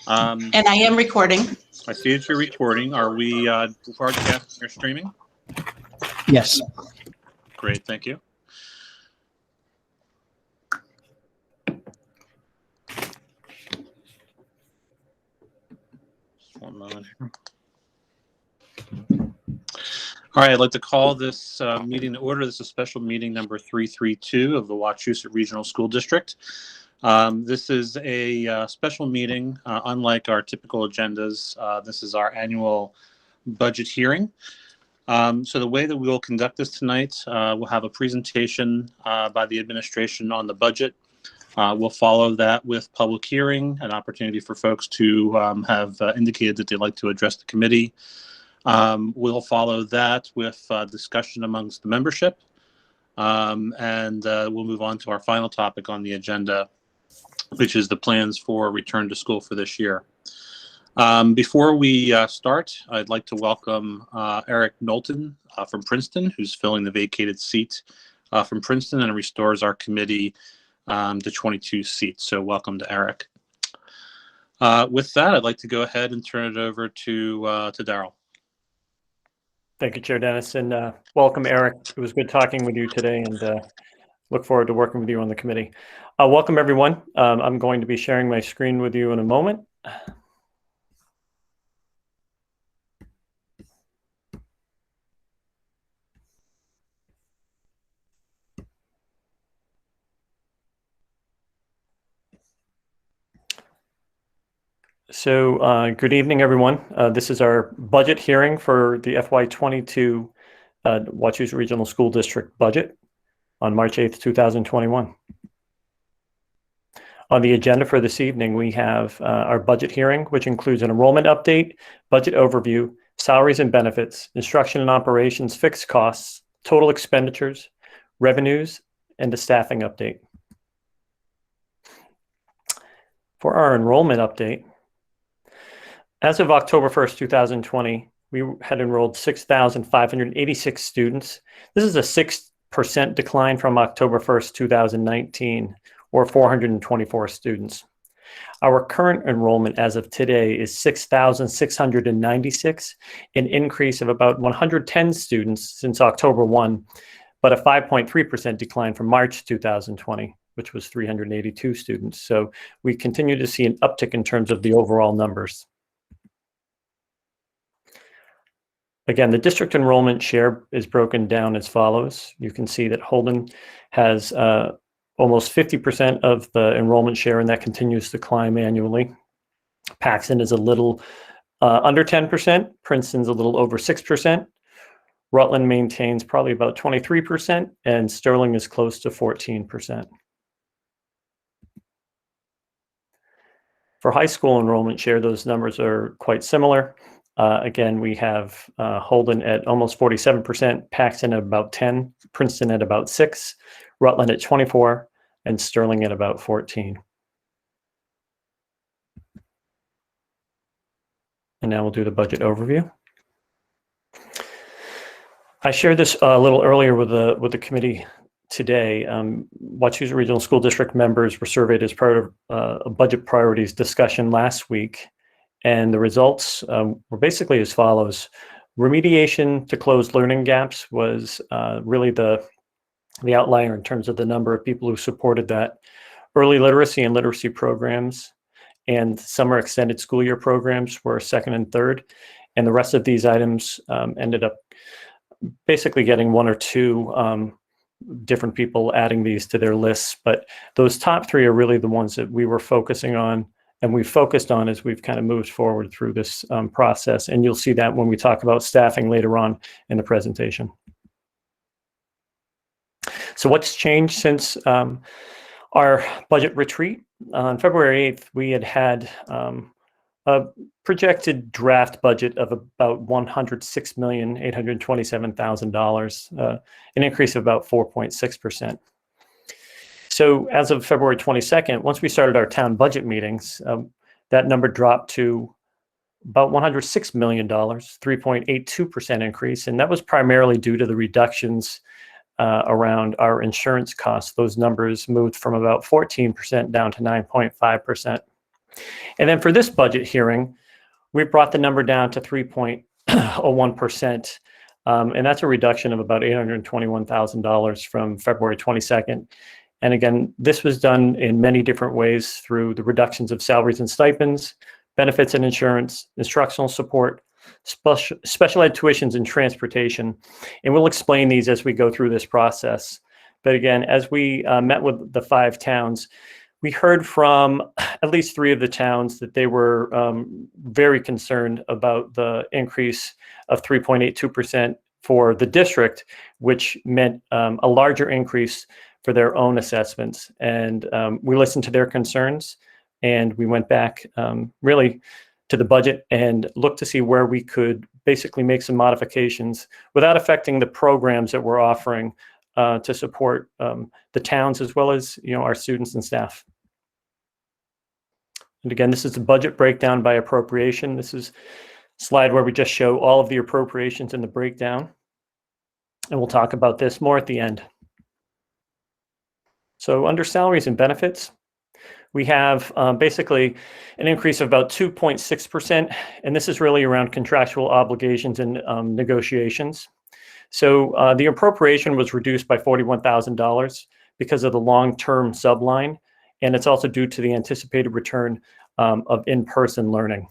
And I am recording. I see that you're recording. Are we broadcasting or streaming? Yes. Great, thank you. Just one moment here. All right, I'd like to call this meeting to order. This is special meeting number 332 of the Wachusett Regional School District. This is a special meeting, unlike our typical agendas. This is our annual budget hearing. So the way that we will conduct this tonight, we'll have a presentation by the administration on the budget. We'll follow that with public hearing, an opportunity for folks to have indicated that they'd like to address the committee. We'll follow that with discussion amongst the membership, and we'll move on to our final topic on the agenda, which is the plans for return to school for this year. Before we start, I'd like to welcome Eric Knowlton from Princeton, who's filling the vacated seat from Princeton and restores our committee to 22 seats. So welcome to Eric. With that, I'd like to go ahead and turn it over to Daryl. Thank you, Chair Dennis, and welcome, Eric. It was good talking with you today, and look forward to working with you on the committee. Welcome, everyone. I'm going to be sharing my screen with you in a moment. So good evening, everyone. This is our budget hearing for the FY22 Wachusett Regional School District budget on March 8th, 2021. On the agenda for this evening, we have our budget hearing, which includes an enrollment update, budget overview, salaries and benefits, instruction and operations, fixed costs, total expenditures, revenues, and a staffing update. For our enrollment update, as of October 1st, 2020, we had enrolled 6,586 students. This is a 6% decline from October 1st, 2019, or 424 students. Our current enrollment as of today is 6,696, an increase of about 110 students since October 1, but a 5.3% decline from March 2020, which was 382 students. So we continue to see an uptick in terms of the overall numbers. Again, the district enrollment share is broken down as follows. You can see that Holden has almost 50% of the enrollment share, and that continues to climb annually. Paxton is a little under 10%. Princeton's a little over 6%. Rutland maintains probably about 23%, and Sterling is close to 14%. For high school enrollment share, those numbers are quite similar. Again, we have Holden at almost 47%, Paxton at about 10, Princeton at about 6, Rutland at 24, and Sterling at about 14. And now we'll do the budget overview. I shared this a little earlier with the committee today. Wachusett Regional School District members were surveyed as part of a budget priorities discussion last week. And the results were basically as follows. Remediation to close learning gaps was really the outlier in terms of the number of people who supported that. Early literacy and literacy programs and summer extended school year programs were second and third. And the rest of these items ended up basically getting one or two different people adding these to their lists. But those top three are really the ones that we were focusing on and we've focused on as we've kind of moved forward through this process. And you'll see that when we talk about staffing later on in the presentation. So what's changed since our budget retreat? On February 8th, we had a projected draft budget of about $106,827,000, an increase of about 4.6%. So as of February 22nd, once we started our town budget meetings, that number dropped to about $106 million, 3.82% increase. And that was primarily due to the reductions around our insurance costs. Those numbers moved from about 14% down to 9.5%. And then for this budget hearing, we brought the number down to 3.01%. And that's a reduction of about $821,000 from February 22nd. And again, this was done in many different ways through the reductions of salaries and stipends, benefits and insurance, instructional support, special ed tuitions, and transportation. And we'll explain these as we go through this process. But again, as we met with the 5 towns, we heard from at least 3 of the towns that they were very concerned about the increase of 3.82% for the district, which meant a larger increase for their own assessments. And we listened to their concerns, and we went back really to the budget and looked to see where we could basically make some modifications without affecting the programs that we're offering to support the towns as well as our students and staff. And again, this is the budget breakdown by appropriation. This is a slide where we just show all of the appropriations in the breakdown. And we'll talk about this more at the end. So under salaries and benefits, we have basically an increase of about 2.6%. And this is really around contractual obligations and negotiations. So the appropriation was reduced by $41,000 because of the long-term subline. And it's also due to the anticipated return of in-person learning.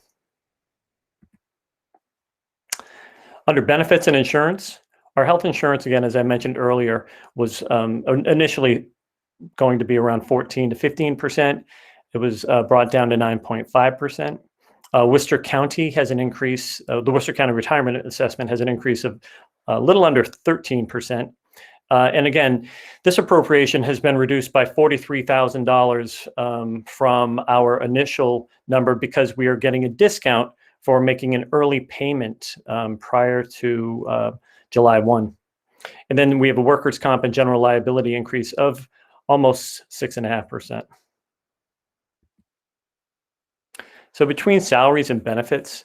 Under benefits and insurance, our health insurance, again, as I mentioned earlier, was initially going to be around 14 to 15%. It was brought down to 9.5%. Worcester County has an increase, the Worcester County Retirement Assessment has an increase of a little under 13%. And again, this appropriation has been reduced by $43,000 from our initial number because we are getting a discount for making an early payment prior to July 1. And then we have a workers' comp and general liability increase of almost 6.5%. So between salaries and benefits,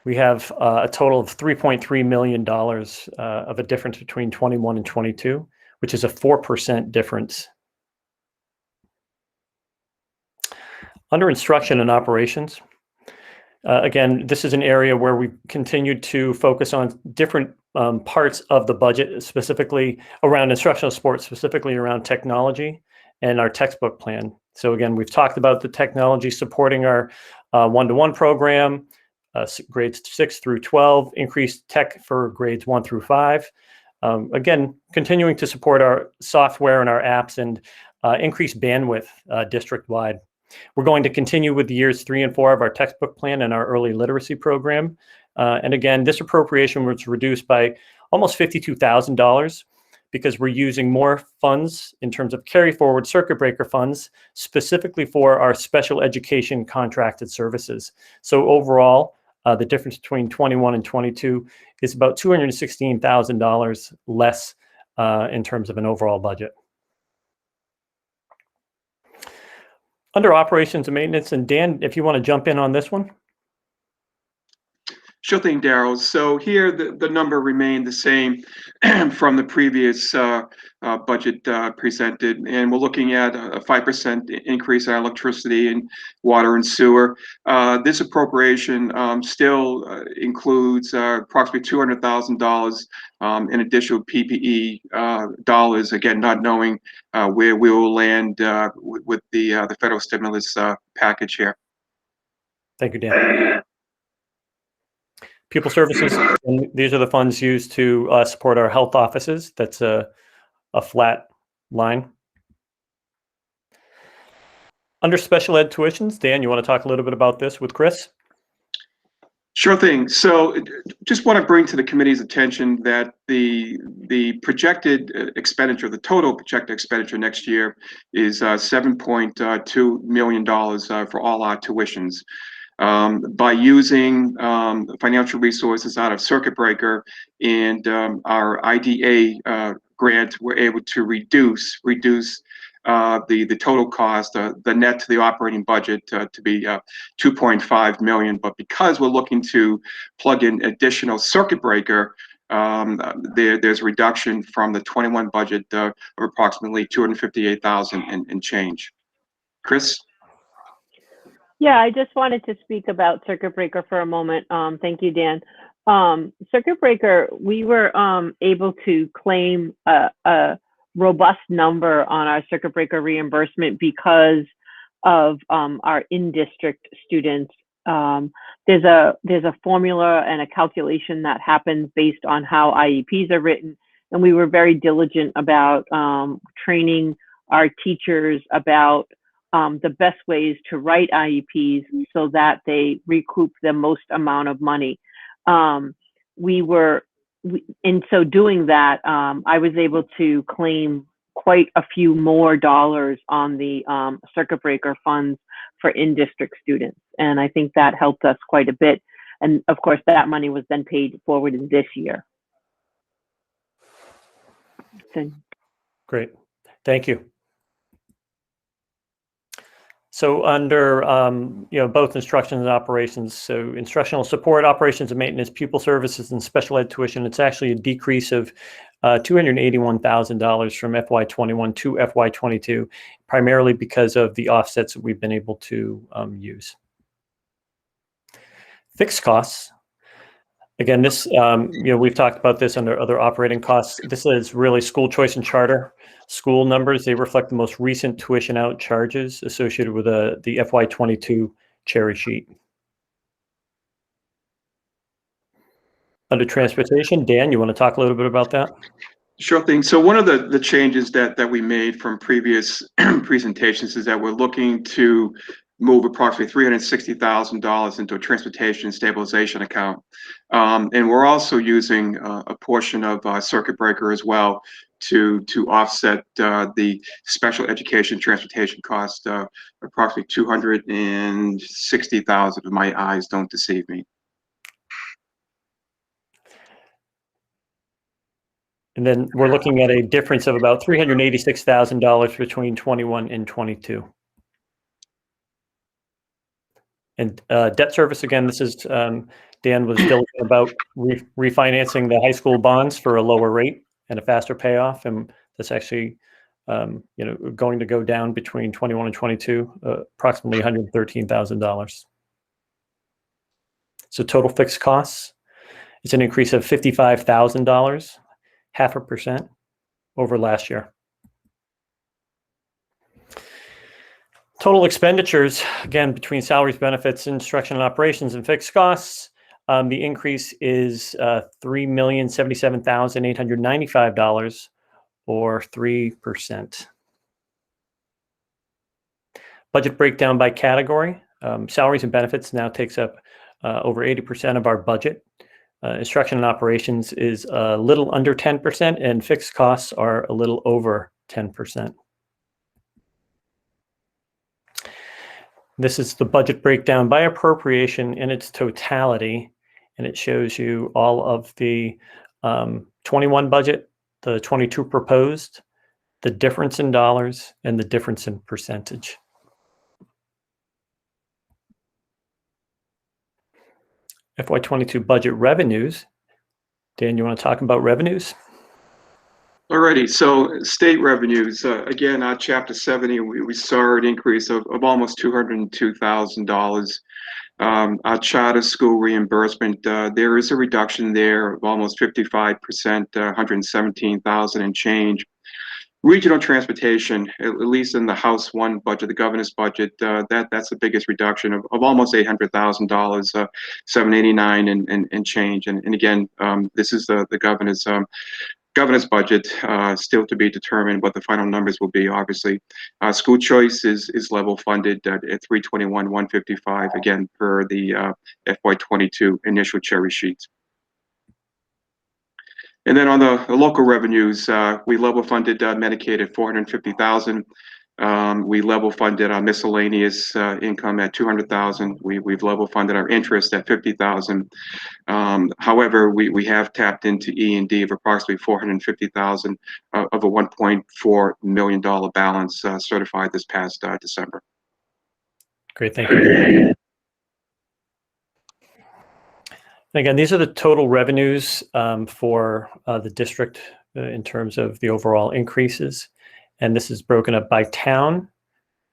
we have a total of $3.3 million of a difference between 21 and 22, which is a 4% difference. Under instruction and operations, again, this is an area where we continued to focus on different parts of the budget, specifically around instructional support, specifically around technology and our textbook plan. So again, we've talked about the technology supporting our one-to-one program, grades 6 through 12, increased tech for grades 1 through 5. Again, continuing to support our software and our apps and increase bandwidth district-wide. We're going to continue with the years 3 and 4 of our textbook plan and our early literacy program. And again, this appropriation was reduced by almost $52,000 because we're using more funds in terms of carry forward circuit breaker funds, specifically for our special education contracted services. So overall, the difference between 21 and 22 is about $216,000 less in terms of an overall budget. Under operations and maintenance, and Dan, if you want to jump in on this one. Sure thing, Daryl. So here the number remained the same from the previous budget presented, and we're looking at a 5% increase in electricity and water and sewer. This appropriation still includes approximately $200,000 in additional PPE dollars. Again, not knowing where we will land with the federal stimulus package here. Thank you, Dan. Pupil services, and these are the funds used to support our health offices. That's a flat line. Under special ed tuitions, Dan, you want to talk a little bit about this with Chris? Sure thing. So just want to bring to the committee's attention that the projected expenditure, the total projected expenditure next year is $7.2 million for all our tuitions. By using financial resources out of circuit breaker and our IDA grant, we're able to reduce the total cost, the net to the operating budget to be $2.5 million. But because we're looking to plug in additional circuit breaker, there's a reduction from the 21 budget of approximately $258,000 and change. Chris? Yeah, I just wanted to speak about circuit breaker for a moment. Thank you, Dan. Circuit breaker, we were able to claim a robust number on our circuit breaker reimbursement because of our in-district students. There's a formula and a calculation that happens based on how IEPs are written, and we were very diligent about training our teachers about the best ways to write IEPs so that they recoup the most amount of money. In so doing that, I was able to claim quite a few more dollars on the circuit breaker funds for in-district students. And I think that helped us quite a bit. And of course, that money was then paid forward in this year. Great. Thank you. So under both instruction and operations, so instructional support, operations and maintenance, pupil services, and special ed tuition, it's actually a decrease of $281,000 from FY21 to FY22, primarily because of the offsets that we've been able to use. Fixed costs. Again, this, we've talked about this under other operating costs. This is really school choice and charter school numbers. They reflect the most recent tuition out charges associated with the FY22 cherry sheet. Under transportation, Dan, you want to talk a little bit about that? Sure thing. So one of the changes that we made from previous presentations is that we're looking to move approximately $360,000 into a transportation stabilization account. And we're also using a portion of circuit breaker as well to offset the special education transportation cost, approximately $260,000 if my eyes don't deceive me. And then we're looking at a difference of about $386,000 between 21 and 22. And debt service, again, this is, Dan was diligent about refinancing the high school bonds for a lower rate and a faster payoff. And that's actually, going to go down between 21 and 22, approximately $113,000. So total fixed costs, it's an increase of $55,000, 0.5% over last year. Total expenditures, again, between salaries, benefits, instruction and operations, and fixed costs, the increase is $3,077,895, or 3%. Budget breakdown by category. Salaries and benefits now takes up over 80% of our budget. Instruction and operations is a little under 10%, and fixed costs are a little over 10%. This is the budget breakdown by appropriation in its totality, and it shows you all of the 21 budget, the 22 proposed, the difference in dollars, and the difference in percentage. FY22 budget revenues. Dan, you want to talk about revenues? Alrighty, so state revenues, again, on Chapter 70, we saw an increase of almost $202,000. Our charter school reimbursement, there is a reduction there of almost 55%, $117,000 and change. Regional transportation, at least in the House 1 budget, the governor's budget, that's the biggest reduction of almost $800,000, $789 and change. And again, this is the governor's budget, still to be determined what the final numbers will be, obviously. School choice is level funded at $321,155, again, per the FY22 initial cherry sheets. And then on the local revenues, we level funded Medicaid at $450,000. We level funded our miscellaneous income at $200,000. We've level funded our interest at $50,000. However, we have tapped into E&D of approximately $450,000 of a $1.4 million balance certified this past December. Great, thank you. Again, these are the total revenues for the district in terms of the overall increases. And this is broken up by town,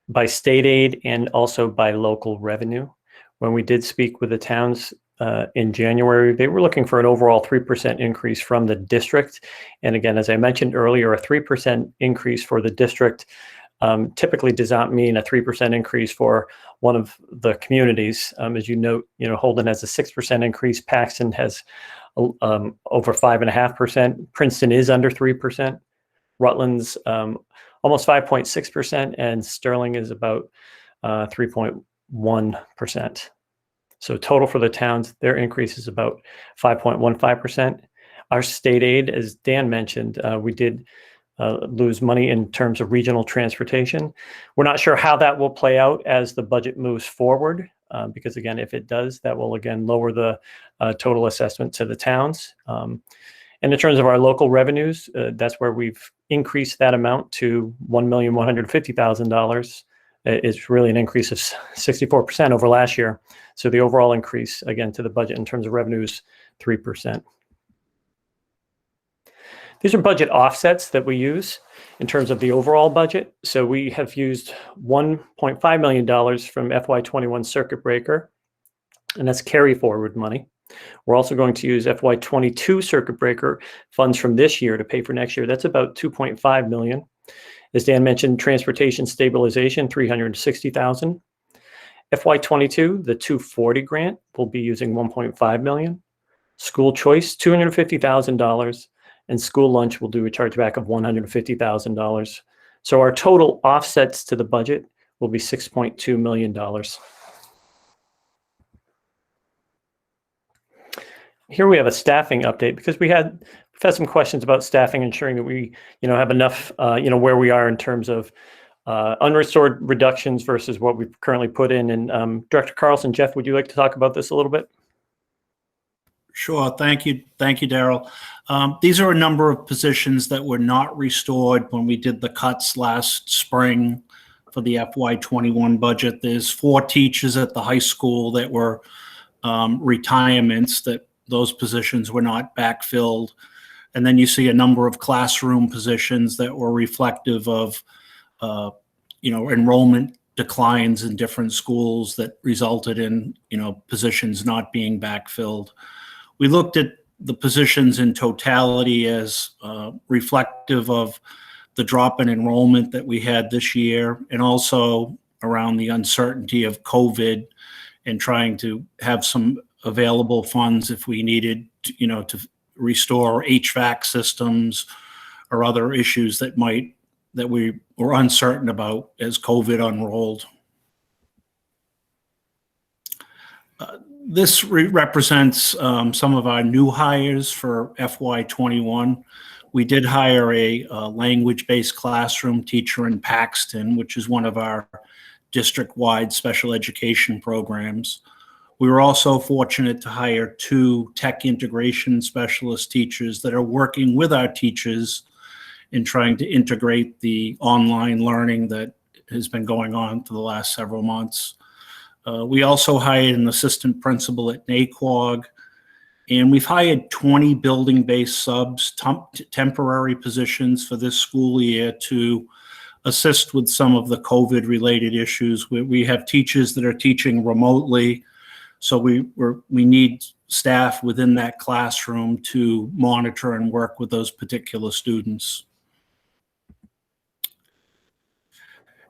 by state aid and also by local revenue. When we did speak with the towns in January, they were looking for an overall 3% increase from the district. And again, as I mentioned earlier, a 3% increase for the district typically does not mean a 3% increase for one of the communities. As you note, Holden has a 6% increase. Paxton has over 5.5%. Princeton is under 3%. Rutland's almost 5.6%, and Sterling is about 3.1%. So total for the towns, their increase is about 5.15%. Our state aid, as Dan mentioned, we did lose money in terms of regional transportation. We're not sure how that will play out as the budget moves forward, because again, if it does, that will again lower the total assessment to the towns. And in terms of our local revenues, that's where we've increased that amount to $1,150,000. It's really an increase of 64% over last year. So the overall increase, again, to the budget in terms of revenues, 3%. These are budget offsets that we use in terms of the overall budget. So we have used $1.5 million from FY21 circuit breaker, and that's carry forward money. We're also going to use FY22 circuit breaker funds from this year to pay for next year. That's about $2.5 million. As Dan mentioned, transportation stabilization, $360,000. FY22, the 240 grant, will be using $1.5 million. School choice, $250,000. And school lunch will do a chargeback of $150,000. So our total offsets to the budget will be $6.2 million. Here we have a staffing update because we've had some questions about staffing, ensuring that we, have enough, where we are in terms of unrestored reductions versus what we've currently put in. And Director Carlson, Jeff, would you like to talk about this a little bit? Sure. Thank you, Daryl. These are a number of positions that were not restored when we did the cuts last spring for the FY21 budget. There's 4 teachers at the high school that were retirements, that those positions were not backfilled. And then you see a number of classroom positions that were reflective of, enrollment declines in different schools that resulted in, positions not being backfilled. We looked at the positions in totality as reflective of the drop in enrollment that we had this year, and also around the uncertainty of COVID and trying to have some available funds if we needed, to restore HVAC systems or other issues that we were uncertain about as COVID unrolled. This represents some of our new hires for FY21. We did hire a language-based classroom teacher in Paxton, which is one of our district-wide special education programs. We were also fortunate to hire 2 tech integration specialist teachers that are working with our teachers in trying to integrate the online learning that has been going on for the last several months. We also hired an assistant principal at NAQUAG, and we've hired 20 building-based subs, temporary positions for this school year to assist with some of the COVID-related issues. We have teachers that are teaching remotely, so we need staff within that classroom to monitor and work with those particular students.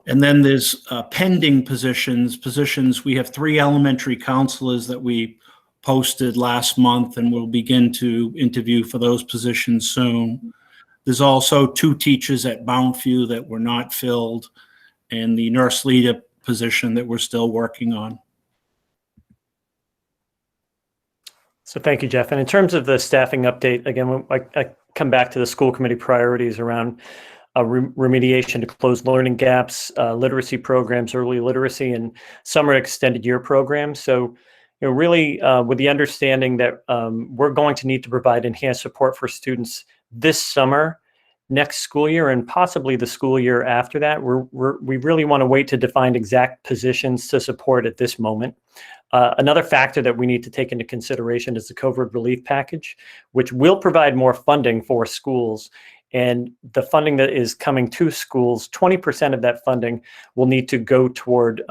And then there's pending positions. We have 3 elementary counselors that we posted last month, and we'll begin to interview for those positions soon. There's also 2 teachers at Bountview that were not filled, and the nurse leader position that we're still working on. So thank you, Jeff. And in terms of the staffing update, again, I come back to the school committee priorities around remediation to close learning gaps, literacy programs, early literacy, and summer extended year programs. So, really with the understanding that we're going to need to provide enhanced support for students this summer, next school year, and possibly the school year after that. We really want to wait to define exact positions to support at this moment. Another factor that we need to take into consideration is the COVID relief package, which will provide more funding for schools And the funding that is coming to schools, 20% of that funding will need to go toward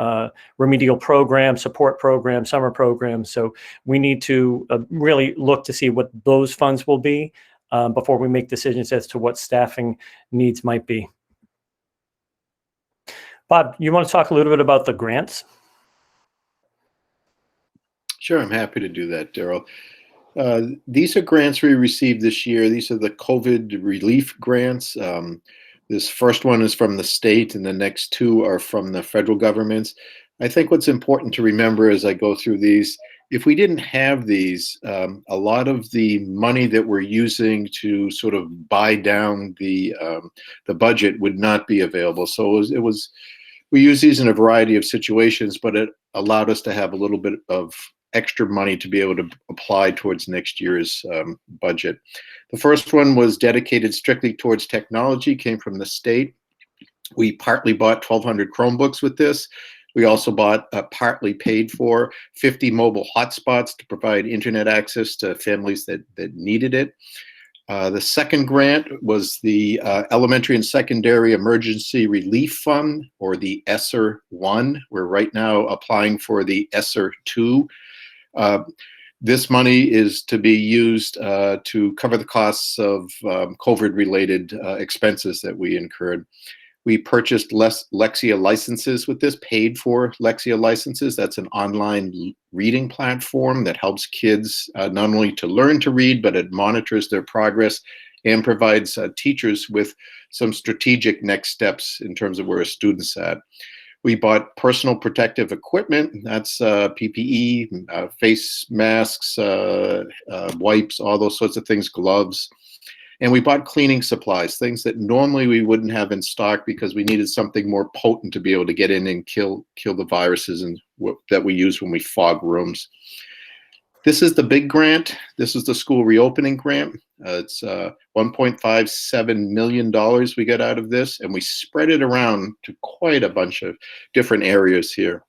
remedial programs, support programs, summer programs. So we need to really look to see what those funds will be before we make decisions as to what staffing needs might be. Bob, you want to talk a little bit about the grants? Sure, I'm happy to do that, Daryl. These are grants we received this year. These are the COVID relief grants. This first one is from the state, and the next two are from the federal governments. I think what's important to remember as I go through these, if we didn't have these, a lot of the money that we're using to sort of buy down the budget would not be available. So we use these in a variety of situations, but it allowed us to have a little bit of extra money to be able to apply towards next year's budget. The first one was dedicated strictly towards technology, came from the state. We partly bought 1,200 Chromebooks with this. We also bought, partly paid for 50 mobile hotspots to provide internet access to families that needed it. The second grant was the Elementary and Secondary Emergency Relief Fund, or the ESSER 1. We're right now applying for the ESSER 2. This money is to be used to cover the costs of COVID-related expenses that we incurred. We purchased Lexia licenses with this, paid for Lexia licenses. That's an online reading platform that helps kids not only to learn to read, but it monitors their progress and provides teachers with some strategic next steps in terms of where a student's at. We bought personal protective equipment. That's PPE, face masks, wipes, all those sorts of things, gloves. And we bought cleaning supplies, things that normally we wouldn't have in stock because we needed something more potent to be able to get in and kill the viruses that we use when we fog rooms. This is the big grant. This is the school reopening grant. It's $1.57 million we got out of this, and we spread it around to quite a bunch of different areas here.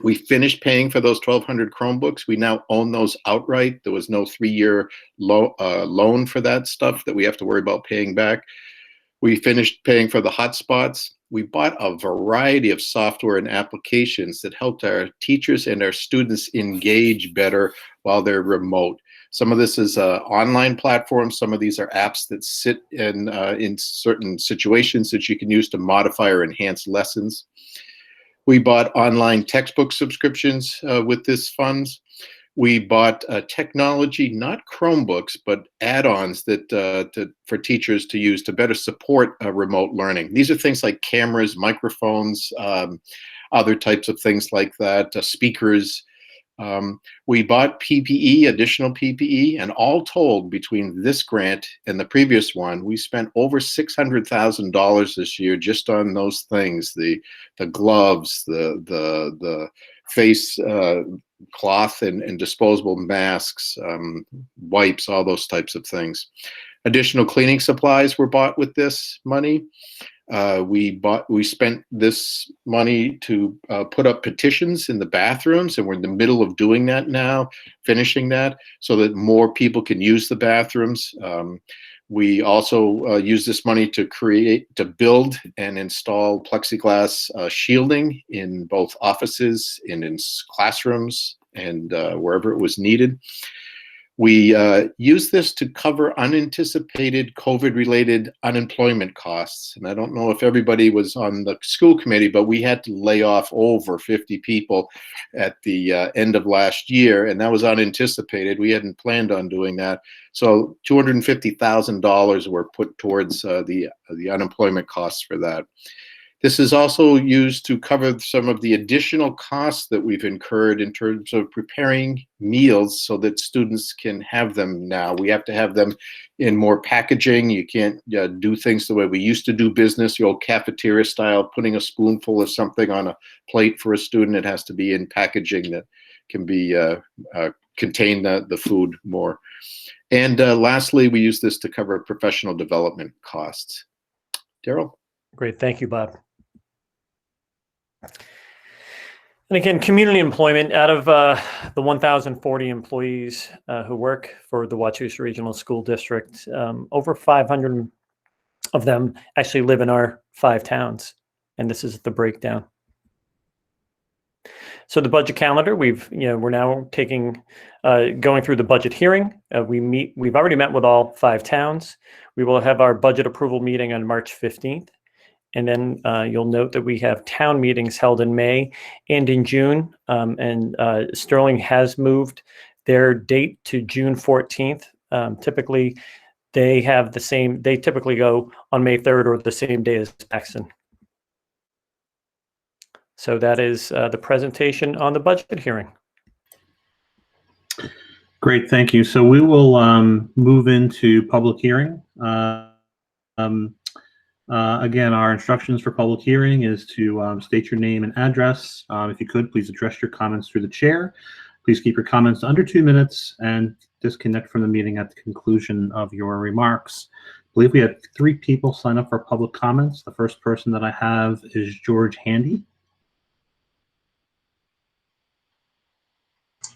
We finished paying for those 1,200 Chromebooks. We now own those outright. There was no 3-year loan for that stuff that we have to worry about paying back. We finished paying for the hotspots. We bought a variety of software and applications that helped our teachers and our students engage better while they're remote. Some of this is online platforms. Some of these are apps that sit in certain situations that you can use to modify or enhance lessons. We bought online textbook subscriptions with this funds. We bought technology, not Chromebooks, but add-ons that for teachers to use to better support remote learning. These are things like cameras, microphones, other types of things like that, speakers. We bought PPE, additional PPE, and all told, between this grant and the previous one, we spent over $600,000 this year just on those things: the gloves, the face cloth and disposable masks, wipes, all those types of things. Additional cleaning supplies were bought with this money. We spent this money to put up petitions in the bathrooms, and we're in the middle of doing that now, finishing that, so that more people can use the bathrooms. We also use this money to build and install plexiglass shielding in both offices and in classrooms and wherever it was needed. We use this to cover unanticipated COVID-related unemployment costs. And I don't know if everybody was on the school committee, but we had to lay off over 50 people at the end of last year, and that was unanticipated. We hadn't planned on doing that. So $250,000 were put towards the unemployment costs for that. This is also used to cover some of the additional costs that we've incurred in terms of preparing meals so that students can have them now. We have to have them in more packaging. You can't do things the way we used to do business, the old cafeteria style, putting a spoonful of something on a plate for a student. It has to be in packaging that can be contain the food more. And lastly, we use this to cover professional development costs. Daryl? Great, thank you, Bob. And again, community employment, out of the 1,040 employees who work for the Wachusett Regional School District, over 500 of them actually live in our 5 towns. And this is the breakdown. So the budget calendar, we're now going through the budget hearing. We've already met with all 5 towns. We will have our budget approval meeting on March 15th. And then you'll note that we have town meetings held in May and in June. And Sterling has moved their date to June 14th. Typically, they typically go on May 3rd or the same day as Paxton. So that is the presentation on the budget hearing. Great, thank you. So we will move into public hearing. Again, our instructions for public hearing is to state your name and address. If you could, please address your comments through the chair. Please keep your comments to under 2 minutes and disconnect from the meeting at the conclusion of your remarks. I believe we have 3 people sign up for public comments. The first person that I have is George Handy.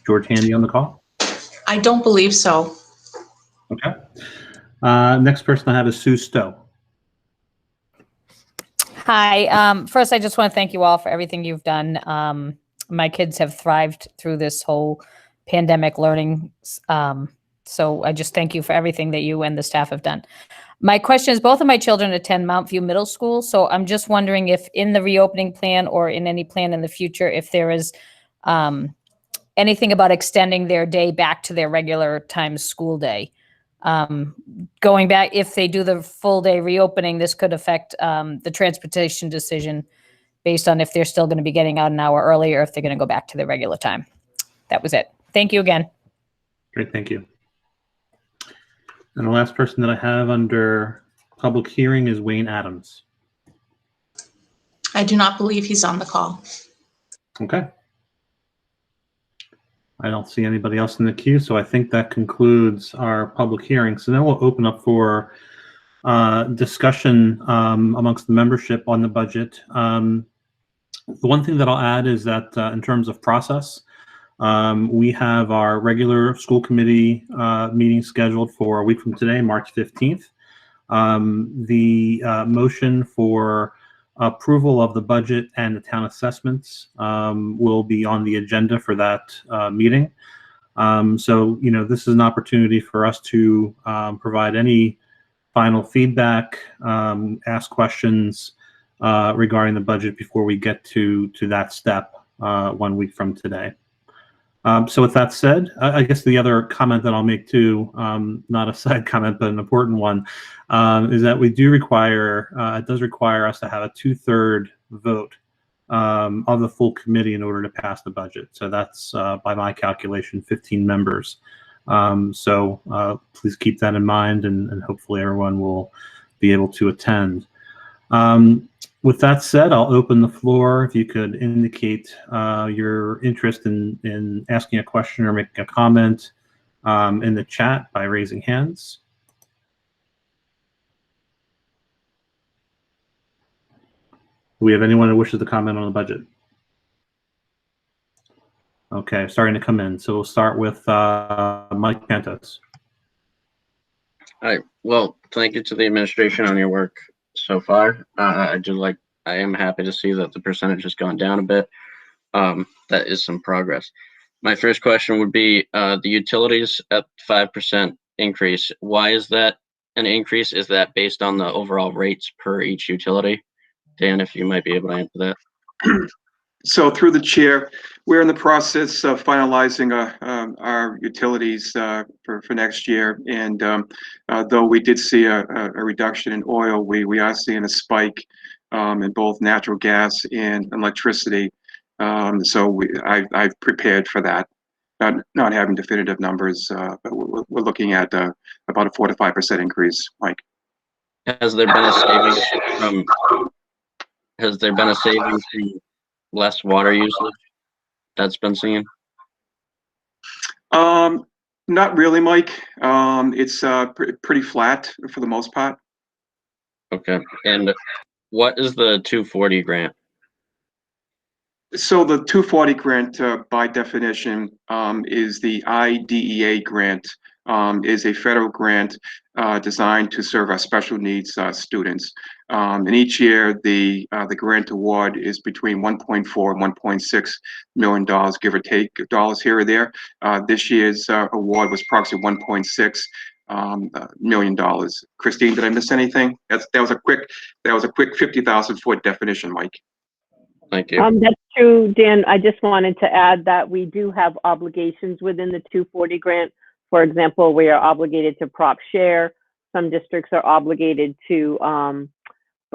George Handy on the call? I don't believe so. Okay. Next person I have is Sue Stowe. Hi. First, I just want to thank you all for everything you've done. My kids have thrived through this whole pandemic learning. So I just thank you for everything that you and the staff have done. My question is, both of my children attend Mount View Middle School. So I'm just wondering if in the reopening plan or in any plan in the future, if there is anything about extending their day back to their regular time school day. Going back, if they do the full day reopening, this could affect the transportation decision based on if they're still going to be getting out an hour earlier, or if they're going to go back to their regular time. That was it. Thank you again. Great, thank you. And the last person that I have under public hearing is Wayne Adams. I do not believe he's on the call. Okay. I don't see anybody else in the queue, so I think that concludes our public hearing. So now we'll open up for discussion amongst the membership on the budget. The one thing that I'll add is that in terms of process, we have our regular school committee meeting scheduled for a week from today, March 15th. The motion for approval of the budget and the town assessments will be on the agenda for that meeting. So, this is an opportunity for us to provide any final feedback, ask questions regarding the budget before we get to that step 1 week from today. So with that said, I guess the other comment that I'll make too, not a side comment, but an important one, is that we do require, it does require us to have a 2/3 vote of the full committee in order to pass the budget. So that's, by my calculation, 15 members. So please keep that in mind, and hopefully everyone will be able to attend. With that said, I'll open the floor. If you could indicate your interest in asking a question or making a comment in the chat by raising hands. Do we have anyone who wishes to comment on the budget? Okay, starting to come in. So we'll start with Mike Pantos. All right. Well, thank you to the administration on your work so far. I am happy to see that the percentage has gone down a bit. That is some progress. My first question would be the utilities at 5% increase. Why is that an increase? Is that based on the overall rates per each utility? Dan, if you might be able to answer that. So through the chair, we're in the process of finalizing our utilities for next year. And though we did see a reduction in oil, we are seeing a spike in both natural gas and electricity. So I've prepared for that. Not having definitive numbers, but we're looking at about a 4 to 5% increase, Mike. Has there been a savings from? Has there been a savings from less water usage that's been seen? Not really, Mike. It's pretty flat for the most part. Okay. And what is the 240 grant? So the 240 grant, by definition, is the IDEA grant is a federal grant designed to serve our special needs students. And each year, the grant award is between 1.4 and 1.6 million dollars, give or take dollars here or there. This year's award was approximately 1.6 million dollars. Christine, did I miss anything? That was a quick 50,000 foot definition, Mike. Thank you. That's true, Dan. I just wanted to add that we do have obligations within the 240 grant. For example, we are obligated to prop share. Some districts are obligated to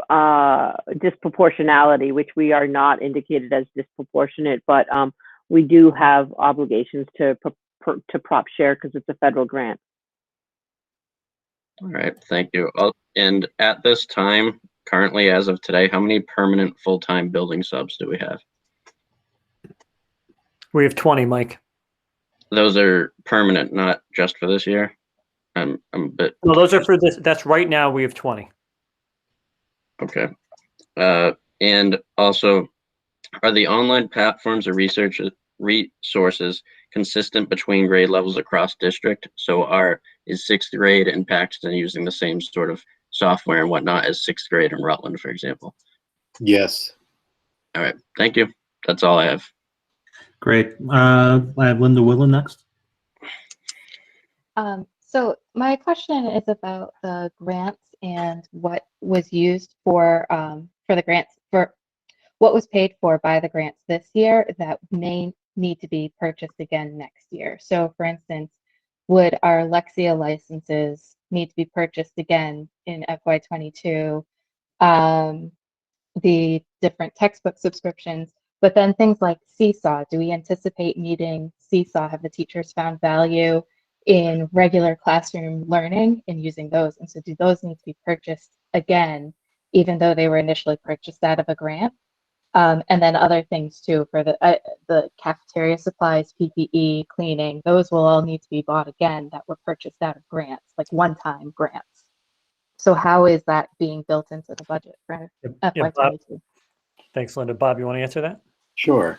disproportionality, which we are not indicated as disproportionate, but we do have obligations to prop share because it's a federal grant. All right, thank you. And at this time, currently as of today, how many permanent full-time building subs do we have? We have 20, Mike. Those are permanent, not just for this year. I'm a bit No, those are for this. That's right now. We have 20. okay. And also, are the online platforms or resources consistent between grade levels across district? So is sixth grade in Paxton using the same sort of software and whatnot as sixth grade in Rutland, for example? Yes. All right, thank you. That's all I have. Great. I have Linda Willen next. So my question is about the grants and what was used for the grants, for what was paid for by the grants this year that may need to be purchased again next year. So for instance, would our Lexia licenses need to be purchased again in FY22? The different textbook subscriptions, but then things like Seesaw, do we anticipate needing Seesaw? Have the teachers found value in regular classroom learning and using those? And so do those need to be purchased again, even though they were initially purchased out of a grant? And then other things too, for the cafeteria supplies, PPE, cleaning, those will all need to be bought again that were purchased out of grants, like one-time grants. So how is that being built into the budget for FY22? Thanks, Linda. Bob, you want to answer that? Sure.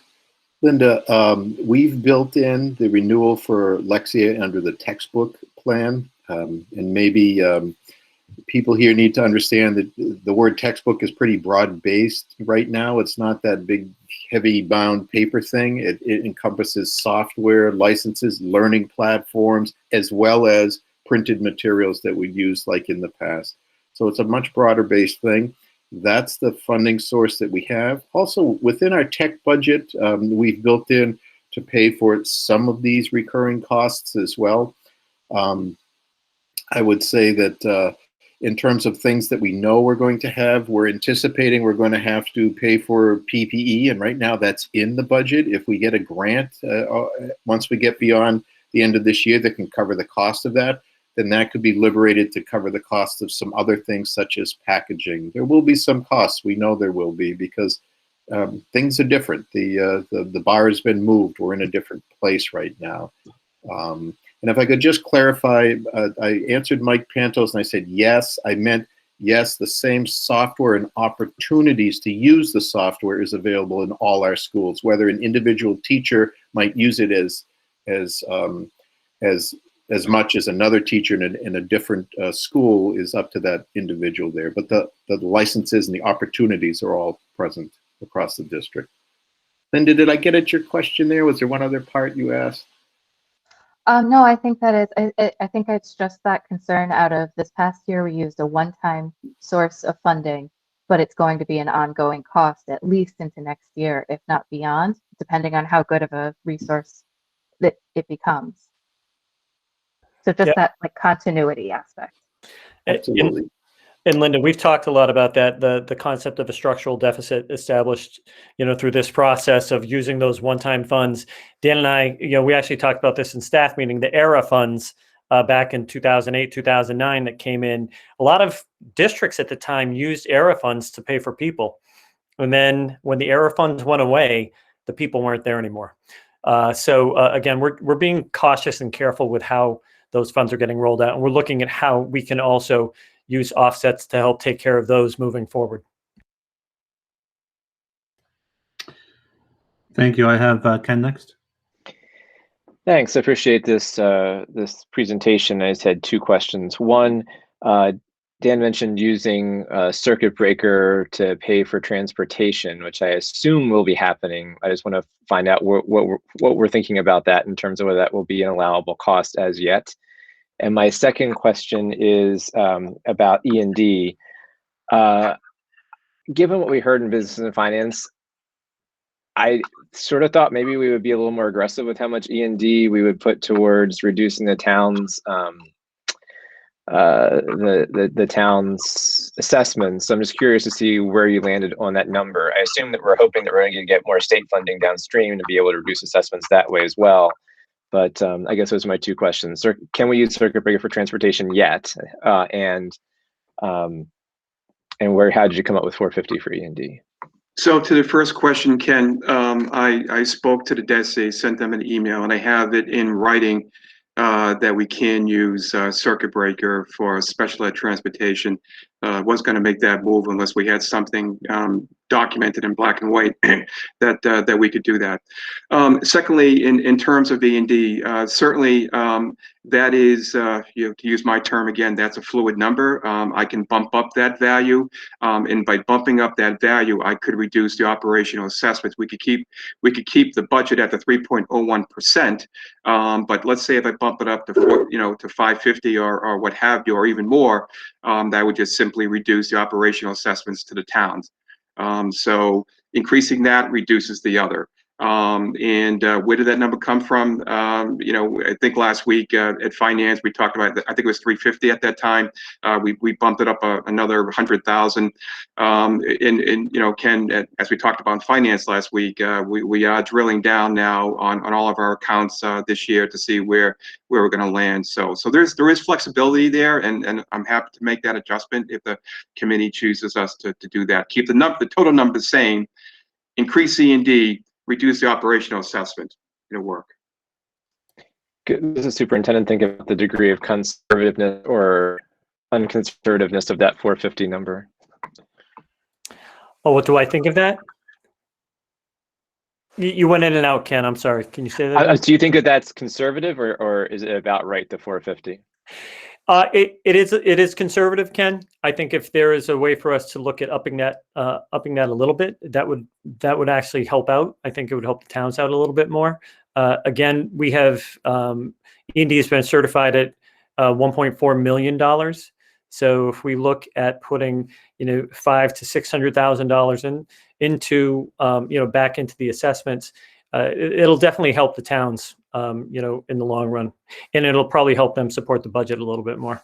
Linda, we've built in the renewal for Lexia under the textbook plan, and maybe people here need to understand that the word textbook is pretty broad-based right now. It's not that big, heavy-bound paper thing. It encompasses software, licenses, learning platforms, as well as printed materials that we use like in the past. So it's a much broader-based thing. That's the funding source that we have. Also, within our tech budget, we've built in to pay for some of these recurring costs as well. I would say that in terms of things that we know we're going to have, we're anticipating we're going to have to pay for PPE, and right now that's in the budget. If we get a grant, once we get beyond the end of this year that can cover the cost of that, then that could be liberated to cover the cost of some other things such as packaging. There will be some costs. We know there will be because things are different. The bar has been moved. We're in a different place right now. And if I could just clarify, I answered Mike Pantos and I said yes. I meant yes, the same software and opportunities to use the software is available in all our schools. Whether an individual teacher might use it as much as another teacher in a different school is up to that individual there. But the licenses and the opportunities are all present across the district. Linda, did I get at your question there? Was there one other part you asked? No, I think that is, I think it's just that concern out of this past year, we used a one-time source of funding, but it's going to be an ongoing cost at least into next year, if not beyond, depending on how good of a resource that it becomes. So just that like continuity aspect. Absolutely. And Linda, we've talked a lot about that, the concept of a structural deficit established, through this process of using those one-time funds. Dan and I, we actually talked about this in staff meeting, the ERA funds back in 2008, 2009 that came in. A lot of districts at the time used ERA funds to pay for people. And then when the ERA funds went away, the people weren't there anymore. So again, we're being cautious and careful with how those funds are getting rolled out. And we're looking at how we can also use offsets to help take care of those moving forward. Thank you. I have Ken next. Thanks. I appreciate this this presentation. I just had two questions. One, Dan mentioned using a circuit breaker to pay for transportation, which I assume will be happening. I just want to find out what we're thinking about that in terms of whether that will be an allowable cost as yet. And my second question is about E&D. Given what we heard in business and finance, I sort of thought maybe we would be a little more aggressive with how much E&D we would put towards reducing the town's the town's assessments. So I'm just curious to see where you landed on that number. I assume that we're hoping that we're going to get more state funding downstream to be able to reduce assessments that way as well. But I guess those are my two questions. Can we use circuit breaker for transportation yet? And how did you come up with 450 for E&D? So to the first question, Ken, I spoke to the DESE, sent them an email, and I have it in writing that we can use circuit breaker for special ed transportation. Was going to make that move unless we had something documented in black and white that we could do that. Secondly, in terms of E&D, certainly that is, to use my term again, that's a fluid number. I can bump up that value, and by bumping up that value, I could reduce the operational assessments. We could keep the budget at the 3.01%, but let's say if I bump it up to to 550 or what have you, or even more, that would just simply reduce the operational assessments to the towns. So increasing that reduces the other. And where did that number come from? I think last week at finance we talked about, I think it was 350 at that time. We bumped it up another 100,000. And Ken, as we talked about in finance last week, we are drilling down now on all of our accounts this year to see where we're going to land. So there is flexibility there, and I'm happy to make that adjustment if the committee chooses us to do that. Keep the total number the same, increase C&D, reduce the operational assessment. It'll work. Does the superintendent think about the degree of conservativeness or unconservativeness of that 450 number? Oh, what do I think of that? You went in and out, Ken. I'm sorry. Can you say that? Do you think that that's conservative, or is it about right, the 450? It is conservative, Ken. I think if there is a way for us to look at upping that a little bit, that would actually help out. I think it would help the towns out a little bit more. Again, we have E&D has been certified at $1.4 million. So if we look at putting $500,000 to $600,000 into back into the assessments, it'll definitely help the towns in the long run, and it'll probably help them support the budget a little bit more.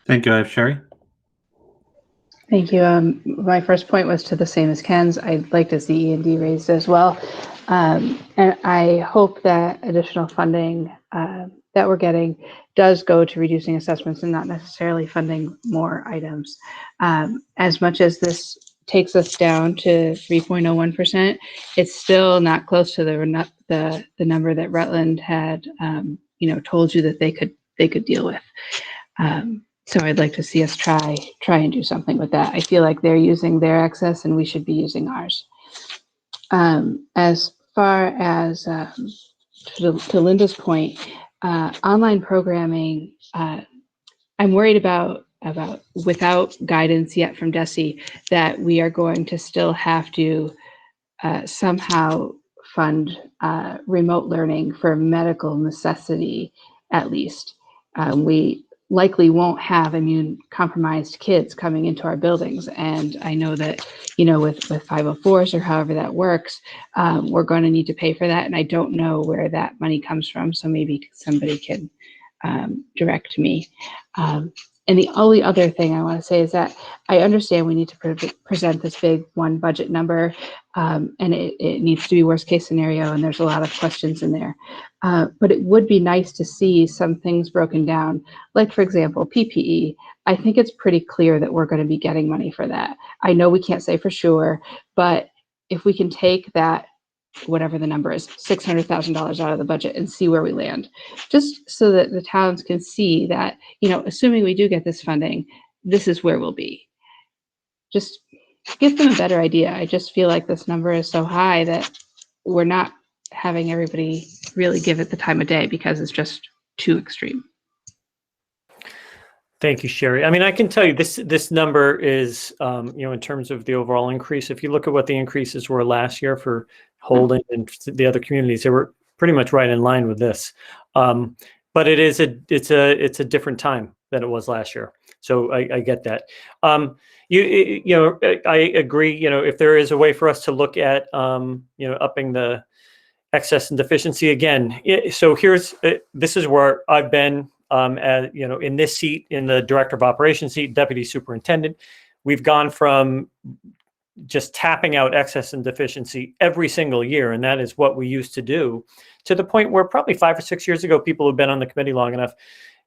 Thank you. I have Sherry. Thank you. My first point was to the same as Ken's. I'd like to see E&D raised as well. And I hope that additional funding that we're getting does go to reducing assessments and not necessarily funding more items. As much as this takes us down to 3.01%, it's still not close to the number that Rutland had told you that they could deal with. So I'd like to see us try and do something with that. I feel like they're using their excess and we should be using ours. As far as to Linda's point, online programming, I'm worried about without guidance yet from DESE that we are going to still have to somehow fund remote learning for medical necessity, at least. We likely won't have immune compromised kids coming into our buildings. And I know that, with 504s or however that works, we're going to need to pay for that. And I don't know where that money comes from. So maybe somebody can direct me. And the only other thing I want to say is that I understand we need to present this big one budget number, and it needs to be worst case scenario, and there's a lot of questions in there. But it would be nice to see some things broken down, like, for example, PPE. I think it's pretty clear that we're going to be getting money for that. I know we can't say for sure, but if we can take that, whatever the number is, $600,000 out of the budget and see where we land, just so that the towns can see that, assuming we do get this funding, this is where we'll be. Just gives them a better idea. I just feel like this number is so high that we're not having everybody really give it the time of day because it's just too extreme. Thank you, Sherry. I mean, I can tell you this number is, in terms of the overall increase, if you look at what the increases were last year for Holden and the other communities, they were pretty much right in line with this. But it's a different time than it was last year. So I get that. I agree. If there is a way for us to look at, upping the excess and deficiency again. So this is where I've been. In this seat, in the director of operations seat, deputy superintendent, we've gone from just tapping out excess and deficiency every single year, and that is what we used to do, to the point where probably 5 or 6 years ago, people who've been on the committee long enough,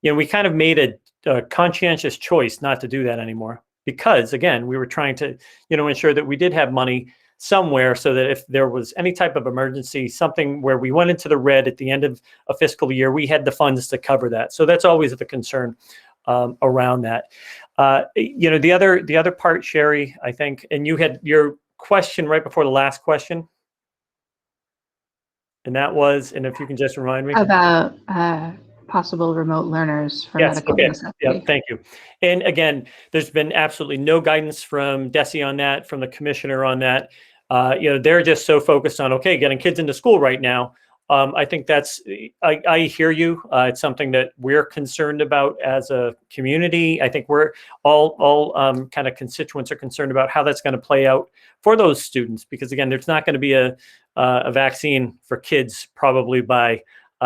we kind of made a conscientious choice not to do that anymore, because again, we were trying to, ensure that we did have money somewhere so that if there was any type of emergency, something where we went into the red at the end of a fiscal year, we had the funds to cover that. So that's always the concern around that. The other part, Sherry, I think, and you had your question right before the last question. And that was, and if you can just remind me. About possible remote learners for medical necessity. Yeah, thank you. And again, there's been absolutely no guidance from DESE on that, from the commissioner on that. They're just so focused on, getting kids into school right now. I think I hear you. It's something that we're concerned about as a community. I think we're all kind of constituents are concerned about how that's going to play out for those students, because again, there's not going to be a vaccine for kids probably by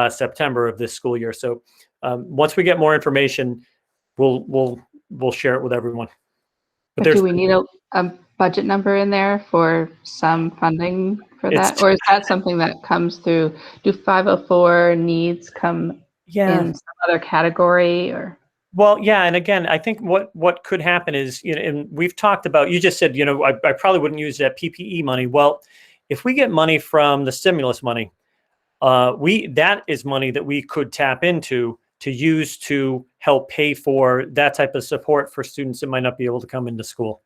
September of this school year. So once we get more information, we'll share it with everyone. But do we need a budget number in there for some funding for that? Or is that something that comes through, do 504 needs come in some other category or? Well, yeah. And again, I think what could happen is, and we've talked about, you just said, I probably wouldn't use that PPE money. Well, if we get money from the stimulus money, that is money that we could tap into to use to help pay for that type of support for students that might not be able to come into school.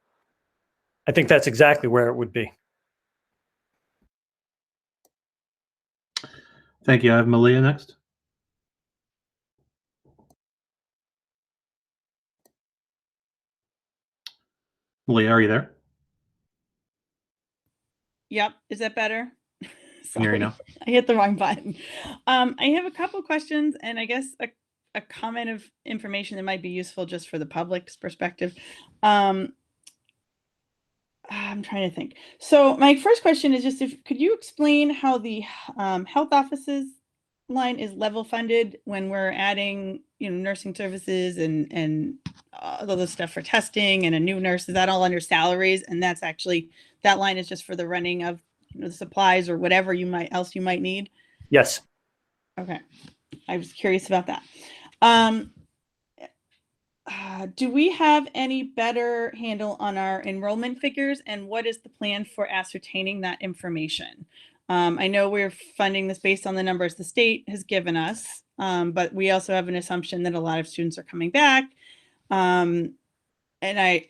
I think that's exactly where it would be. Thank you. I have Malia next. Malia, are you there? Yep. Is that better? Can hear you now. I hit the wrong button. I have a couple questions and I guess a comment of information that might be useful just for the public's perspective. I'm trying to think. So my first question is just could you explain how the health offices line is level funded when we're adding, nursing services and all the stuff for testing and a new nurse? Is that all under salaries? And that's actually, that line is just for the running of the supplies or whatever you might need? Yes. Okay. I was curious about that. Do we have any better handle on our enrollment figures, and what is the plan for ascertaining that information? I know we're funding this based on the numbers the state has given us, but we also have an assumption that a lot of students are coming back. And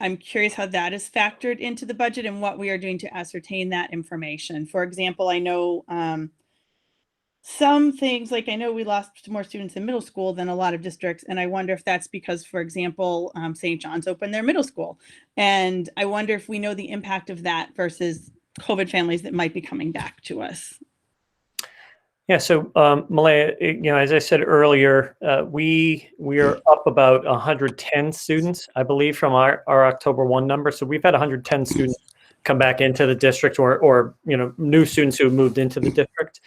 I'm curious how that is factored into the budget and what we are doing to ascertain that information. For example, I know some things, like I know we lost more students in middle school than a lot of districts. And I wonder if that's because, for example, St. John's opened their middle school. And I wonder if we know the impact of that versus COVID families that might be coming back to us. Yeah, so Malaya, as I said earlier, we are up about 110 students, I believe, from our October 1 number. So we've had 110 students come back into the district, or new students who have moved into the district.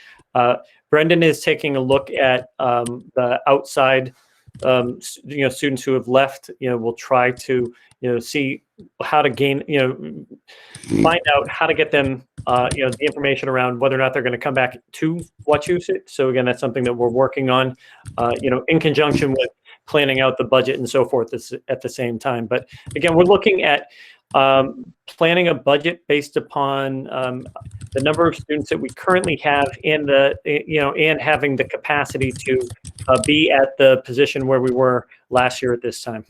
Brendan is taking a look at the outside students who have left. We'll try to see how to gain, find out how to get them the information around whether or not they're going to come back to Wachusett. So again, that's something that we're working on, in conjunction with planning out the budget and so forth at the same time. But again, we're looking at planning a budget based upon the number of students that we currently have and and having the capacity to be at the position where we were last year at this time.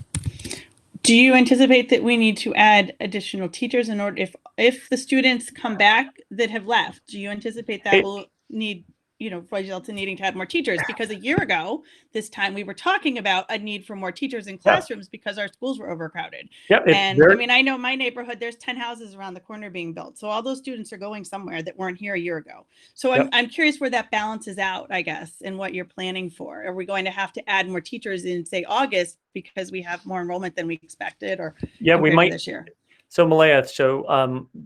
Do you anticipate that we need to add additional teachers in order, if the students come back that have left, do you anticipate that will need, result in needing to add more teachers? Because a year ago, this time we were talking about a need for more teachers in classrooms because our schools were overcrowded. Yep, And I mean, I know my neighborhood, there's 10 houses around the corner being built. So all those students are going somewhere that weren't here a year ago. So I'm curious where that balances out, I guess, and what you're planning for. Are we going to have to add more teachers in, say, August because we have more enrollment than we expected, or we might this year? So Malaya,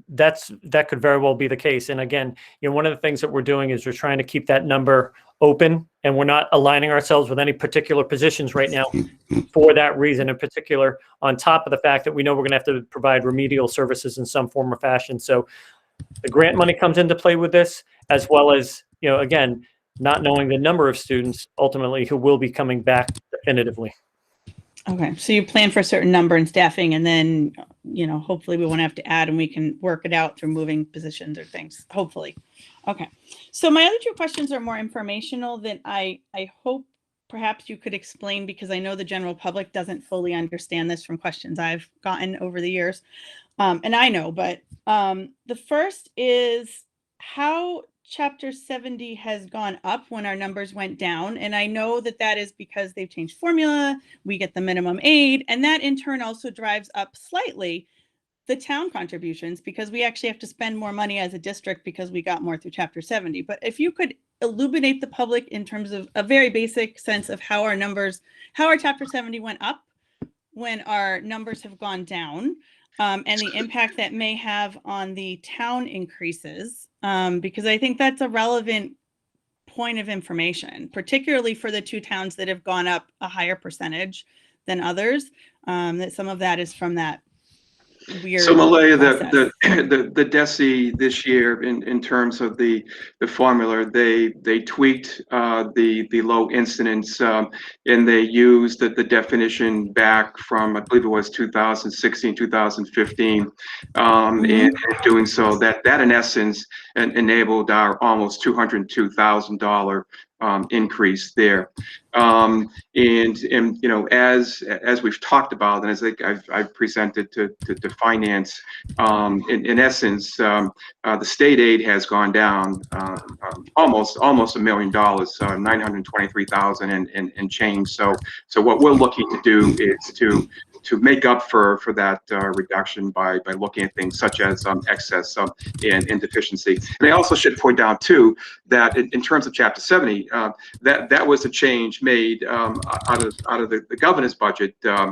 that could very well be the case. And again, one of the things that we're doing is we're trying to keep that number open, and we're not aligning ourselves with any particular positions right now for that reason in particular, on top of the fact that we know we're going to have to provide remedial services in some form or fashion. So the grant money comes into play with this, as well as, again, not knowing the number of students ultimately who will be coming back definitively. Okay, so you plan for a certain number in staffing, and then, hopefully we won't have to add, and we can work it out through moving positions or things, hopefully. Okay, so my other two questions are more informational that I hope perhaps you could explain, because I know the general public doesn't fully understand this from questions I've gotten over the years. And I know, but the first is how Chapter 70 has gone up when our numbers went down. And I know that that is because they've changed formula, we get the minimum aid, and that in turn also drives up slightly the town contributions, because we actually have to spend more money as a district because we got more through Chapter 70. But if you could illuminate the public in terms of a very basic sense of how our Chapter 70 went up when our numbers have gone down, and the impact that may have on the town increases, because I think that's a relevant point of information, particularly for the two towns that have gone up a higher percentage than others, that some of that is from that weird So Malaya, process. the DESI this year, in terms of the formula, they tweaked the low incidence, and they used the definition back from, I believe it was 2016, 2015, and in doing so, that in essence enabled our almost $202,000 increase there. And as we've talked about, and as I've presented to finance, in essence, the state aid has gone down almost $1 million, $923,000 and change. So what we're looking to do is to make up for that reduction by looking at things such as excess and deficiency. And I also should point out too that in terms of Chapter 70, that was a change made out of the governor's budget. The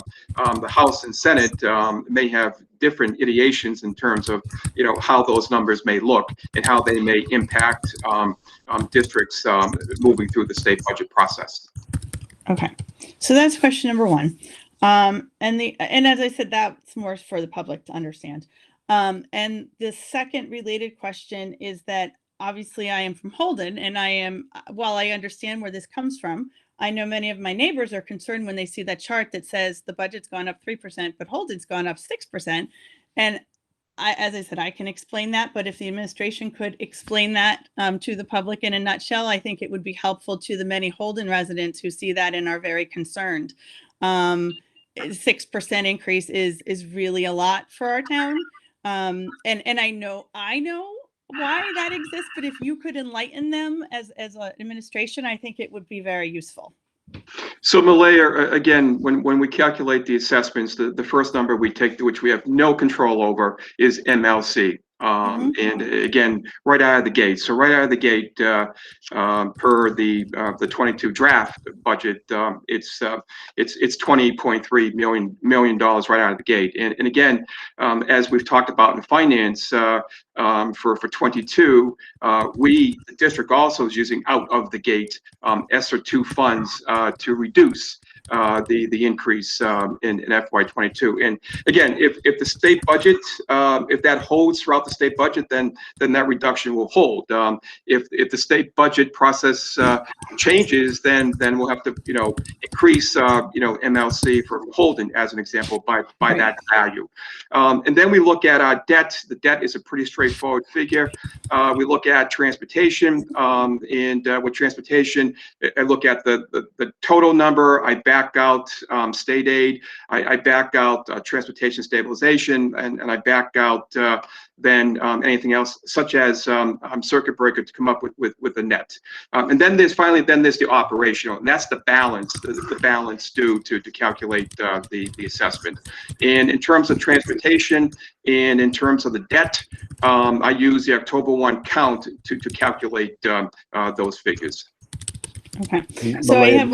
House and Senate may have different ideations in terms of how those numbers may look and how they may impact districts moving through the state budget process. Okay, so that's question number one. And as I said, that's more for the public to understand. And the second related question is that obviously I am from Holden, and while I understand where this comes from, I know many of my neighbors are concerned when they see that chart that says the budget's gone up 3%, but Holden's gone up 6%. And as I said, I can explain that, but if the administration could explain that to the public in a nutshell, I think it would be helpful to the many Holden residents who see that and are very concerned. 6% increase is really a lot for our town. And I know why that exists, but if you could enlighten them as an administration, I think it would be very useful. So Malaya, again, when we calculate the assessments, the first number we take, which we have no control over, is MLC. And again, right out of the gate. So right out of the gate, per the 22 draft budget, it's $20.3 million right out of the gate. And again, as we've talked about in finance, for 22, the district also is using out of the gate ESSER 2 funds to reduce the increase in FY22. And again, if the state budget, if that holds throughout the state budget, then that reduction will hold. If the state budget process changes, then we'll have to increase MLC for Holden as an example by that value. And then we look at our debt. The debt is a pretty straightforward figure. We look at transportation, and with transportation, I look at the total number. I back back out state aid, I back out transportation stabilization, and I back out then anything else, such as circuit breaker, to come up with the net. And then there's the operational, and that's the balance, the balance due to calculate the assessment. And in terms of transportation and in terms of the debt, I use the October 1 count to calculate those figures. Okay. So I have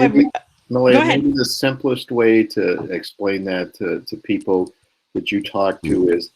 Malaya, go ahead. maybe the simplest way to explain that to people that you talk to is,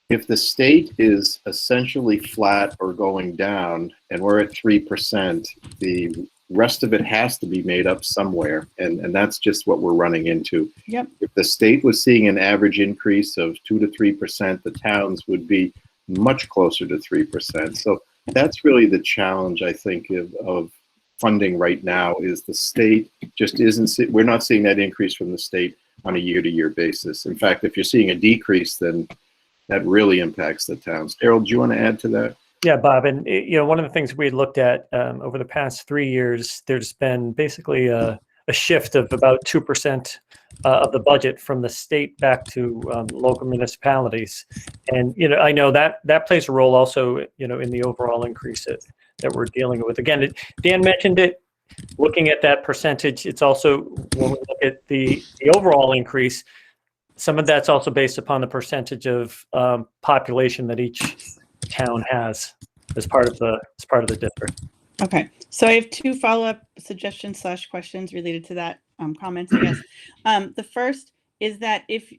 if the state is essentially flat or going down and we're at 3%, the rest of it has to be made up somewhere. And that's just what we're running into. Yep. If the state was seeing an average increase of 2 to 3%, the towns would be much closer to 3%. So that's really the challenge, I think, of funding right now, is the state just isn't, we're not seeing that increase from the state on a year-to-year basis. In fact, if you're seeing a decrease, then that really impacts the towns. Daryl, do you want to add to that? Yeah, Bob, and one of the things we looked at over the past 3 years, there's been basically a shift of about 2% of the budget from the state back to local municipalities, and I know that plays a role also, in the overall increase that we're dealing with. Again, Dan mentioned it. Looking at that percentage, it's also, when we look at the overall increase, some of that's also based upon the percentage of population that each town has as part of the district. Okay, so I have 2 follow-up suggestions / questions related to that comments, I guess. The first is that if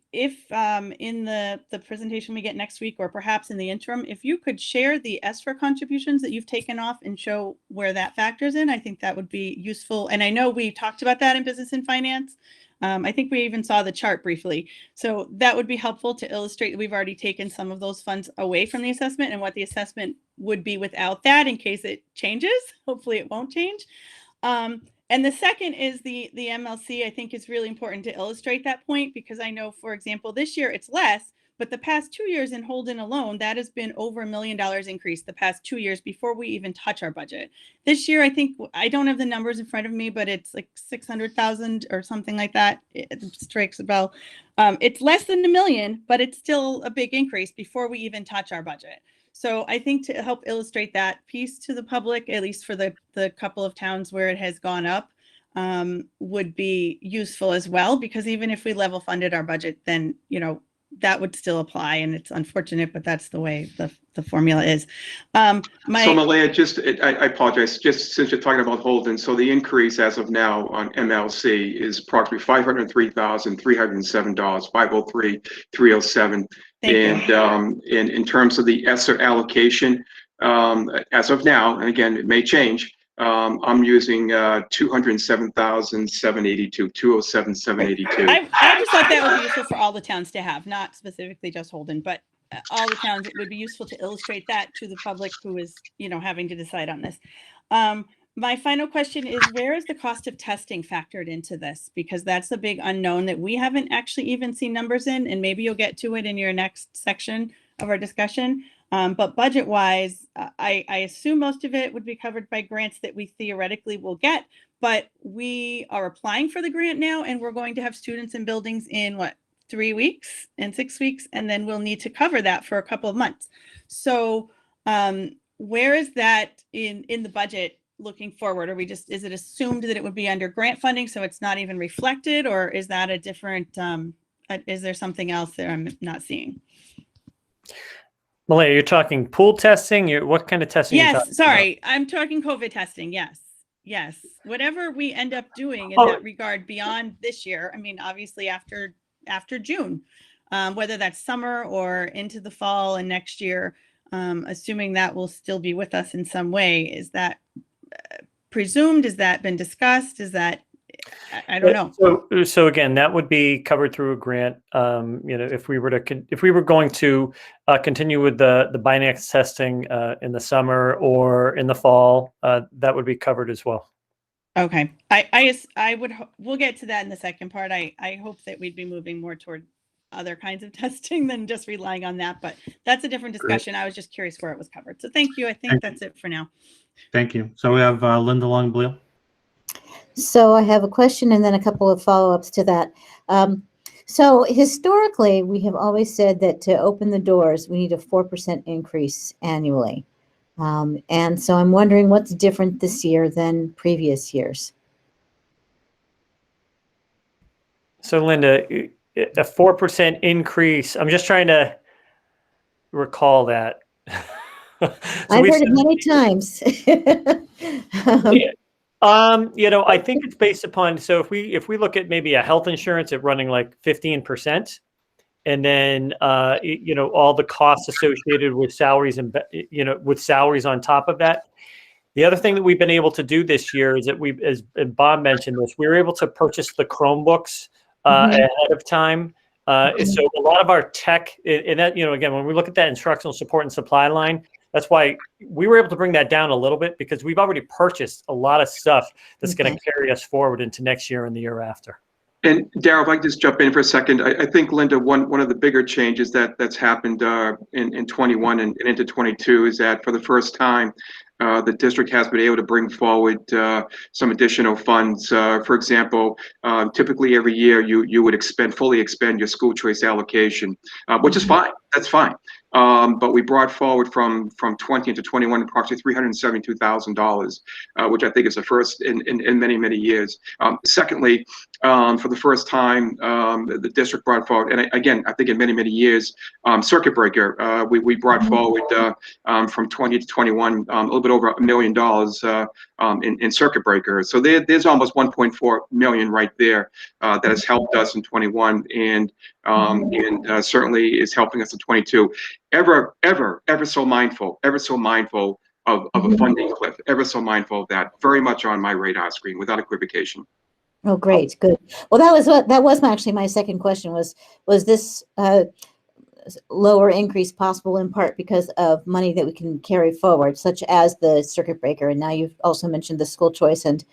in the presentation we get next week, or perhaps in the interim, if you could share the ESSER contributions that you've taken off and show where that factors in, I think that would be useful. And I know we talked about that in Business and Finance. I think we even saw the chart briefly. So that would be helpful to illustrate that we've already taken some of those funds away from the assessment and what the assessment would be without that, in case it changes. Hopefully it won't change. And the second is the MLC, I think, is really important to illustrate that point, because I know, for example, this year it's less, but the past 2 years in Holden alone, that has been over $1 million increase the past 2 years before we even touch our budget. This year, I think, I don't have the numbers in front of me, but it's like 600,000 or something like that. It strikes a bell. It's less than $1 million, but it's still a big increase before we even touch our budget. So I think to help illustrate that piece to the public, at least for the couple of towns where it has gone up, would be useful as well, because even if we level funded our budget, then, that would still apply, and it's unfortunate, but that's the way the formula is. So Malaya, I apologize, just since you're talking about Holden, so the increase as of now on MLC is approximately $503,307, $503,307. And in terms of the ESSER allocation, as of now, and again, it may change, I'm using 207,782, 207,782. I just thought that would be useful for all the towns to have, not specifically just Holden, but all the towns. It would be useful to illustrate that to the public who is, having to decide on this. My final question is, where is the cost of testing factored into this? Because that's a big unknown that we haven't actually even seen numbers in, and maybe you'll get to it in your next section of our discussion. But budget-wise, I assume most of it would be covered by grants that we theoretically will get, but we are applying for the grant now, and we're going to have students in buildings in 3 weeks and 6 weeks, and then we'll need to cover that for a couple of months. So where is that in the budget looking forward? Are we is it assumed that it would be under grant funding, so it's not even reflected, or is that a different, is there something else there I'm not seeing? Malaya, you're talking pool testing? What kind of testing? Yes, sorry. I'm talking COVID testing. Yes. Whatever we end up doing in that regard beyond this year. I mean, obviously after June, whether that's summer or into the fall and next year, assuming that will still be with us in some way. Is that presumed? Has that been discussed? Is that, I don't know. So again, that would be covered through a grant. If we were going to continue with the Binax testing in the summer or in the fall, that would be covered as well. Okay, we'll get to that in the second part. I hope that we'd be moving more toward other kinds of testing than just relying on that, but that's a different discussion. Great. I was just curious where it was covered. So thank you. I think that's it for now. Thank you. So we have Linda Long-Bleal. So I have a question and then a couple of follow-ups to that. So historically, we have always said that to open the doors, we need a 4% increase annually. And so I'm wondering what's different this year than previous years. So Linda, a 4% increase, I'm just trying to recall that. I've heard it many times. You know, I think it's based upon, so if we look at maybe a health insurance at running like 15%, and then you know, all the costs associated with salaries and with salaries on top of that. The other thing that we've been able to do this year is that as Bob mentioned this, we were able to purchase the Chromebooks ahead of time. So a lot of our tech, and that, you know, again, when we look at that instructional support and supply line, that's why we were able to bring that down a little bit, because we've already purchased a lot of stuff that's going to carry us forward into next year and the year after. And Darryl, if I could just jump in for a second, I think, Linda, one of the bigger changes that's happened in 21 and into 22 is that for the first time, the district has been able to bring forward some additional funds. For example, typically every year you would fully expend your school choice allocation, which is fine. That's fine. But we brought forward from 20 into 21 approximately $372,000, which I think is the first in many, many years. Secondly, for the first time, the district brought forward, and again, I think in many, many years, circuit breaker. We brought forward from 20 to 21 a little bit over $1 million in circuit breaker. So there's almost 1.4 million right there that has helped us in 21 and certainly is helping us in 22. Ever so mindful of a funding cliff, ever so mindful of that. Very much on my radar screen, without equivocation. Oh, great, good. Well, that was actually my second question was this lower increase possible in part because of money that we can carry forward, such as the circuit breaker, and now you've also mentioned the school choice and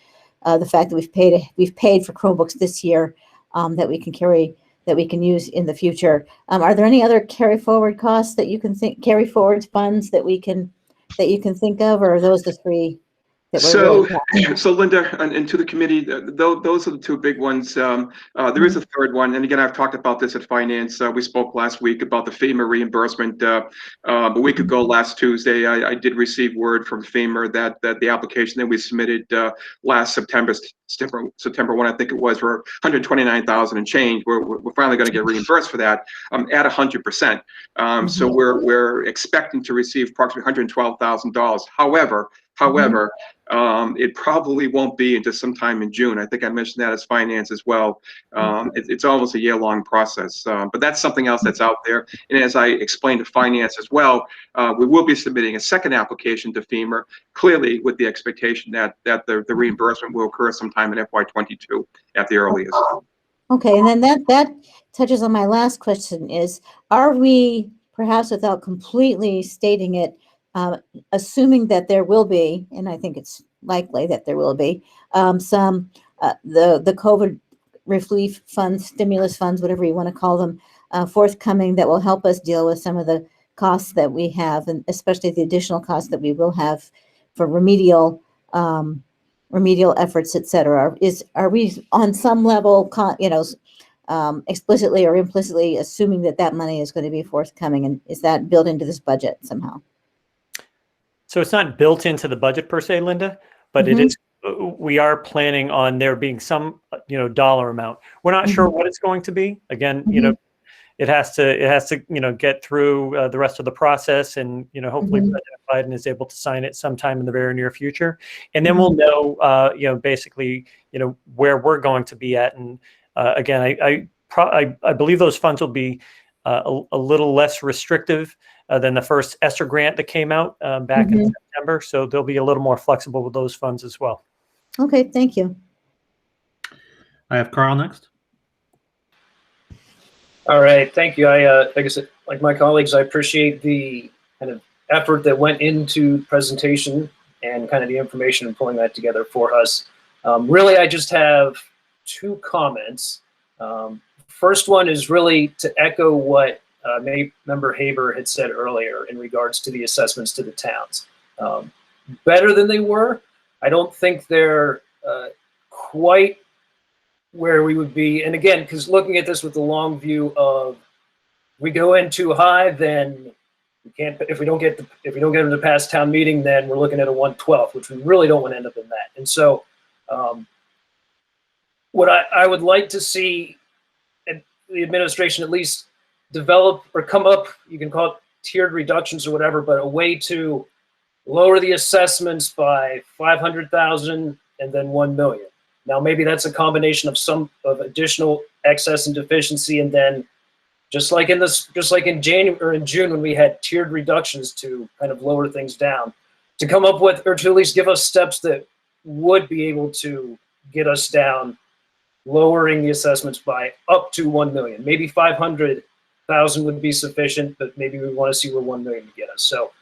the fact that we've paid for Chromebooks this year that we can use in the future. Are there any other carry forward costs that you can carry forward funds that you can think of, or are those the three? So Linda, and to the committee, those are the two big ones. There is a third one, and again, I've talked about this at finance. We spoke last week about the Fema reimbursement. A week ago, last Tuesday, I did receive word from Fema that the application that we submitted last September 1, I think it was, for $129,000 and change. We're finally going to get reimbursed for that at 100%. So we're expecting to receive approximately $112,000. However, it probably won't be until sometime in June. I think I mentioned that as finance as well. It's almost a year-long process, but that's something else that's out there. And as I explained to finance as well, we will be submitting a second application to FEMA, clearly with the expectation that the reimbursement will occur sometime in FY22 at the earliest. Okay, and then that touches on my last question: is, are we, perhaps without completely stating it, assuming that there will be, and I think it's likely that there will be, some the COVID relief funds, stimulus funds, whatever you want to call them, forthcoming, that will help us deal with some of the costs that we have, and especially the additional costs that we will have for remedial efforts, et cetera. Are we on some level, explicitly or implicitly assuming that money is going to be forthcoming, and is that built into this budget somehow? So it's not built into the budget per se, Linda, but it is. We are planning on there being some, dollar amount. We're not sure what it's going to be. Again, it has to, get through the rest of the process, and hopefully President Biden is able to sign it sometime in the very near future, and then we'll know, basically, where we're going to be at. And again, I believe those funds will be a little less restrictive than the first ESSER grant that came out back in September. So they'll be a little more flexible with those funds as well. Okay, thank you. I have Carl next. All right, thank you. Like I said, like my colleagues, I appreciate the kind of effort that went into presentation and kind of the information and pulling that together for us. Really, I just have two comments. First one is really to echo what Member Haber had said earlier in regards to the assessments to the towns. Better than they were. I don't think they're quite where we would be. And again, because looking at this with the long view of, we go in too high, then we can't. If we don't get them to pass town meeting, then we're looking at a 1/12, which we really don't want to end up in that. And so, what I would like to see the administration at least develop or come up, you can call it tiered reductions or whatever, but a way to lower the assessments by 500,000 and then 1 million. Now, maybe that's a combination of some of additional excess and deficiency, and then just like in January or in June when we had tiered reductions to kind of lower things down, to come up with, or to at least give us steps that would be able to get us down, lowering the assessments by up to 1 million. Maybe 500,000 would be sufficient, but maybe we want to see where 1 million would get us. So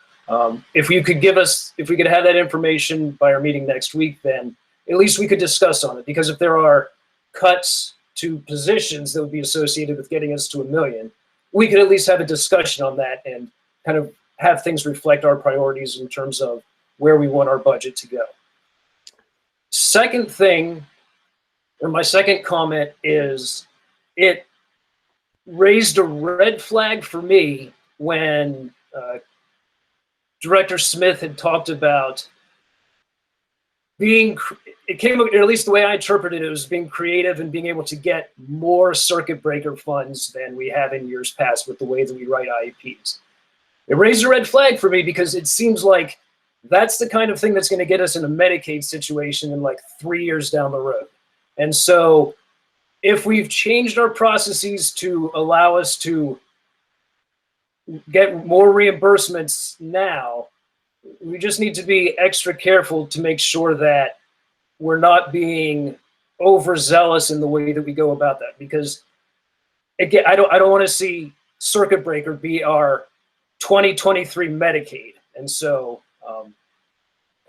if we could have that information by our meeting next week, then at least we could discuss on it. Because if there are cuts to positions that would be associated with getting us to 1 million, we could at least have a discussion on that and kind of have things reflect our priorities in terms of where we want our budget to go. Second thing, or my second comment, is it raised a red flag for me when Director Smith had talked about it came, or at least the way I interpreted it, was being creative and being able to get more circuit breaker funds than we have in years past with the way that we write IEPs. It raised a red flag for me because it seems like that's the kind of thing that's going to get us in a Medicaid situation in like 3 years down the road. And so if we've changed our processes to allow us to get more reimbursements now, we just need to be extra careful to make sure that we're not being overzealous in the way that we go about that. Because again, I don't want to see circuit breaker be our 2023 Medicaid. And so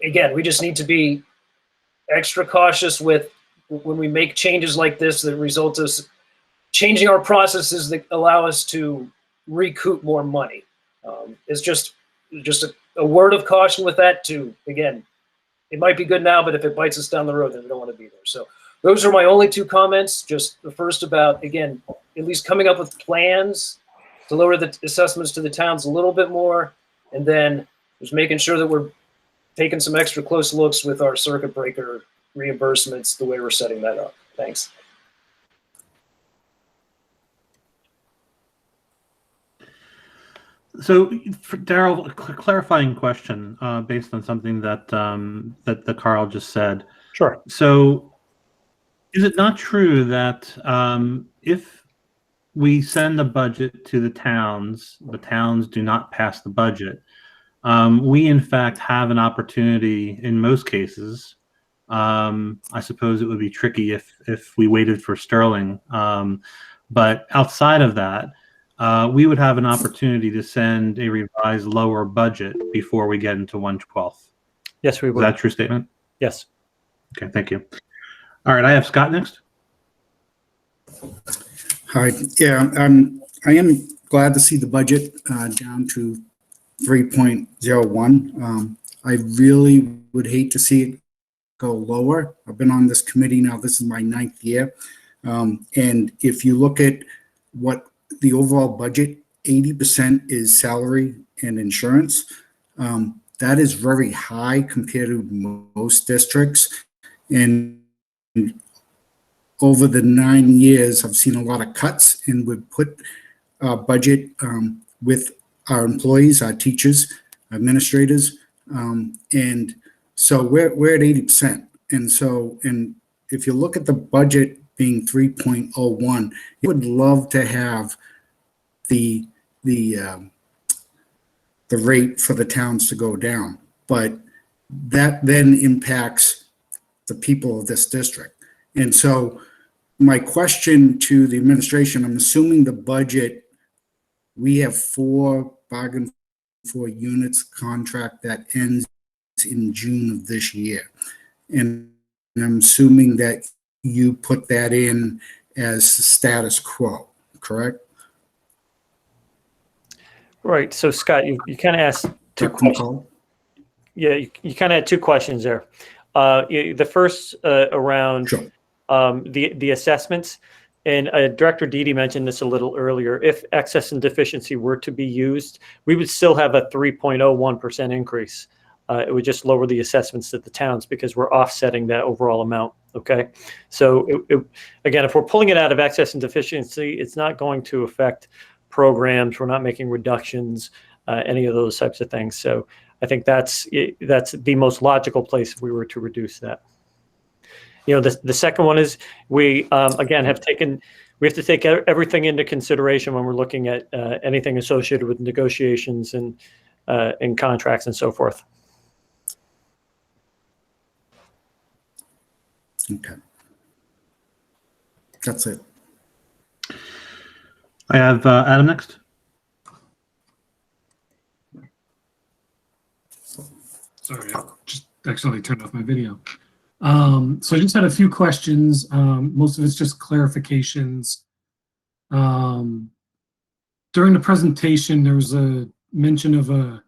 again, we just need to be extra cautious with when we make changes like this that result us changing our processes that allow us to recoup more money. It's just a word of caution with that too. Again, it might be good now, but if it bites us down the road, then we don't want to be there. So those are my only two comments. Just the first about, again, at least coming up with plans to lower the assessments to the towns a little bit more, and then just making sure that we're taking some extra close looks with our circuit breaker reimbursements, the way we're setting that up. Thanks. So, Daryl, a clarifying question based on something that that Carl just said. Sure. So, is it not true that if we send the budget to the towns do not pass the budget, we in fact have an opportunity in most cases? I suppose it would be tricky if we waited for Sterling, but outside of that, we would have an opportunity to send a revised lower budget before we get into 1/12. Yes, we would. Is that a true statement? Yes. Okay, thank you. All right, I have Scott next. Hi. Yeah, I am glad to see the budget down to 3.01. I really would hate to see it go lower. I've been on this committee now. This is my 9th year. And if you look at what the overall budget, 80% is salary and insurance. That is very high compared to most districts. And over the 9 years, I've seen a lot of cuts, and we've put our budget with our employees, our teachers, administrators, and so we're at 80%. And if you look at the budget being 3.01, I would love to have the rate for the towns to go down, but that then impacts the people of this district. And so my question to the administration, I'm assuming the budget, we have 4 bargain for units contract that ends in June of this year. And I'm assuming that you put that in as status quo, correct? Right. So Scott, you kind of asked two questions. Yeah, you kind of had two questions there. The first around Sure. the assessments, and Director Dede mentioned this a little earlier. If excess and deficiency were to be used, we would still have a 3.01% increase. It would just lower the assessments at the towns because we're offsetting that overall amount. Okay, so again, if we're pulling it out of excess and deficiency, it's not going to affect programs. We're not making reductions, any of those types of things. So I think that's the most logical place if we were to reduce that. You know, the second one is we again have to take everything into consideration when we're looking at anything associated with negotiations and contracts and so forth. Okay. That's it. I have Adam next. Sorry, I just accidentally turned off my video. So I just had a few questions. Most of it's just clarifications. During the presentation, there was a mention of a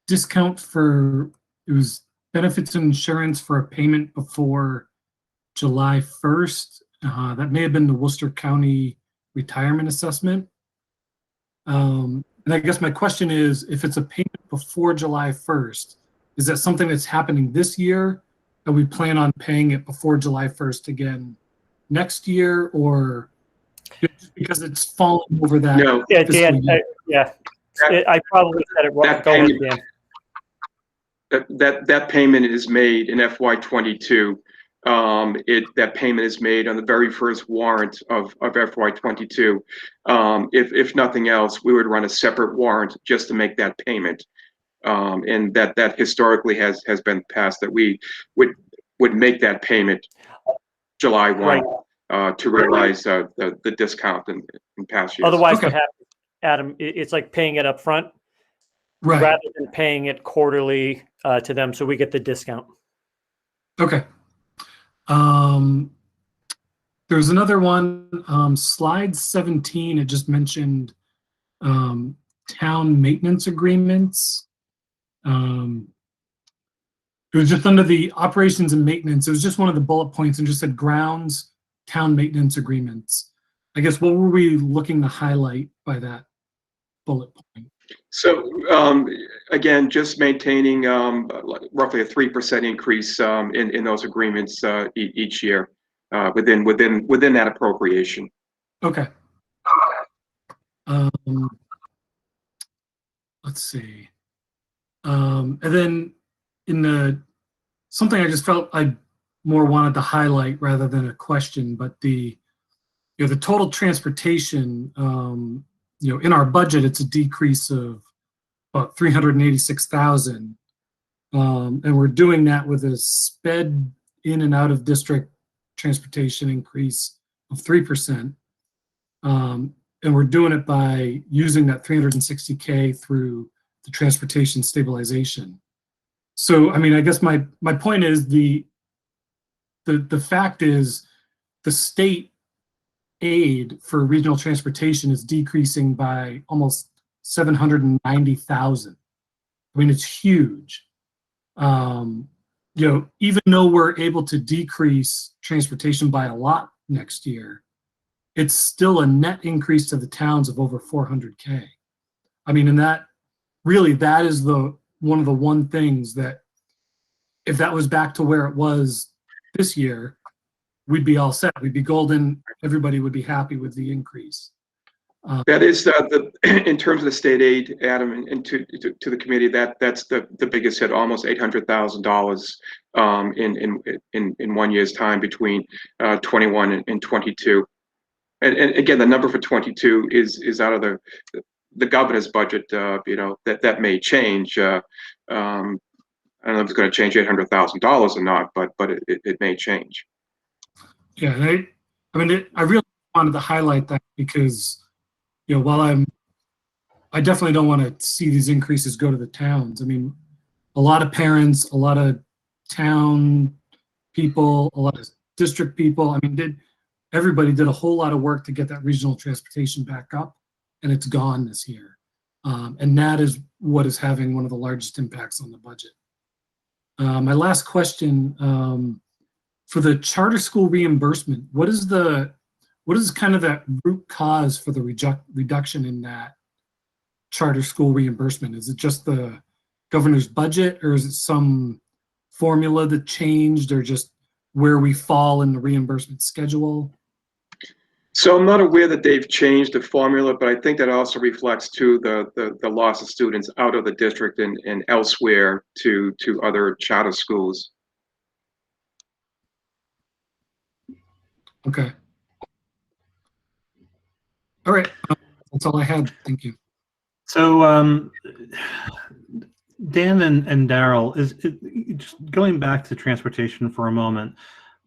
discount for, it was benefits and insurance for a payment before July 1st. That may have been the Worcester County retirement assessment. And I guess my question is, if it's a payment before July 1st, is that something that's happening this year? And we plan on paying it before July 1st again next year, or just because it's falling over that? No. Yeah, fiscal Dan. year? I probably said it wrong. Go ahead, Dan. That payment is made in FY22. That payment is made on the very first warrant of FY22. If nothing else, we would run a separate warrant just to make that payment. And that historically has been passed, that we would make that payment July 1 to realize the discount in past years. Otherwise, what happens, Adam, it's like paying it up front rather than paying it quarterly to them, so we get the discount. Okay. There's another one, slide 17, it just mentioned town maintenance agreements. It was just under the operations and maintenance. It was just one of the bullet points and just said grounds, town maintenance agreements. I guess what were we looking to highlight by that bullet point? So again, just maintaining roughly a 3% increase in those agreements each year within that appropriation. Okay. Let's see. And then something I just felt I more wanted to highlight rather than a question, but the total transportation, in our budget, it's a decrease of about 386,000. And we're doing that with a sped in and out of district transportation increase of 3%. And we're doing it by using that 360K through the transportation stabilization. So, I mean, I guess my point is the fact is the state aid for regional transportation is decreasing by almost 790,000. I mean, it's huge. Even though we're able to decrease transportation by a lot next year, it's still a net increase to the towns of over 400K. I mean, and that is one of the one things that if that was back to where it was this year, we'd be all set. We'd be golden. Everybody would be happy with the increase. That is in terms of the state aid, Adam, and to the committee, that's the biggest hit, almost $800,000 in 1 year's time between 21 and 22. And again, the number for 22 is out of the governor's budget. That may change. I don't know if it's going to change $800,000 or not, but it may change. Yeah, I really wanted to highlight that because, while I definitely don't want to see these increases go to the towns. I mean, a lot of parents, a lot of town people, a lot of district people. I mean, everybody did a whole lot of work to get that regional transportation back up, and it's gone this year. And that is what is having one of the largest impacts on the budget. My last question, for the charter school reimbursement, what is kind of that root cause for the reduction in that charter school reimbursement? Is it just the governor's budget, or is it some formula that changed, or just where we fall in the reimbursement schedule? So I'm not aware that they've changed the formula, but I think that also reflects too the loss of students out of the district and elsewhere to other charter schools. Okay. All right. That's all I had. Thank you. So, Dan and Daryl, just going back to transportation for a moment,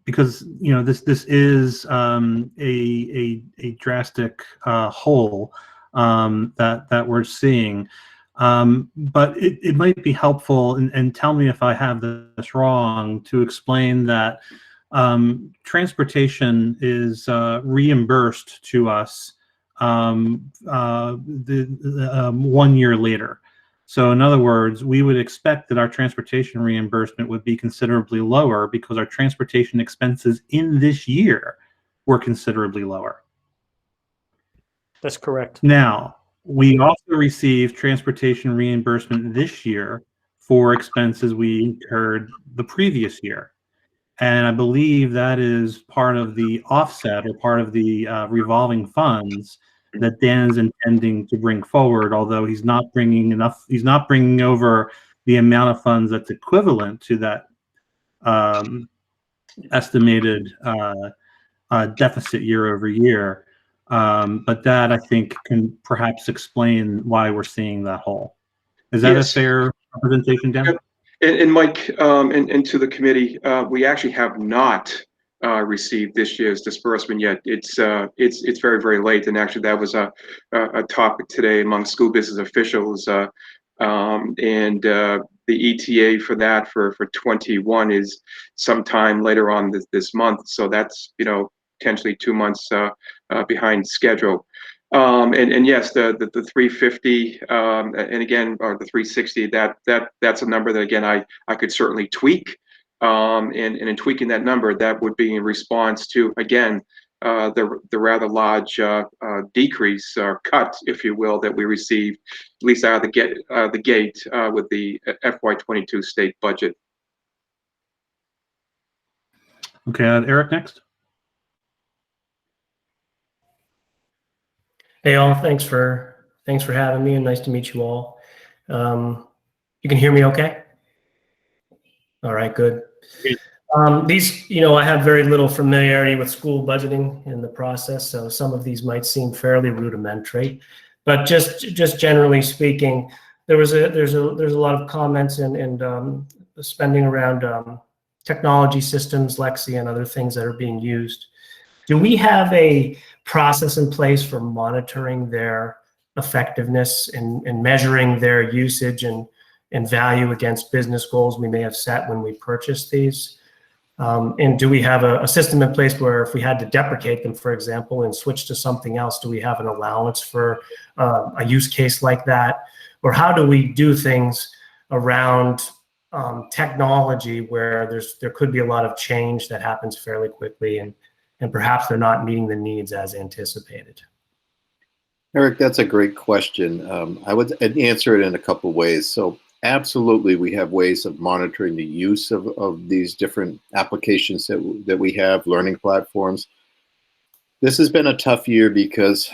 because this is a drastic hole that we're seeing, but it might be helpful, and tell me if I have this wrong, to explain that transportation is reimbursed to us 1 year later. So in other words, we would expect that our transportation reimbursement would be considerably lower because our transportation expenses in this year were considerably lower. That's correct. Now, we also received transportation reimbursement this year for expenses we incurred the previous year. And I believe that is part of the offset, or part of the revolving funds that Dan is intending to bring forward, although he's not bringing over the amount of funds that's equivalent to that estimated deficit year over year. But that, I think, can perhaps explain why we're seeing that hole. Is that a fair representation, Dan? And Mike, and to the committee, we actually have not received this year's disbursement yet. It's very, very late, and actually that was a topic today among school business officials, and the ETA for that for 21 is sometime later on this month. So that's potentially 2 months behind schedule. And yes, the 350 and again, or the 360, that's a number that again I could certainly tweak. And in tweaking that number, that would be in response to again the rather large decrease or cut, if you will, that we received at least out of the gate with the FY22 state budget. Okay, Eric next. Hey all, thanks for having me, and nice to meet you all. You can hear me okay? All right, good. I have very little familiarity with school budgeting in the process, so some of these might seem fairly rudimentary. But just generally speaking, there's a lot of comments and spending around technology systems, Lexi, and other things that are being used. Do we have a process in place for monitoring their effectiveness and measuring their usage and value against business goals we may have set when we purchase these? And do we have a system in place where if we had to deprecate them, for example, and switch to something else, do we have an allowance for a use case like that? Or how do we do things around technology where there could be a lot of change that happens fairly quickly, and perhaps they're not meeting the needs as anticipated? Eric, that's a great question. I would answer it in a couple of ways. So absolutely, we have ways of monitoring the use of these different applications that we have, learning platforms. This has been a tough year because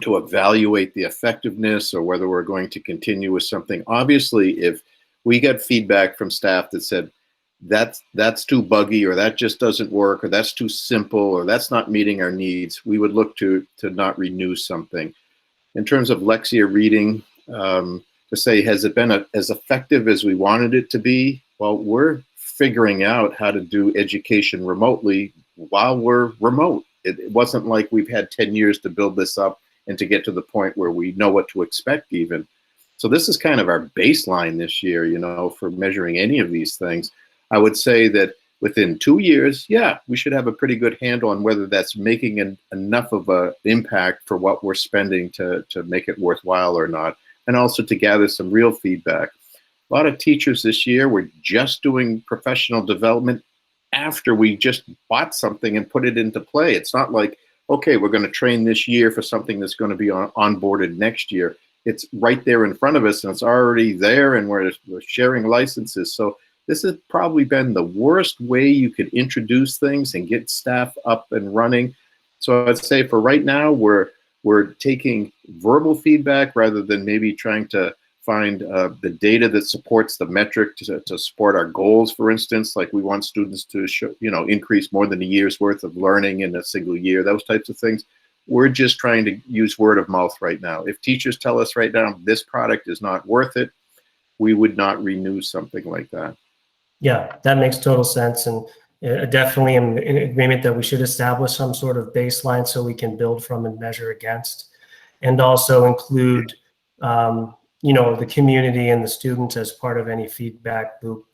to evaluate the effectiveness or whether we're going to continue with something, obviously, if we get feedback from staff that said, that's too buggy, or that just doesn't work, or that's too simple, or that's not meeting our needs, we would look to not renew something. In terms of Lexia reading, to say, has it been as effective as we wanted it to be? Well, we're figuring out how to do education remotely while we're remote. It wasn't like we've had 10 years to build this up and to get to the point where we know what to expect even. So this is kind of our baseline this year, for measuring any of these things. I would say that within 2 years, yeah, we should have a pretty good handle on whether that's making enough of an impact for what we're spending to make it worthwhile or not, and also to gather some real feedback. A lot of teachers this year were just doing professional development after we just bought something and put it into play. It's not like, okay, we're going to train this year for something that's going to be onboarded next year. It's right there in front of us, and it's already there, and we're sharing licenses. So this has probably been the worst way you could introduce things and get staff up and running. So I'd say for right now, we're taking verbal feedback rather than maybe trying to find the data that supports the metric to support our goals. For instance, like we want students to show, increase more than a year's worth of learning in a single year, those types of things. We're just trying to use word of mouth right now. If teachers tell us right now, this product is not worth it, we would not renew something like that. Yeah, that makes total sense. And definitely am in agreement that we should establish some sort of baseline so we can build from and measure against, and also include, the community and the students as part of any feedback loop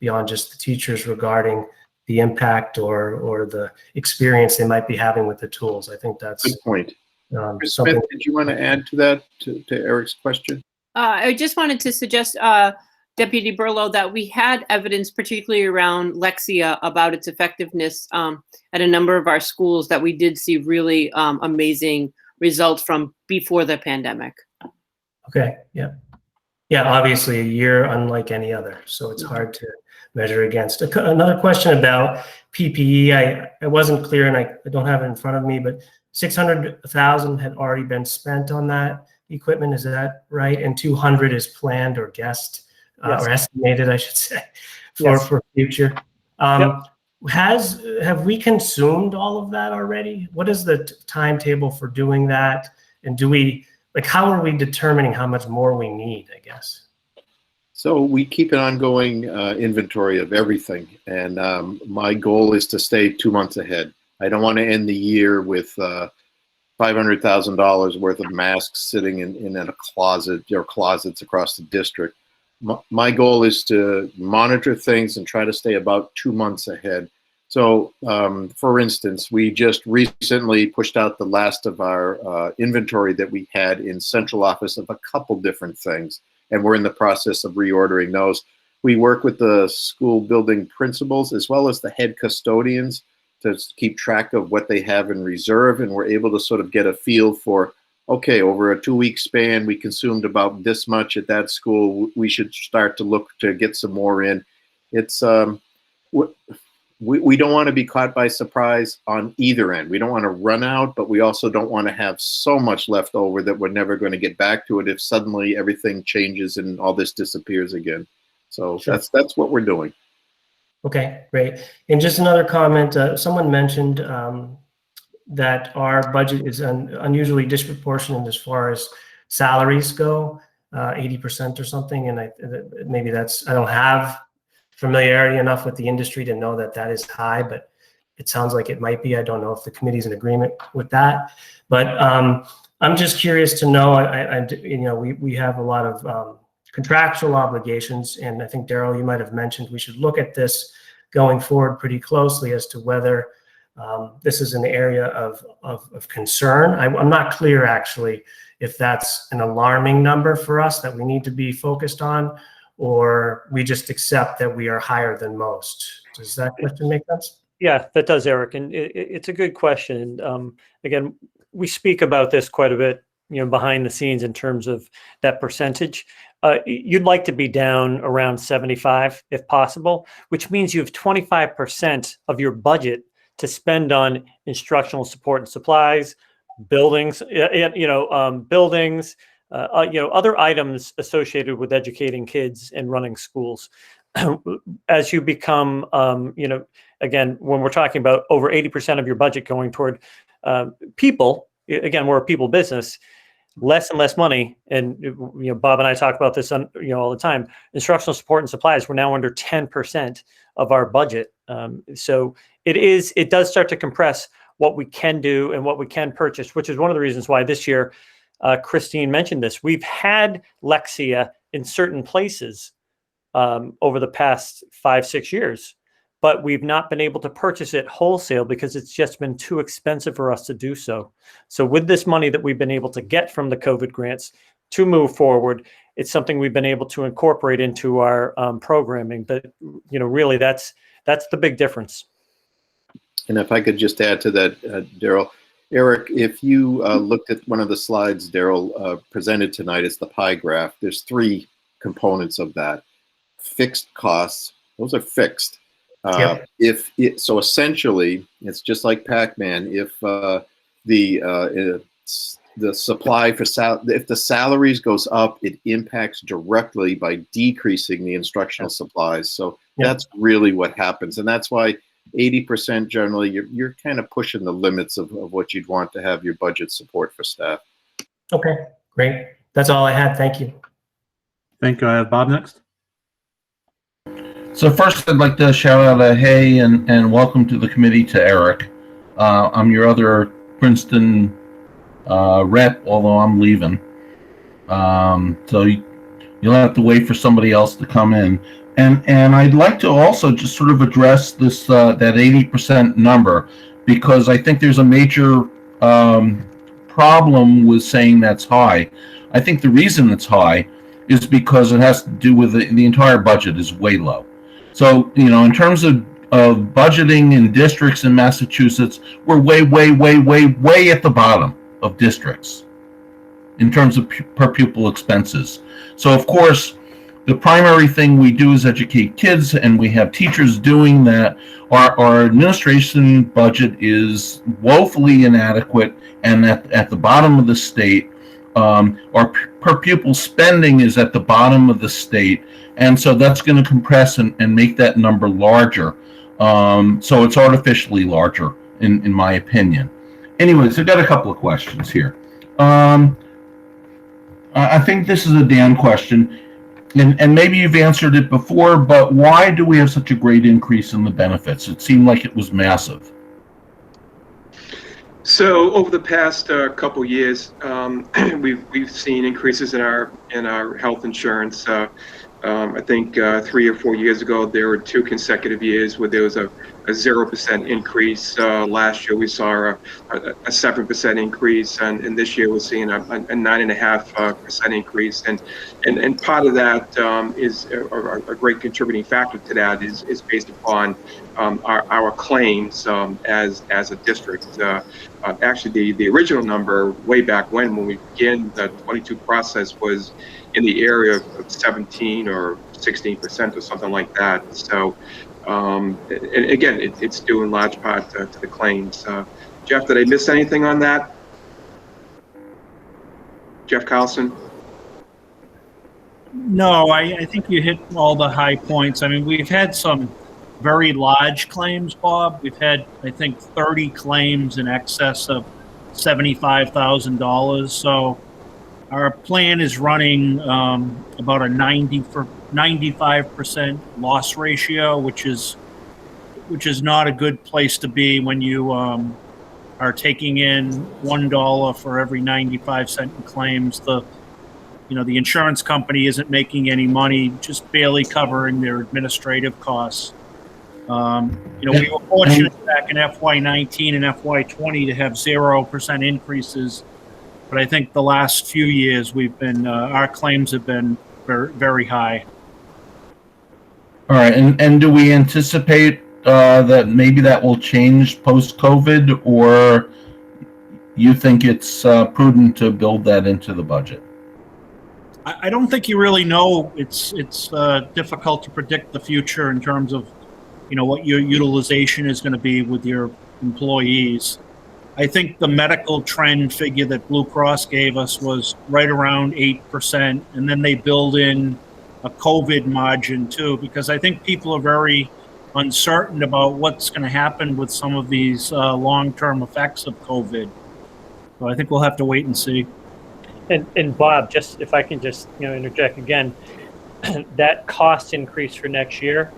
beyond just the teachers regarding the impact or the experience they might be having with the tools. I think that's good point. Ms. something. Smith, did you want to add to that, to Eric's question? I just wanted to suggest, Deputy Burlow, that we had evidence, particularly around Lexia, about its effectiveness at a number of our schools that we did see really amazing results from before the pandemic. Okay, yeah. Yeah, obviously a year unlike any other, so it's hard to measure against. Another question about PPE, I wasn't clear, and I don't have it in front of me, but 600,000 had already been spent on that equipment, is that right? And 200 is planned or guessed, Yes. or estimated, I should say, Yes. for future. Yep. Have we consumed all of that already? What is the timetable for doing that? And how are we determining how much more we need, I guess? So we keep an ongoing inventory of everything, and my goal is to stay 2 months ahead. I don't want to end the year with $500,000 worth of masks sitting in a closet or closets across the district. My goal is to monitor things and try to stay about 2 months ahead. So, for instance, we just recently pushed out the last of our inventory that we had in central office of a couple different things, and we're in the process of reordering those. We work with the school building principals as well as the head custodians to keep track of what they have in reserve, and we're able to sort of get a feel for, okay, over a 2-week span, we consumed about this much at that school. We should start to look to get some more in. It's we don't want to be caught by surprise on either end. We don't want to run out, but we also don't want to have so much left over that we're never going to get back to it if suddenly everything changes and all this disappears again. So Sure. that's what we're doing. Okay, great. And just another comment, someone mentioned that our budget is unusually disproportionate as far as salaries go, 80% or something. And maybe I don't have familiarity enough with the industry to know that is high, but it sounds like it might be. I don't know if the committee's in agreement with that, but I'm just curious to know. We have a lot of contractual obligations, and I think Daryl, you might have mentioned we should look at this going forward pretty closely as to whether this is an area of concern. I'm not clear actually if that's an alarming number for us that we need to be focused on, or we just accept that we are higher than most. Does that question make sense? Yeah, that does, Eric. And it's a good question. Again, we speak about this quite a bit, behind the scenes in terms of that percentage. You'd like to be down around 75 if possible, which means you have 25% of your budget to spend on instructional support and supplies, buildings, other items associated with educating kids and running schools. As you become, again, when we're talking about over 80% of your budget going toward people, again, we're a people business, less and less money. And, Bob and I talk about this all the time. Instructional support and supplies, we're now under 10% of our budget. So it does start to compress what we can do and what we can purchase, which is one of the reasons why this year, Christine mentioned this. We've had Lexia in certain places over the past 5-6 years, but we've not been able to purchase it wholesale because it's just been too expensive for us to do so. So with this money that we've been able to get from the COVID grants to move forward. It's something we've been able to incorporate into our programming. But really, that's the big difference. And if I could just add to that, Daryl, Eric, if you looked at one of the slides Daryl presented tonight, it's the pie graph. There's 3 components of that. Fixed costs, those are fixed. Yep. So essentially, it's just like Pac-Man. If the supply for if the salaries goes up, it impacts directly by decreasing the instructional supplies. So that's really what happens, and that's why 80% generally you're kind of pushing the limits of what you'd want to have your budget support for staff. Okay, great. That's all I had. Thank you. Thank you. I have Bob next. So first, I'd like to shout out a hey and welcome to the committee to Eric. I'm your other Princeton rep, although I'm leaving. So you'll have to wait for somebody else to come in. And I'd like to also just sort of address this that 80% number, because I think there's a major problem with saying that's high. I think the reason it's high is because it has to do with the entire budget is way low. So, in terms of budgeting in districts in Massachusetts, we're way at the bottom of districts in terms of per pupil expenses. So, of course, the primary thing we do is educate kids, and we have teachers doing that. Our administration budget is woefully inadequate and at the bottom of the state. Our per pupil spending is at the bottom of the state, and so that's going to compress and make that number larger. So it's artificially larger, in my opinion. Anyways, I've got a couple of questions here. I think this is a Dan question. And maybe you've answered it before, but why do we have such a great increase in the benefits? It seemed like it was massive. So over the past couple years, we've seen increases in our health insurance. I think 3 or 4 years ago, there were 2 consecutive years where there was a 0% increase. Last year, we saw a 7% increase, and this year we're seeing a 9.5% increase. And part of that is a great contributing factor to that is based upon our claims as a district. Actually, the original number way back when we began the 22 process was in the area of 17 or 16% or something like that. So, and again, it's due in large part to the claims. Jeff, did I miss anything on that? Jeff Carlson? No, I think you hit all the high points. I mean, we've had some very large claims, Bob. We've had, I think, 30 claims in excess of $75,000. So our plan is running about a 95% loss ratio, which is not a good place to be when you are taking in $1 for every 95 cents in claims. The insurance company isn't making any money, just barely covering their administrative costs. We were fortunate back in FY19 and FY20 to have 0% increases, but I think the last few years we've been our claims have been very, very high. All right, and do we anticipate that maybe that will change post-COVID, or you think it's prudent to build that into the budget? I don't think you really know. It's difficult to predict the future in terms of what your utilization is going to be with your employees. I think the medical trend figure that Blue Cross gave us was right around 8%, and then they build in a COVID margin too, because I think people are very uncertain about what's going to happen with some of these long-term effects of COVID. So I think we'll have to wait and see. And Bob, just if I can just interject again, that cost increase for next year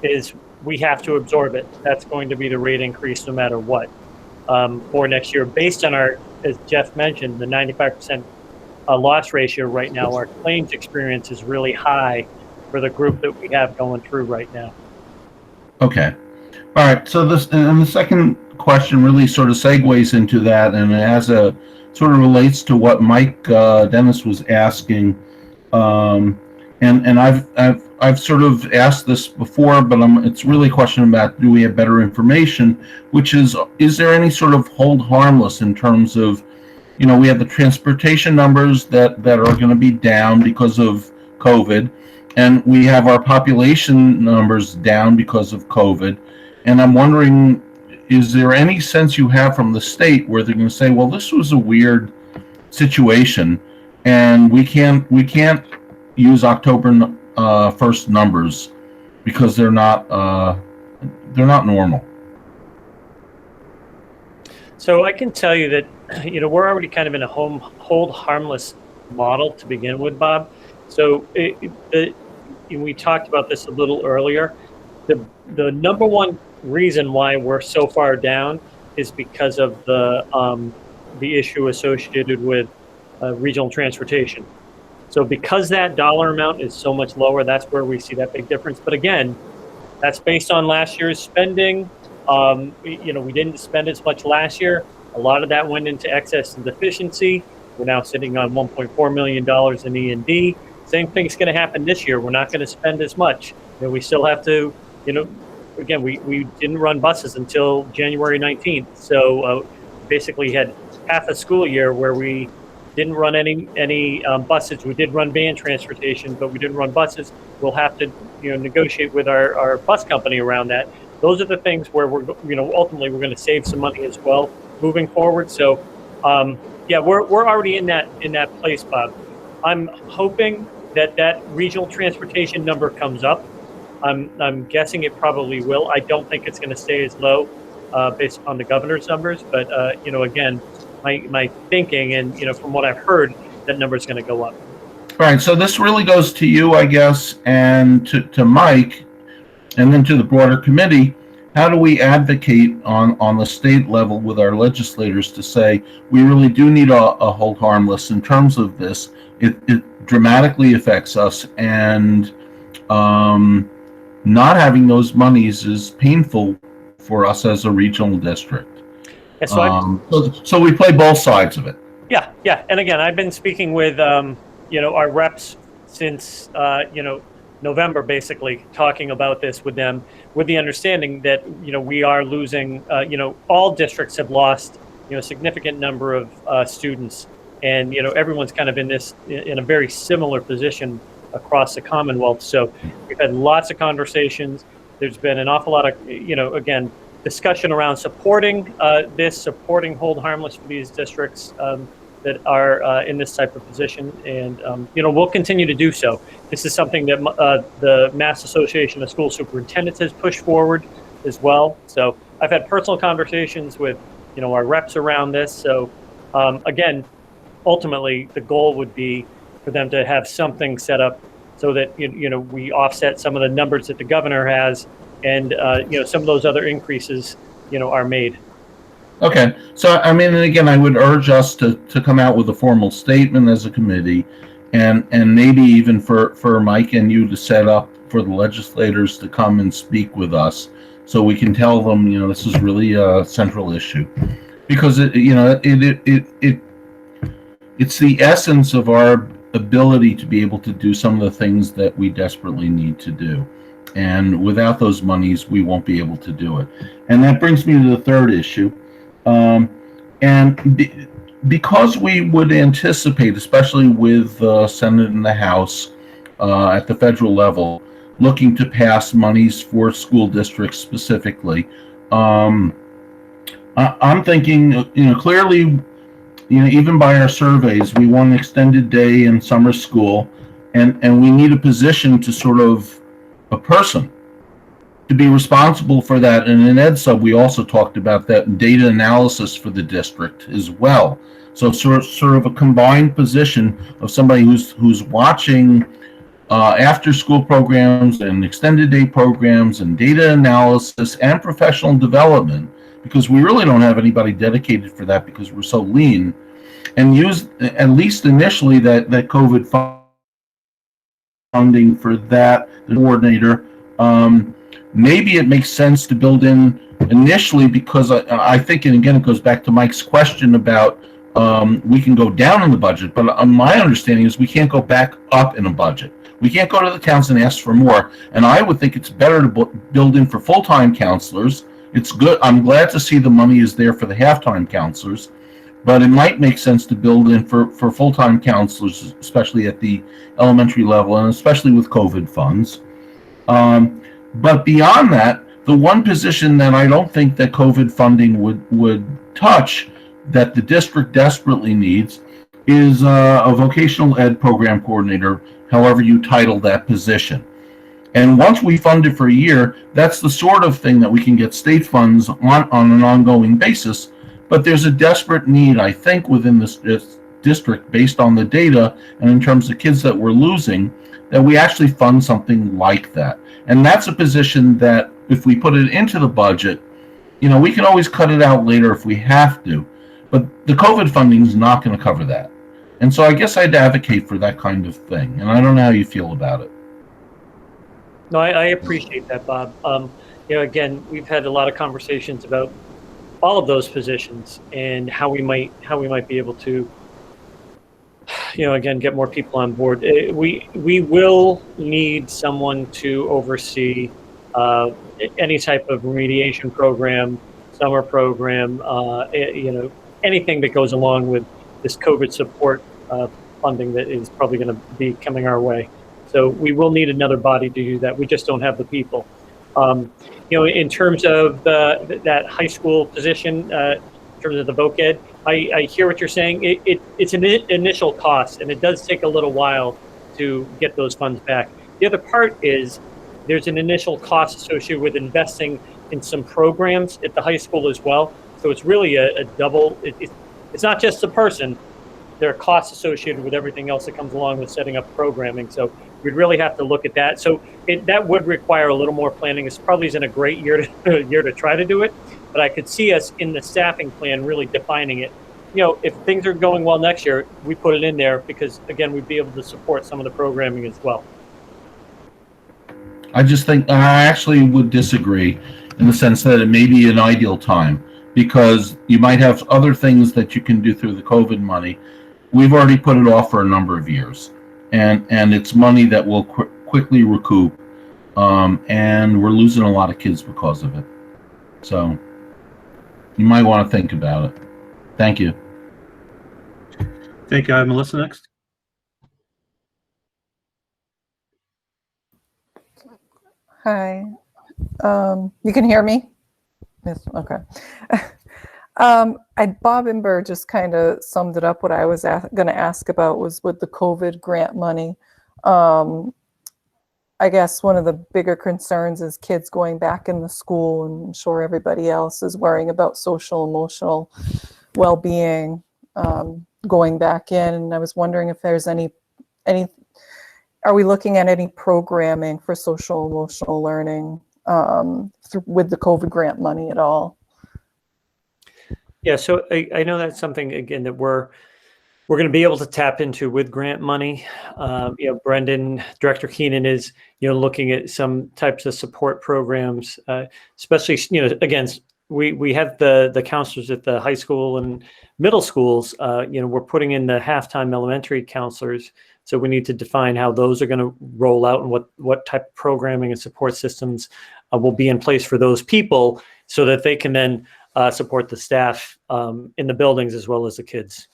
is we have to absorb it. That's going to be the rate increase no matter what for next year, based on our, as Jeff mentioned, the 95% loss ratio right now. Our claims experience is really high for the group that we have going through right now. Okay. All right. So the second question really sort of segues into that, and it has a sort of relates to what Mike Dennis was asking. And I've sort of asked this before, but it's really a question about, do we have better information? Which is there any sort of hold harmless in terms of, we have the transportation numbers that are going to be down because of COVID, and we have our population numbers down because of COVID. And I'm wondering, is there any sense you have from the state where they're going to say, well, this was a weird situation, and we can't use October 1st numbers because they're not normal? So I can tell you that, we're already kind of in a hold harmless model to begin with, Bob. So we talked about this a little earlier. The number one reason why we're so far down is because of the issue associated with regional transportation. So because that dollar amount is so much lower, that's where we see that big difference. But again, that's based on last year's spending. We didn't spend as much last year. A lot of that went into excess and deficiency. We're now sitting on $1.4 million in E&D. Same thing's going to happen this year. We're not going to spend as much. We still have to, again, we didn't run buses until January 19th. So basically had half a school year where we didn't run any buses. We did run van transportation, but we didn't run buses. We'll have to, negotiate with our bus company around that. Those are the things where we're, ultimately we're going to save some money as well moving forward. So, yeah, we're already in that place, Bob. I'm hoping that regional transportation number comes up. I'm guessing it probably will. I don't think it's going to stay as low based on the governor's numbers, but again, my thinking and from what I've heard, that number is going to go up. Right. So this really goes to you, I guess, and to Mike, and then to the broader committee. How do we advocate on the state level with our legislators to say we really do need a hold harmless in terms of this? It dramatically affects us, and not having those monies is painful for us as a regional district. Yeah, so we play both sides of it. Yeah. And again, I've been speaking with, our reps since, November, basically talking about this with them, with the understanding that, we are losing, all districts have lost, a significant number of students. And, everyone's kind of in a very similar position across the Commonwealth. So we've had lots of conversations. There's been an awful lot of, again, discussion around supporting supporting hold harmless for these districts that are in this type of position. And, we'll continue to do so. This is something that the Mass Association of School Superintendents has pushed forward as well. So I've had personal conversations with, our reps around this. So again, ultimately, the goal would be for them to have something set up so that, we offset some of the numbers that the governor has, and some of those other increases, are made. Okay, so I mean, and again, I would urge us to come out with a formal statement as a committee, and maybe even for Mike and you to set up for the legislators to come and speak with us, so we can tell them, this is really a central issue, because it's the essence of our ability to be able to do some of the things that we desperately need to do. And without those monies, we won't be able to do it. And that brings me to the third issue. Because we would anticipate, especially with the Senate and the House at the federal level, looking to pass monies for school districts specifically, I'm thinking, clearly, even by our surveys, we want an extended day in summer school, and we need a position to sort of a person to be responsible for that. And in Ed Sub, we also talked about that data analysis for the district as well. So sort of a combined position of somebody who's watching after school programs and extended day programs and data analysis and professional development, because we really don't have anybody dedicated for that because we're so lean, and use at least initially that COVID funding for that, the coordinator, maybe it makes sense to build in initially, because I think, and again, it goes back to Mike's question about we can go down in the budget, but my understanding is we can't go back up in a budget. We can't go to the towns and ask for more. And I would think it's better to build in for full-time counselors. It's good. I'm glad to see the money is there for the half-time counselors, but it might make sense to build in for full-time counselors, especially at the elementary level and especially with COVID funds. But beyond that, the one position that I don't think that COVID funding would touch, that the district desperately needs, is a vocational ed program coordinator, however you title that position. And once we fund it for a year, that's the sort of thing that we can get state funds on an ongoing basis. But there's a desperate need, I think, within this district, based on the data and in terms of kids that we're losing, that we actually fund something like that. And that's a position that if we put it into the budget, we can always cut it out later if we have to. But the COVID funding is not going to cover that. And so I guess I'd advocate for that kind of thing. And I don't know how you feel about it. No, I appreciate that, Bob. Again, we've had a lot of conversations about all of those positions and how we might be able to, again, get more people on board. We will need someone to oversee any type of remediation program, summer program, anything that goes along with this COVID support funding that is probably going to be coming our way. So we will need another body to do that. We just don't have the people. In terms of that high school position, in terms of the voc ed, I hear what you're saying. It's an initial cost, and it does take a little while to get those funds back. The other part is there's an initial cost associated with investing in some programs at the high school as well. So it's really a double. It's not just the person. There are costs associated with everything else that comes along with setting up programming. So we'd really have to look at that. So that would require a little more planning. This probably isn't a great year to try to do it, but I could see us in the staffing plan really defining it. If things are going well next year, we put it in there because, again, we'd be able to support some of the programming as well. I just think I actually would disagree in the sense that it may be an ideal time, because you might have other things that you can do through the COVID money. We've already put it off for a number of years, and it's money that will quickly recoup, and we're losing a lot of kids because of it. So you might want to think about it. Thank you. Thank you. Melissa next. Hi. You can hear me? Yes. Okay. Bob Imber just kind of summed it up. What I was going to ask about was with the COVID grant money. I guess one of the bigger concerns is kids going back in the school, and I'm sure everybody else is worrying about social emotional well-being going back in. And I was wondering if there's any are we looking at any programming for social emotional learning with the COVID grant money at all? Yeah, so I know that's something, again, that we're going to be able to tap into with grant money. Brendan, Director Keenan is, looking at some types of support programs, especially, again, we have the counselors at the high school and middle schools. We're putting in the halftime elementary counselors. So we need to define how those are going to roll out and what type of programming and support systems will be in place for those people so that they can then support the staff in the buildings as well as the kids.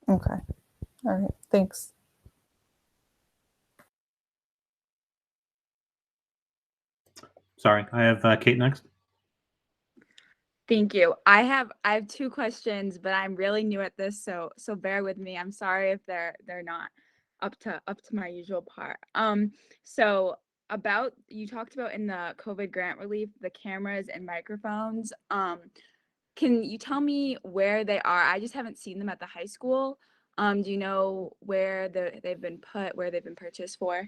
Okay. All right. Thanks. Sorry, I have Kate next. Thank you. I have two questions, but I'm really new at this, so bear with me. I'm sorry if they're not up to my usual part. So about, you talked about in the COVID grant relief, the cameras and microphones. Can you tell me where they are? I just haven't seen them at the high school. Do you know where they've been put, where they've been purchased for?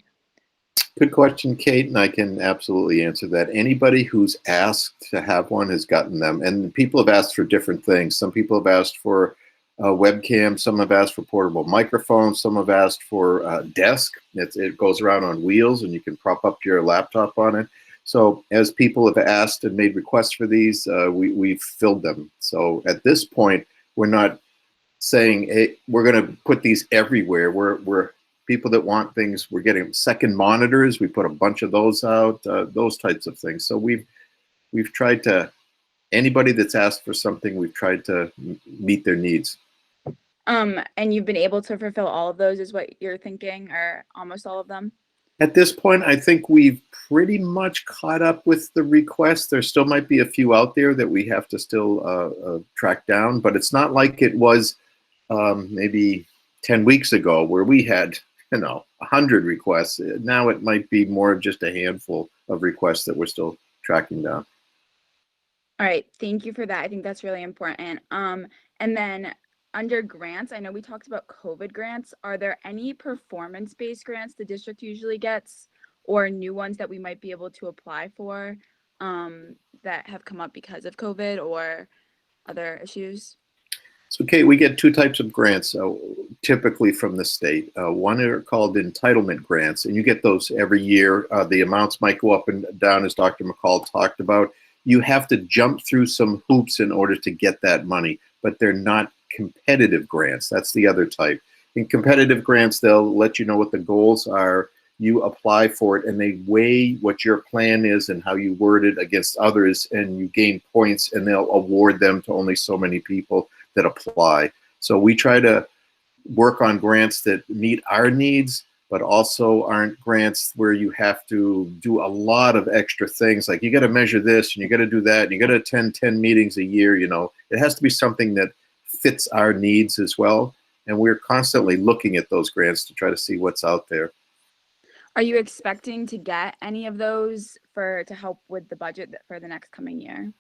Good question, Kate, and I can absolutely answer that. Anybody who's asked to have one has gotten them, and people have asked for different things. Some people have asked for webcam, some have asked for portable microphones, some have asked for desk. It goes around on wheels, and you can prop up your laptop on it. So as people have asked and made requests for these, we've filled them. So at this point, we're not saying, hey, we're going to put these everywhere. We're people that want things. We're getting second monitors. We put a bunch of those out, those types of things. So we've tried to, anybody that's asked for something, we've tried to meet their needs. And you've been able to fulfill all of those, is what you're thinking, or almost all of them? At this point, I think we've pretty much caught up with the requests. There still might be a few out there that we have to still track down, but it's not like it was maybe 10 weeks ago where we had, 100 requests. Now it might be more of just a handful of requests that we're still tracking down. All right, thank you for that. I think that's really important. And then under grants, I know we talked about COVID grants. Are there any performance-based grants the district usually gets, or new ones that we might be able to apply for that have come up because of COVID or other issues? So, Kate, we get two types of grants typically from the state. One are called entitlement grants, and you get those every year. The amounts might go up and down, as Dr. McCall talked about. You have to jump through some hoops in order to get that money, but they're not competitive grants. That's the other type. In competitive grants, they'll let you know what the goals are. You apply for it, and they weigh what your plan is and how you word it against others, and you gain points, and they'll award them to only so many people that apply. So we try to work on grants that meet our needs, but also aren't grants where you have to do a lot of extra things. Like you got to measure this and you got to do that and you got to attend 10 meetings a year. It has to be something that fits our needs as well. And we're constantly looking at those grants to try to see what's out there. Are you expecting to get any of those to help with the budget for the next coming year?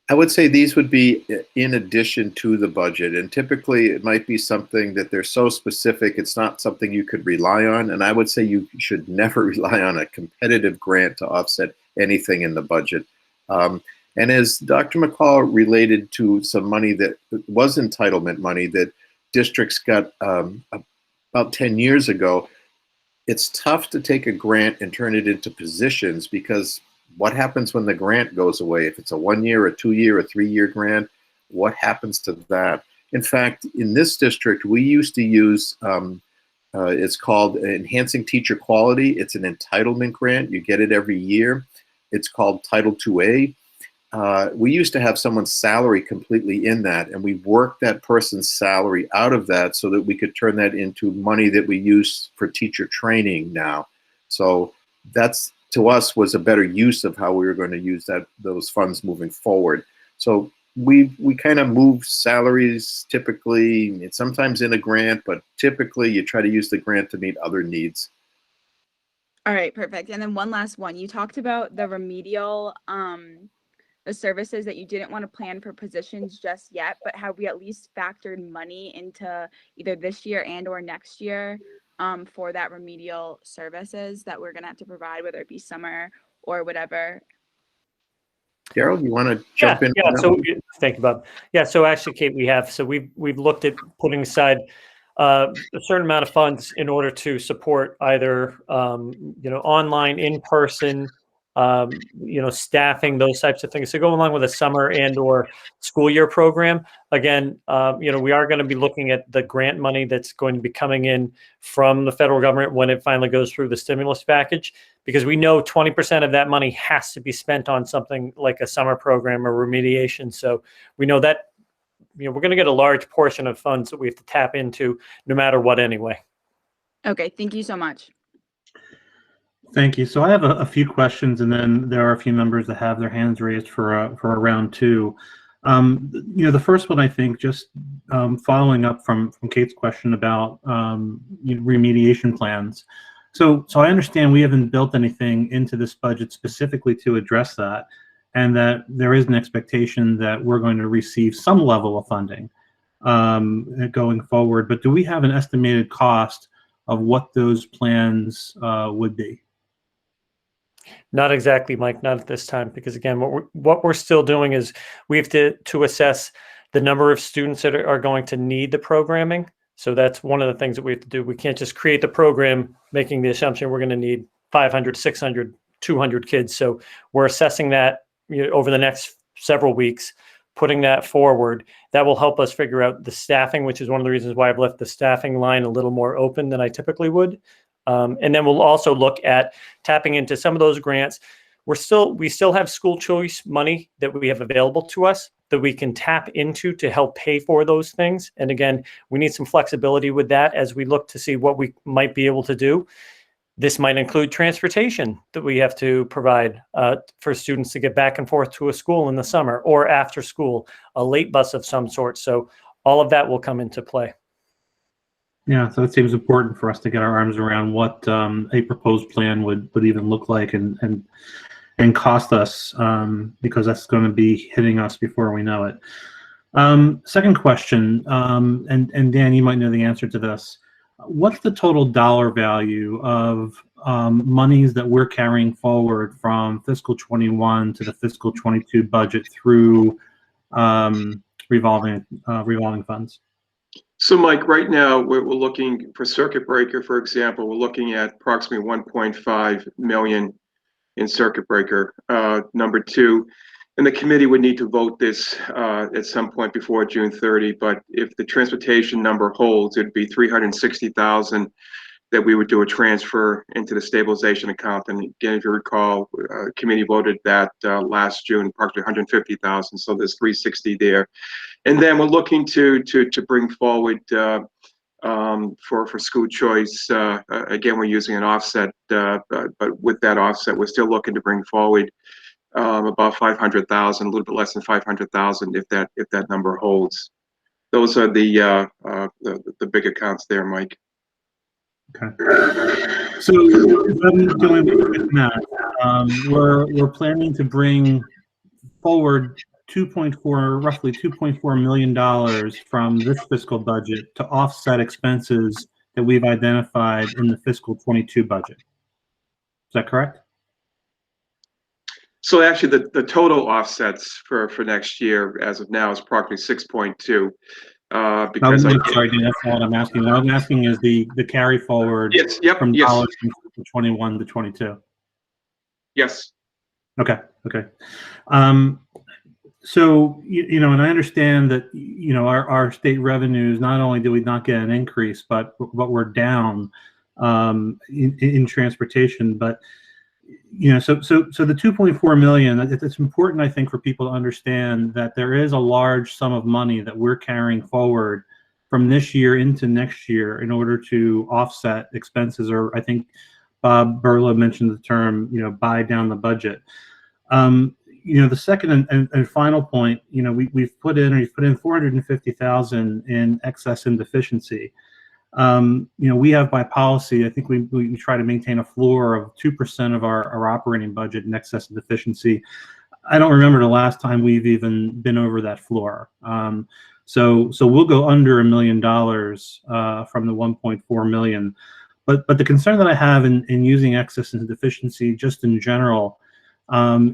I would say these would be in addition to the budget, and typically it might be something that they're so specific it's not something you could rely on, and I would say you should never rely on a competitive grant to offset anything in the budget. And as Dr. McCall related to some money that was entitlement money that districts got about 10 years ago, it's tough to take a grant and turn it into positions, because what happens when the grant goes away? If it's a 1 year, a 2 year, a 3 year grant, what happens to that? In fact, in this district, we used to use, it's called Enhancing Teacher Quality. It's an entitlement grant. You get it every year. It's called Title IIA. We used to have someone's salary completely in that, and we worked that person's salary out of that so that we could turn that into money that we use for teacher training now. So that's, to us, was a better use of how we were going to use those funds moving forward. So we kind of move salaries typically, it's sometimes in a grant, but typically you try to use the grant to meet other needs. All right, perfect. And then one last one. You talked about the remedial, the services that you didn't want to plan for positions just yet, but have we at least factored money into either this year and or next year for that remedial services that we're going to have to provide, whether it be summer or whatever? Daryl, you want to jump in? Yeah. So thank you, Bob. Yeah. So actually, Kate, we've looked at putting aside a certain amount of funds in order to support either online, in person, staffing, those types of things. So go along with a summer and or school year program. Again, we are going to be looking at the grant money that's going to be coming in from the federal government when it finally goes through the stimulus package, because we know 20% of that money has to be spent on something like a summer program or remediation. So we know that, we're going to get a large portion of funds that we have to tap into no matter what anyway. Okay. Thank you so much. Thank you. So I have a few questions, and then there are a few members that have their hands raised for a round two. The first one, I think, just following up from Kate's question about remediation plans. So I understand we haven't built anything into this budget specifically to address that, and that there is an expectation that we're going to receive some level of funding going forward. But do we have an estimated cost of what those plans would be? Not exactly, Mike, not at this time, because again, what we're still doing is we have to assess the number of students that are going to need the programming. So that's one of the things that we have to do. We can't just create the program making the assumption we're going to need 500, 600 200 kids. So we're assessing that over the next several weeks, putting that forward. That will help us figure out the staffing, which is one of the reasons why I've left the staffing line a little more open than I typically would. And then we'll also look at tapping into some of those grants. We still have school choice money that we have available to us that we can tap into to help pay for those things. And again, we need some flexibility with that as we look to see what we might be able to do. This might include transportation that we have to provide for students to get back and forth to a school in the summer, or after school, a late bus of some sort. So all of that will come into play. Yeah, so it seems important for us to get our arms around what a proposed plan would even look like and cost us, because that's going to be hitting us before we know it. Second question, and Dan, you might know the answer to this. What's the total dollar value of monies that we're carrying forward from fiscal 21 to the fiscal 22 budget through revolving funds? So, Mike, right now we're looking for circuit breaker, for example. We're looking at approximately 1.5 million in circuit breaker. Number two, and the committee would need to vote this at some point before June 30. But if the transportation number holds, it'd be 360,000 that we would do a transfer into the stabilization account. And again, if you recall, committee voted that last June, approximately 150,000. So there's 360 there. And then we're looking to bring forward for school choice. Again, we're using an offset, but with that offset, we're still looking to bring forward about 500,000, a little bit less than 500,000, if that number holds. Those are the big accounts there, Mike. Okay. So if I'm doing quick math, we're planning to bring forward roughly $2.4 million from this fiscal budget to offset expenses that we've identified in the fiscal 22 budget. Is that correct? So actually, the total offsets for next year, as of now, is approximately 6.2. Because I'm sorry, Dan, that's not what I'm asking. What I'm asking is the carry forward from dollars from 21 to 22. Yes. Okay. So, and I understand that, our state revenues, not only do we not get an increase, but we're down in transportation. But, so the 2.4 million, it's important, I think, for people to understand that there is a large sum of money that we're carrying forward from this year into next year in order to offset expenses, or I think Bob Berla mentioned the term, buy down the budget. The second and final point, we've put in 450,000 in excess and deficiency. We have, by policy, I think we try to maintain a floor of 2% of our operating budget in excess and deficiency. I don't remember the last time we've even been over that floor. So we'll go under $1 million from the 1.4 million. But the concern that I have in using excess and deficiency just in general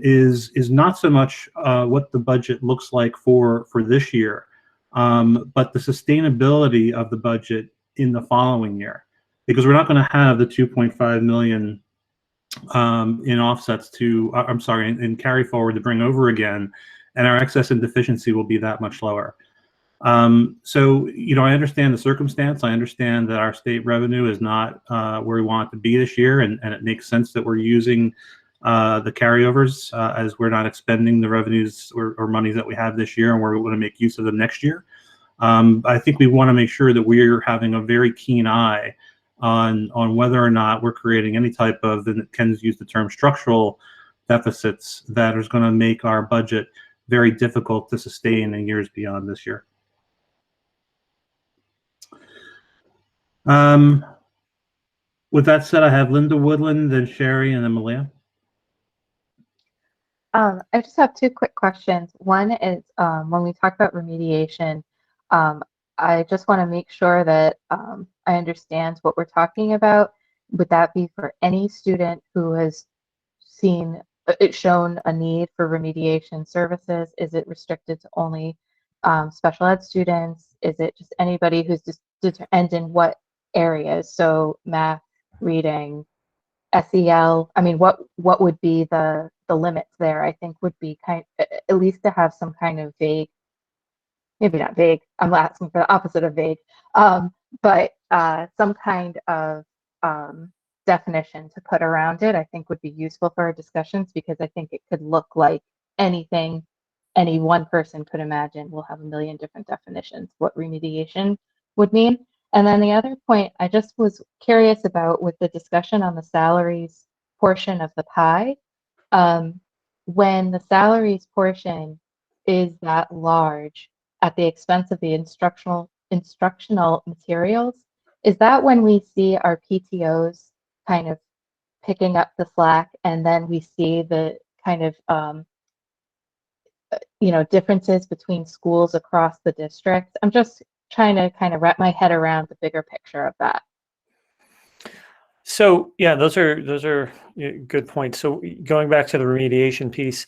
is not so much what the budget looks like for this year, but the sustainability of the budget in the following year, because we're not going to have the 2.5 million in offsets in carry forward to bring over again, and our excess and deficiency will be that much lower. So, I understand the circumstance. I understand that our state revenue is not where we want it to be this year, and it makes sense that we're using the carryovers as we're not expending the revenues or monies that we have this year, and we're going to make use of them next year. I think we want to make sure that we're having a very keen eye on whether or not we're creating any type of, and Ken's used the term, structural deficits that is going to make our budget very difficult to sustain in years beyond this year. With that said, I have Linda Woodland, then Sherry, and then Malia. I just have two quick questions. One is when we talk about remediation, I just want to make sure that I understand what we're talking about. Would that be for any student who has shown a need for remediation services? Is it restricted to only special ed students? Is it just anybody who's and in what areas? So math, reading, SEL? I mean, what would be the limits there? I think would be at least to have some kind of vague, maybe not vague, I'm asking for the opposite of vague, but some kind of definition to put around it, I think would be useful for our discussions, because I think it could look like anything any one person could imagine. We'll have a million different definitions what remediation would mean. And then the other point I just was curious about with the discussion on the salaries portion of the pie, when the salaries portion is that large at the expense of the instructional materials, is that when we see our PTOs kind of picking up the slack, and then we see the kind of differences between schools across the district? I'm just trying to kind of wrap my head around the bigger picture of that. So yeah, those are good points. So going back to the remediation piece,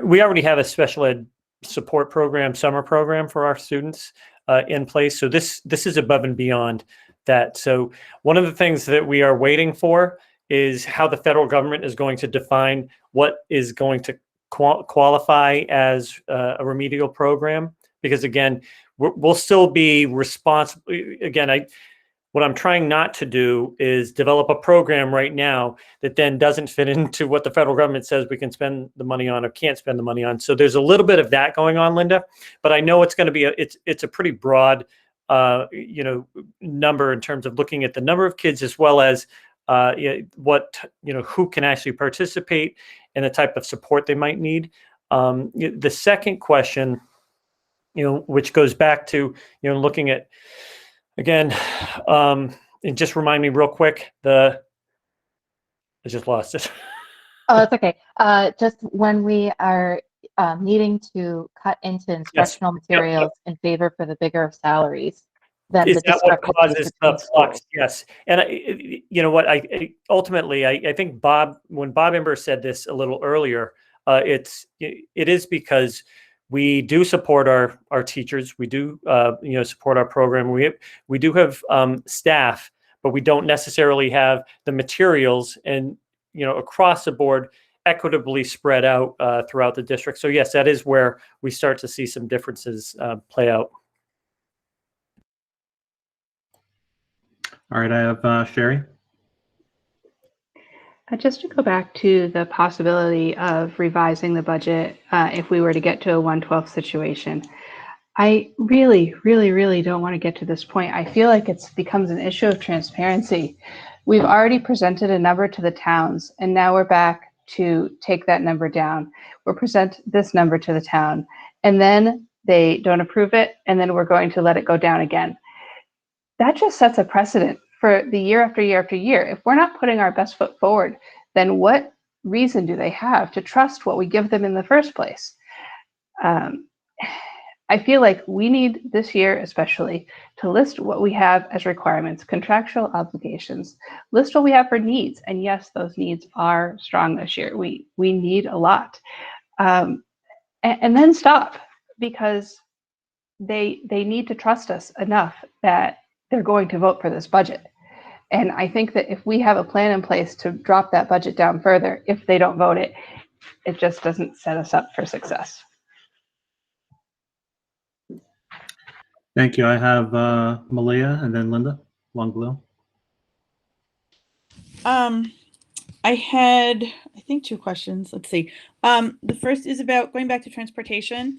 we already have a special ed support program, summer program for our students in place. So this is above and beyond that. So one of the things that we are waiting for is how the federal government is going to define what is going to qualify as a remedial program, because again, we'll still be responsible. Again, what I'm trying not to do is develop a program right now that then doesn't fit into what the federal government says we can spend the money on or can't spend the money on. So there's a little bit of that going on, Linda, but I know it's going to be it's a pretty broad number in terms of looking at the number of kids, as well as who can actually participate and the type of support they might need. The second question, which goes back to looking at, again, and just remind me real quick, I just lost it. Oh, it's okay. Just when we are needing to cut into instructional materials in favor for the bigger salaries, then is that what causes the flux? Yes. And I ultimately think when Bob Ember said this a little earlier, it is because we do support our teachers. We do support our program. We do have staff, but we don't necessarily have the materials and across the board equitably spread out throughout the district. So yes, that is where we start to see some differences play out. All right, I have Sherry. Just to go back to the possibility of revising the budget if we were to get to a 1/12 situation, I really, really, really don't want to get to this point. I feel like it becomes an issue of transparency. We've already presented a number to the towns, and now we're back to take that number down. We'll present this number to the town, and then they don't approve it, and then we're going to let it go down again. That just sets a precedent for the year after year after year. If we're not putting our best foot forward, then what reason do they have to trust what we give them in the first place? I feel like we need this year especially to list what we have as requirements, contractual obligations, list what we have for needs. And yes, those needs are strong this year. We need a lot. And then stop, because they need to trust us enough that they're going to vote for this budget. And I think that if we have a plan in place to drop that budget down further, if they don't vote it, it just doesn't set us up for success. Thank you. I have Malia and then Linda long below. I had, I think, two questions. Let's see. The first is about going back to transportation.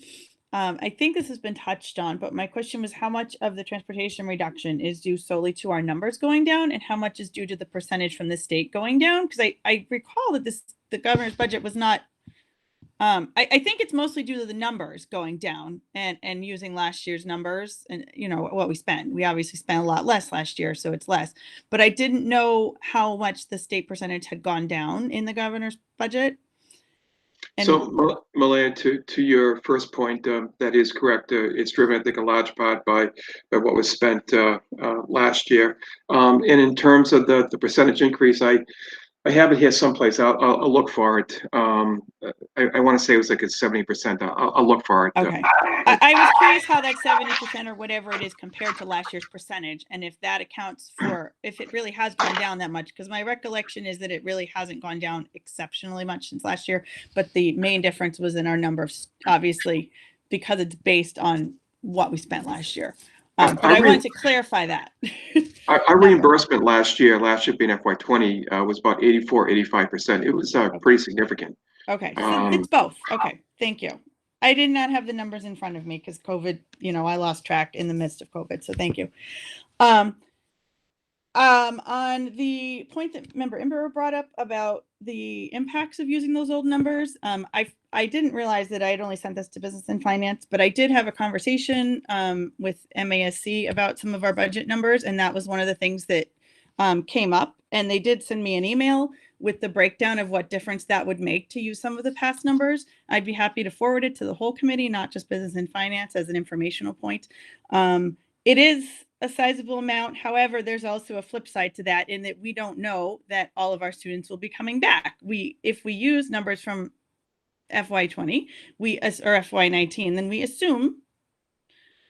I think this has been touched on, but my question was how much of the transportation reduction is due solely to our numbers going down, and how much is due to the percentage from the state going down? Because I recall that the governor's budget was not, I think it's mostly due to the numbers going down and using last year's numbers and what we spent. We obviously spent a lot less last year, so it's less. But I didn't know how much the state percentage had gone down in the governor's budget. So, Malaya, to your first point, that is correct. It's driven, I think, a large part by what was spent last year. And in terms of the percentage increase, I have it here someplace. I'll look for it. I want to say it was like it's 70%. I'll look for it. Okay. I was curious how that 70% or whatever it is compared to last year's percentage, and if that accounts for, if it really has gone down that much, because my recollection is that it really hasn't gone down exceptionally much since last year, but the main difference was in our numbers, obviously, because it's based on what we spent last year. But I wanted to clarify that. Our reimbursement last year being FY20, was about 85%. It was pretty significant. Okay, so it's both. Okay, thank you. I did not have the numbers in front of me because COVID, I lost track in the midst of COVID. So thank you. On the point that Member Ember brought up about the impacts of using those old numbers, I didn't realize that I had only sent this to Business and Finance, but I did have a conversation with MASC about some of our budget numbers, and that was one of the things that came up. And they did send me an email with the breakdown of what difference that would make to use some of the past numbers. I'd be happy to forward it to the whole committee, not just Business and Finance, as an informational point. It is a sizable amount. However, there's also a flip side to that in that we don't know that all of our students will be coming back. If we use numbers from FY20 or FY19, then we assume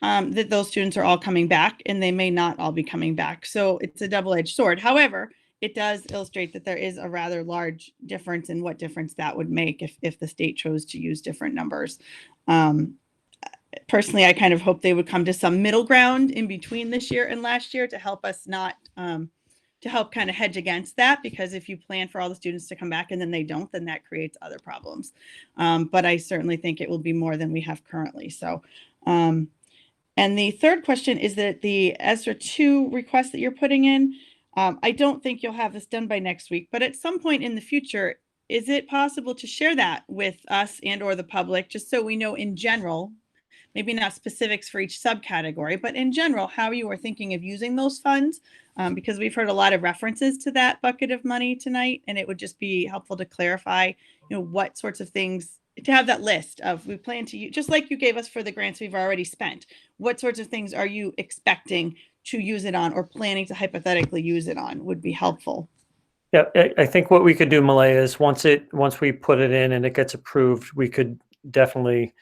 that those students are all coming back, and they may not all be coming back. So it's a double-edged sword. However, it does illustrate that there is a rather large difference in what difference that would make if the state chose to use different numbers. Personally, I kind of hope they would come to some middle ground in between this year and last year to help us not, to help kind of hedge against that, because if you plan for all the students to come back and then they don't, then that creates other problems. But I certainly think it will be more than we have currently. So, and the third question is that the ESER 2 request that you're putting in, I don't think you'll have this done by next week, but at some point in the future, is it possible to share that with us and or the public, just so we know in general, maybe not specifics for each subcategory, but in general, how you are thinking of using those funds? Because we've heard a lot of references to that bucket of money tonight, and it would just be helpful to clarify, what sorts of things, to have that list of, we plan to use, just like you gave us for the grants we've already spent. What sorts of things are you expecting to use it on or planning to hypothetically use it on would be helpful. Yeah, I think what we could do, Malaya, is once we put it in and it gets approved, we could definitely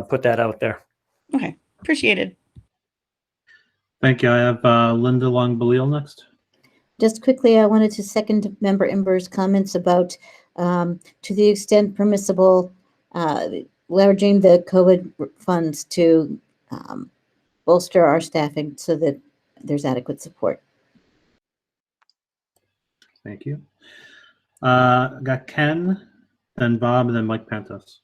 put that out there. Okay, appreciated. Thank you. I have Linda Long-Balil next. Just quickly, I wanted to second Member Ember's comments about, to the extent permissible, leveraging the COVID funds to bolster our staffing so that there's adequate support. Thank you. Got Ken, then Bob, and then Mike Pantos.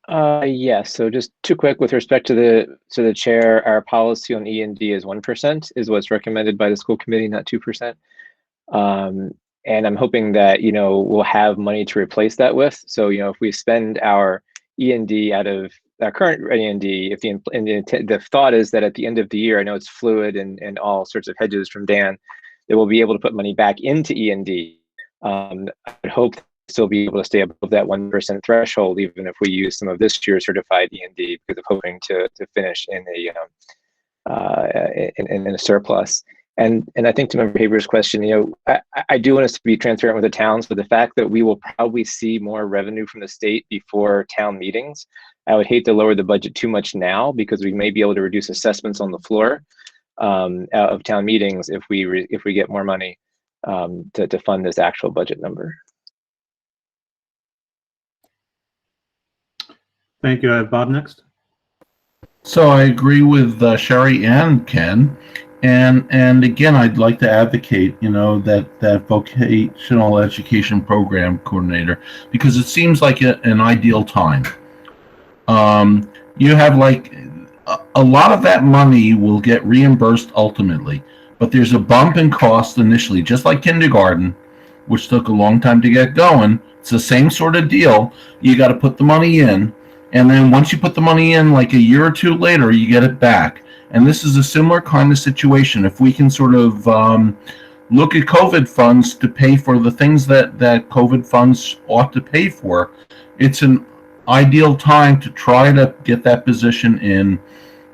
Yeah, so just too quick with respect to the chair, our policy on E&D is 1% is what's recommended by the school committee, not 2%. And I'm hoping that, we'll have money to replace that with. So, if we spend our E&D out of our current E&D, if the thought is that at the end of the year, I know it's fluid and all sorts of hedges from Dan, that we'll be able to put money back into E&D. I would hope still be able to stay above that 1% threshold, even if we use some of this year's certified E&D, because of hoping to finish in a surplus. And I think to Member Haber's question, I do want us to be transparent with the towns, but the fact that we will probably see more revenue from the state before town meetings, I would hate to lower the budget too much now, because we may be able to reduce assessments on the floor of town meetings if we get more money to fund this actual budget number. Thank you. I have Bob next. So I agree with Sherry and Ken, and again, I'd like to advocate, that vocational education program coordinator, because it seems like an ideal time. You have a lot of that money will get reimbursed ultimately, but there's a bump in cost initially, just like kindergarten, which took a long time to get going. It's the same sort of deal. You got to put the money in. And then once you put the money in, like a year or two later, you get it back. And this is a similar kind of situation. If we can sort of look at COVID funds to pay for the things that COVID funds ought to pay for, it's an ideal time to try to get that position in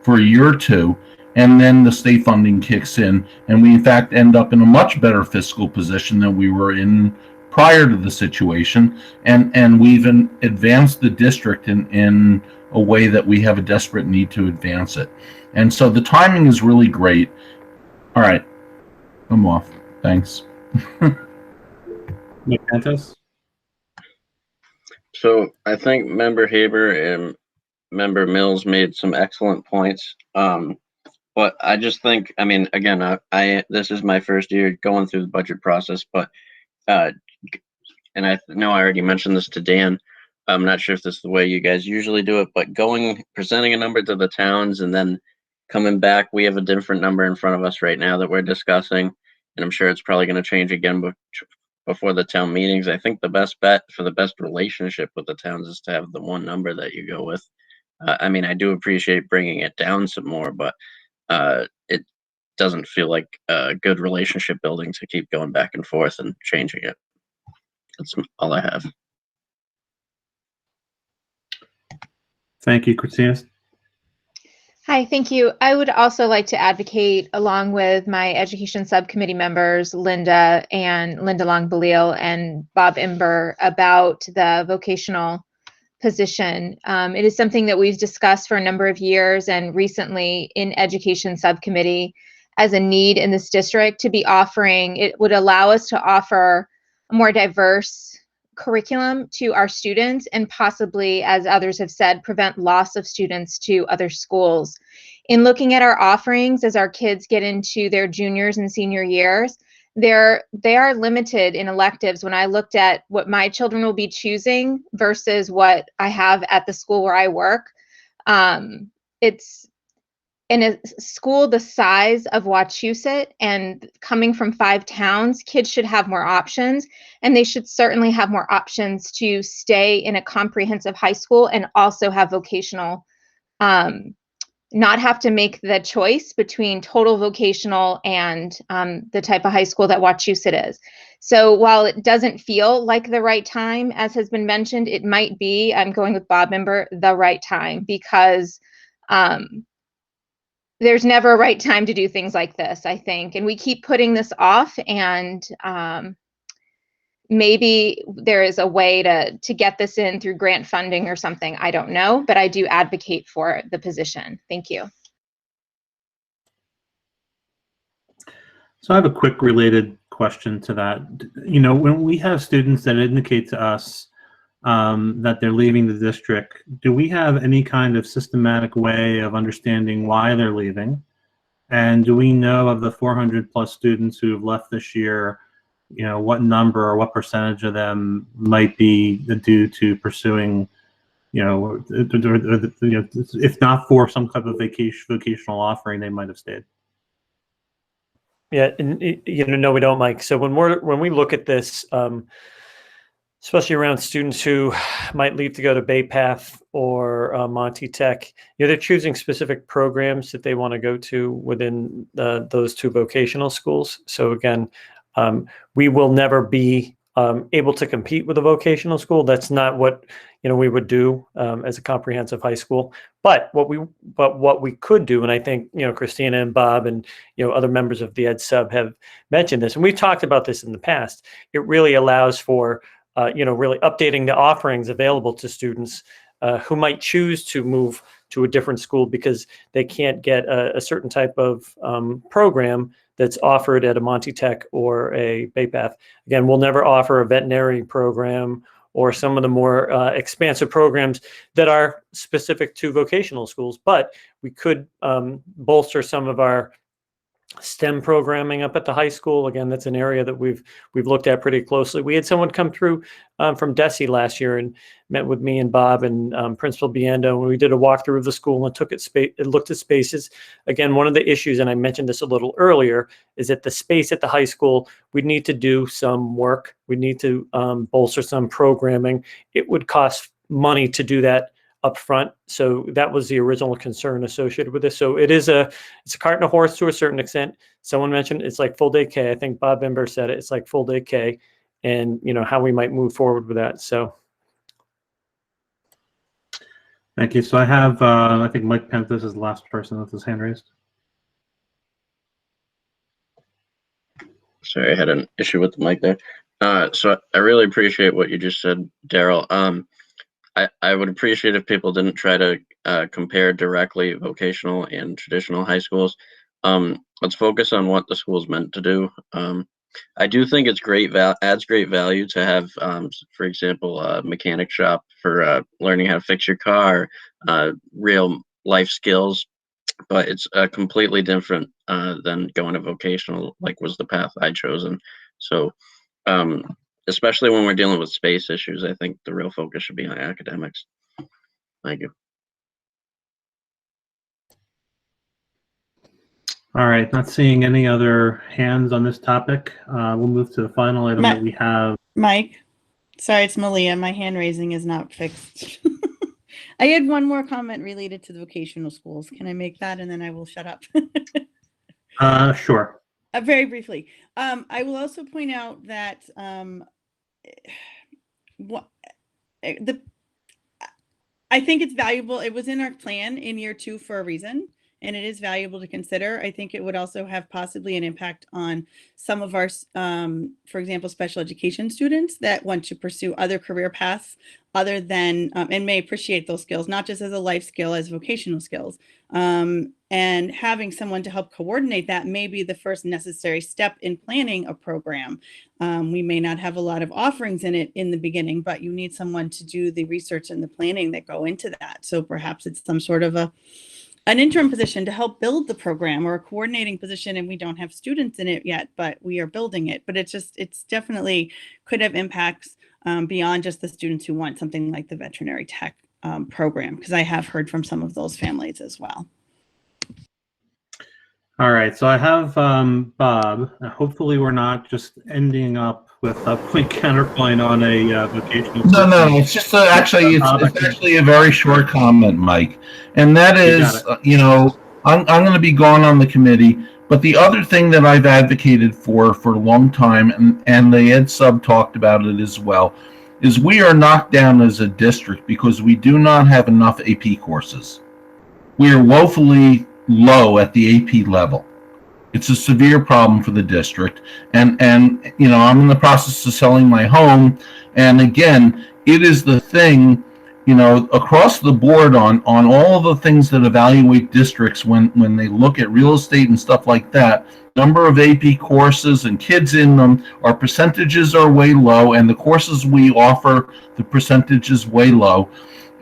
for a year or two. And then the state funding kicks in. And we, in fact, end up in a much better fiscal position than we were in prior to the situation, and we've advanced the district in a way that we have a desperate need to advance it. And so the timing is really great. All right, I'm off. Thanks. Mike Pentos? So I think Member Haber and Member Mills made some excellent points. But I just think, I mean, again, I this is my first year going through the budget process, but and I know I already mentioned this to Dan. I'm not sure if this is the way you guys usually do it, but presenting a number to the towns and then coming back, we have a different number in front of us right now that we're discussing, and I'm sure it's probably going to change again before the town meetings. I think the best bet for the best relationship with the towns is to have the one number that you go with. I mean, I do appreciate bringing it down some more, but it doesn't feel like a good relationship building to keep going back and forth and changing it. That's all I have. Thank you, Christina. Hi, thank you. I would also like to advocate, along with my education subcommittee members, Linda Long-Balil and Bob Imber, about the vocational position. It is something that we've discussed for a number of years, and recently in education subcommittee as a need in this district to be offering. It would allow us to offer a more diverse curriculum to our students, and possibly, as others have said, prevent loss of students to other schools. In looking at our offerings as our kids get into their juniors and senior years, they are limited in electives. When I looked at what my children will be choosing versus what I have at the school where I work, it's in a school the size of Wachusett and coming from 5 towns, kids should have more options, and they should certainly have more options to stay in a comprehensive high school and also have vocational, not have to make the choice between total vocational and the type of high school that Wachusett is. So while it doesn't feel like the right time, as has been mentioned, it might be, I'm going with Bob Member, the right time, because there's never a right time to do things like this, I think. And we keep putting this off, and maybe there is a way to get this in through grant funding or something. I don't know, but I do advocate for the position. Thank you. So I have a quick related question to that. You know, when we have students that indicate to us that they're leaving the district, do we have any kind of systematic way of understanding why they're leaving? And do we know of the 400 plus students who have left this year, you know, what number or what percentage of them might be due to pursuing, you know, if not for some type of vocational offering, they might have stayed? Yeah, and you know, no, we don't, Mike. So when we look at this, especially around students who might leave to go to Bay Path or Monty Tech, you know, they're choosing specific programs that they want to go to within those 2 vocational schools. So again, we will never be able to compete with a vocational school. That's not what, you know, we would do as a comprehensive high school. But what we could do, and I think, you know, Christina and Bob and, you know, other members of the Ed Sub have mentioned this, and we've talked about this in the past. It really allows for you know, really updating the offerings available to students who might choose to move to a different school because they can't get a certain type of program that's offered at a Monty Tech or a Bay Path. Again, we'll never offer a veterinary program or some of the more expansive programs that are specific to vocational schools, but we could bolster some of our STEM programming up at the high school. Again, that's an area that we've looked at pretty closely. We had someone come through from DESE last year and met with me and Bob and Principal Biendo, and we did a walkthrough of the school and looked at spaces. Again, one of the issues, and I mentioned this a little earlier, is that the space at the high school, we need to do some work. We need to bolster some programming. It would cost money to do that up front. So that was the original concern associated with this. So it's a cart and a horse to a certain extent. Someone mentioned it's like full day K. I think Bob Ember said it. It's like full day K, and you know how we might move forward with that. So thank you. So I have I think Mike Penthus is the last person with his hand raised. Sorry, I had an issue with the mic there. So I really appreciate what you just said, Daryl. I would appreciate if people didn't try to compare directly vocational and traditional high schools. Let's focus on what the school's meant to do. I do think it's adds great value to have, for example, a mechanic shop for learning how to fix your car, real life skills, but it's completely different than going to vocational, like was the path I chosen. So, especially when we're dealing with space issues, I think the real focus should be on academics. Thank you. All right, not seeing any other hands on this topic. We'll move to the final item that we have. Mike, sorry, it's Malia. My hand raising is not fixed. I had one more comment related to the vocational schools. Can I make that and then I will shut up? Sure. Very briefly. I will also point out that I think it's valuable. It was in our plan in year 2 for a reason, and it is valuable to consider. I think it would also have possibly an impact on some of our, for example, special education students that want to pursue other career paths other than, and may appreciate those skills, not just as a life skill, as vocational skills. And having someone to help coordinate that may be the first necessary step in planning a program. We may not have a lot of offerings in it in the beginning, but you need someone to do the research and the planning that go into that. So perhaps it's some sort of an interim position to help build the program, or a coordinating position, and we don't have students in it yet, but we are building it. But it's definitely could have impacts beyond just the students who want something like the veterinary tech program, because I have heard from some of those families as well. All right, so I have Bob. Hopefully we're not just ending up with a point counterpoint on a vocational. No, it's just it's actually a very short comment, Mike, and that is, I'm going to be gone on the committee, but the other thing that I've advocated for a long time, and the Ed Sub talked about it as well, is we are knocked down as a district because we do not have enough AP courses. We are woefully low at the AP level. It's a severe problem for the district, and I'm in the process of selling my home, and again, it is the thing, across the board on all the things that evaluate districts when they look at real estate and stuff like that. Number of AP courses and kids in them, our percentages are way low, and the courses we offer, the percentage is way low,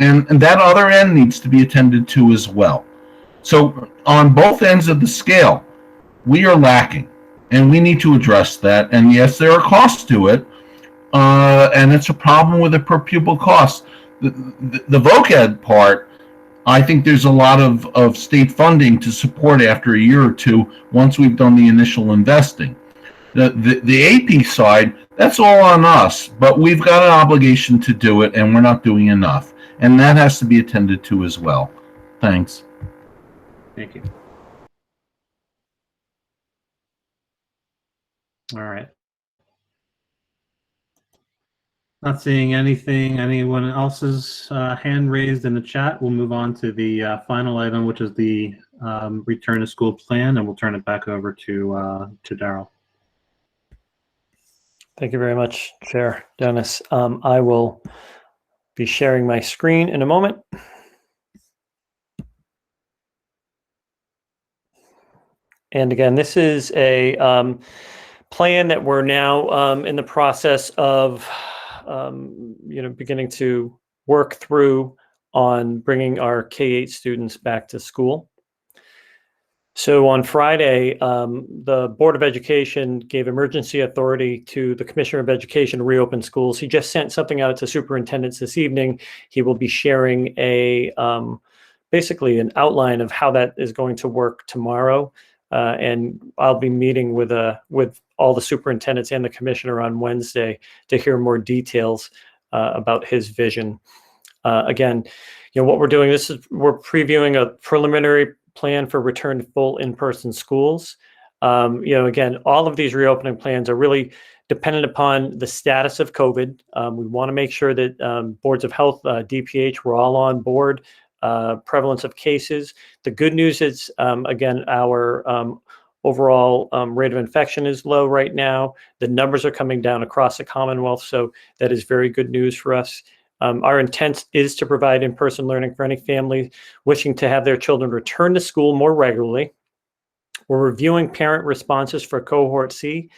and that other end needs to be attended to as well. So on both ends of the scale, we are lacking, and we need to address that. And yes, there are costs to it, and it's a problem with the per pupil cost. The voc ed part, I think there's a lot of state funding to support after a year or two once we've done the initial investing. The AP side, that's all on us, but we've got an obligation to do it, and we're not doing enough. And that has to be attended to as well. Thanks. Thank you. All right. Not seeing anyone else's hand raised in the chat. We'll move on to the final item, which is the return to school plan, and we'll turn it back over to Daryl. Thank you very much, Chair Dennis. I will be sharing my screen in a moment. And again, this is a plan that we're now in the process of beginning to work through on bringing our K-8 students back to school. So on Friday, the Board of Education gave emergency authority to the Commissioner of Education to reopen schools. He just sent something out to superintendents this evening. He will be sharing basically an outline of how that is going to work tomorrow. And I'll be meeting with all the superintendents and the commissioner on Wednesday to hear more details about his vision. Again, what we're doing, we're previewing a preliminary plan for return to full in-person schools. Again, all of these reopening plans are really dependent upon the status of COVID. We want to make sure that boards of health, DPH, we're all on board. Prevalence of cases. The good news is, again, our Overall rate of infection is low right now. The numbers are coming down across the Commonwealth, so that is very good news for us. Our intent is to provide in-person learning for any family wishing to have their children return to school more regularly. We're reviewing parent responses for Cohort C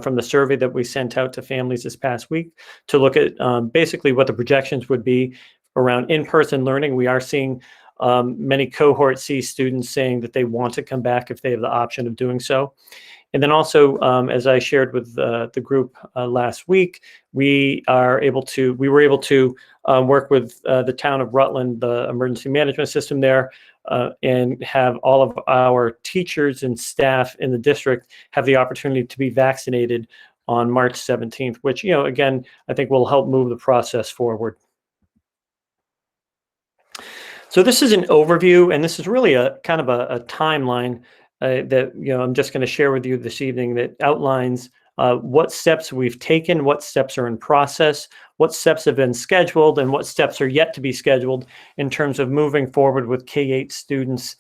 from the survey that we sent out to families this past week to look at basically what the projections would be around in-person learning. We are seeing many Cohort C students saying that they want to come back if they have the option of doing so. And then also, as I shared with the group last week, we were able to work with the town of Rutland, the emergency management system there, and have all of our teachers and staff in the district have the opportunity to be vaccinated on March 17th, which, again, I think will help move the process forward. So this is an overview, and this is really a kind of a timeline that I'm just going to share with you this evening that outlines what steps we've taken, what steps are in process, what steps have been scheduled, and what steps are yet to be scheduled in terms of moving forward with K-8 students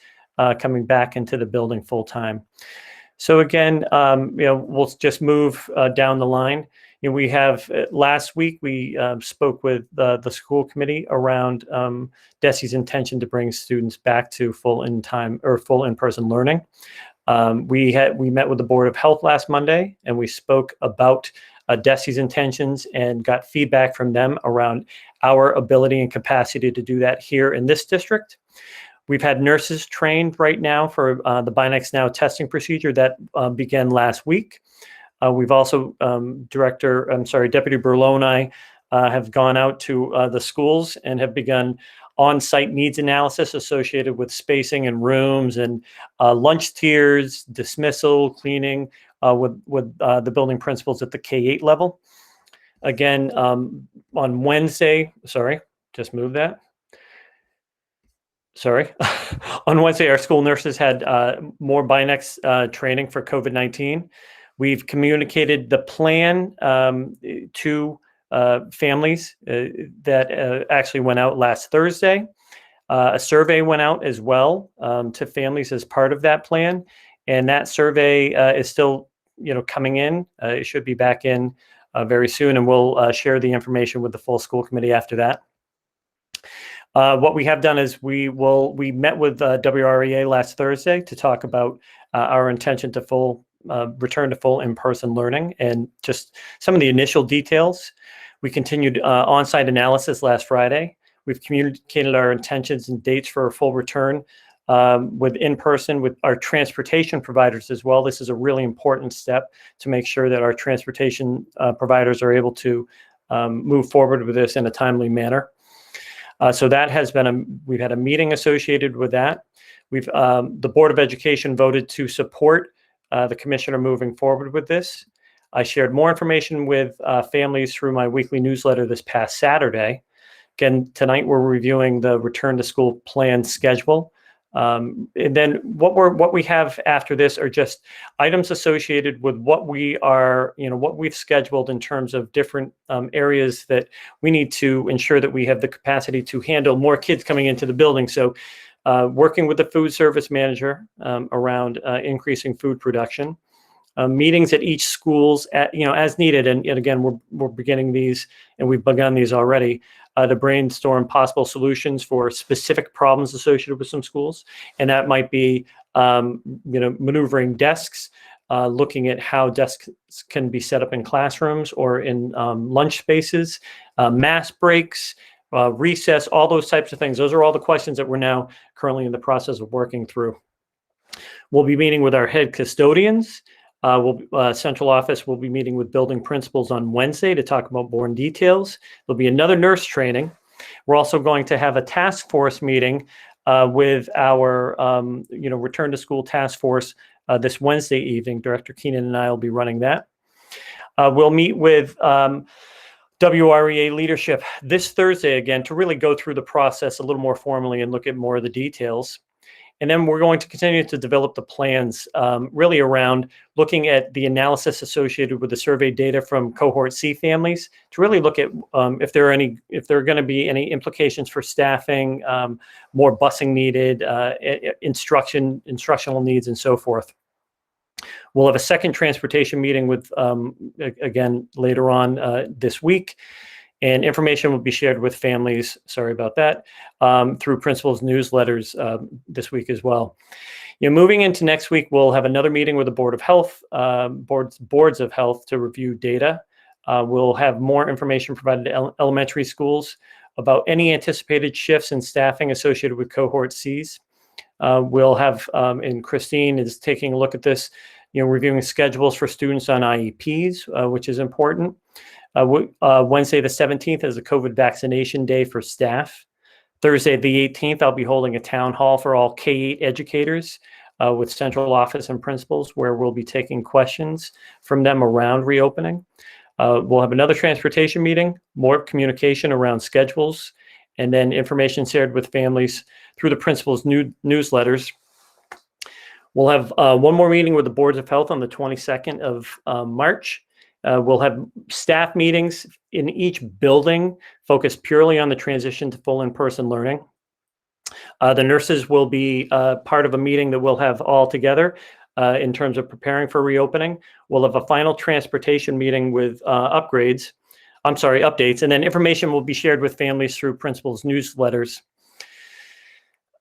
coming back into the building full time. So again, we'll just move down the line. We have last week we spoke with the school committee around DESE's intention to bring students back to full in-person learning. We met with the Board of Health last Monday, and we spoke about DESE's intentions and got feedback from them around our ability and capacity to do that here in this district. We've had nurses trained right now for the Binax Now testing procedure that began last week. We've also, Deputy Berlow and I have gone out to the schools and have begun on-site needs analysis associated with spacing in rooms and lunch tiers, dismissal, cleaning with the building principals at the K-8 level. Again, on Wednesday, just move that. On Wednesday, our school nurses had more Binax training for COVID-19. We've communicated the plan to families that actually went out last Thursday. A survey went out as well to families as part of that plan, and that survey is still, coming in. It should be back in very soon, and we'll share the information with the full school committee after that. What we have done is we met with WREA last Thursday to talk about our intention to return to full in-person learning and just some of the initial details. We continued on-site analysis last Friday. We've communicated our intentions and dates for a full return with in-person with our transportation providers as well. This is a really important step to make sure that our transportation providers are able to move forward with this in a timely manner. So that has been we've had a meeting associated with that. The Board of Education voted to support the commissioner moving forward with this. I shared more information with families through my weekly newsletter this past Saturday. Again, tonight we're reviewing the return to school plan schedule. And then what we have after this are just items associated with what we are, what we've scheduled in terms of different areas that we need to ensure that we have the capacity to handle more kids coming into the building. So working with the food service manager around increasing food production, meetings at each schools as needed. And again, we're beginning these, and we've begun these already to brainstorm possible solutions for specific problems associated with some schools. And that might be, maneuvering desks, looking at how desks can be set up in classrooms or in lunch spaces, mass breaks, recess, all those types of things. Those are all the questions that we're now currently in the process of working through. We'll be meeting with our head custodians. Central office will be meeting with building principals on Wednesday to talk about more details. There'll be another nurse training. We're also going to have a task force meeting with our, return to school task force this Wednesday evening. Director Keenan and I will be running that. We'll meet with WREA leadership this Thursday again to really go through the process a little more formally and look at more of the details. And then we're going to continue to develop the plans really around looking at the analysis associated with the survey data from Cohort C families to really look at if there are going to be any implications for staffing, more busing needed, instructional needs, and so forth. We'll have a second transportation meeting with, again, later on this week. And information will be shared with families, sorry about that, through principals' newsletters this week as well. Moving into next week, we'll have another meeting with the Board of Health, boards of health to review data. We'll have more information provided to elementary schools about any anticipated shifts in staffing associated with cohort Cs. We'll have, and Christine is taking a look at this, reviewing schedules for students on IEPs, which is important. Wednesday the 17th is a COVID vaccination day for staff. Thursday the 18th, I'll be holding a town hall for all K-8 educators with central office and principals, where we'll be taking questions from them around reopening. We'll have another transportation meeting, more communication around schedules, and then information shared with families through the principals' newsletters. We'll have one more meeting with the boards of health on the 22nd of March. We'll have staff meetings in each building focused purely on the transition to full in-person learning. The nurses will be part of a meeting that we'll have all together in terms of preparing for reopening. We'll have a final transportation meeting with updates, and then information will be shared with families through principals' newsletters.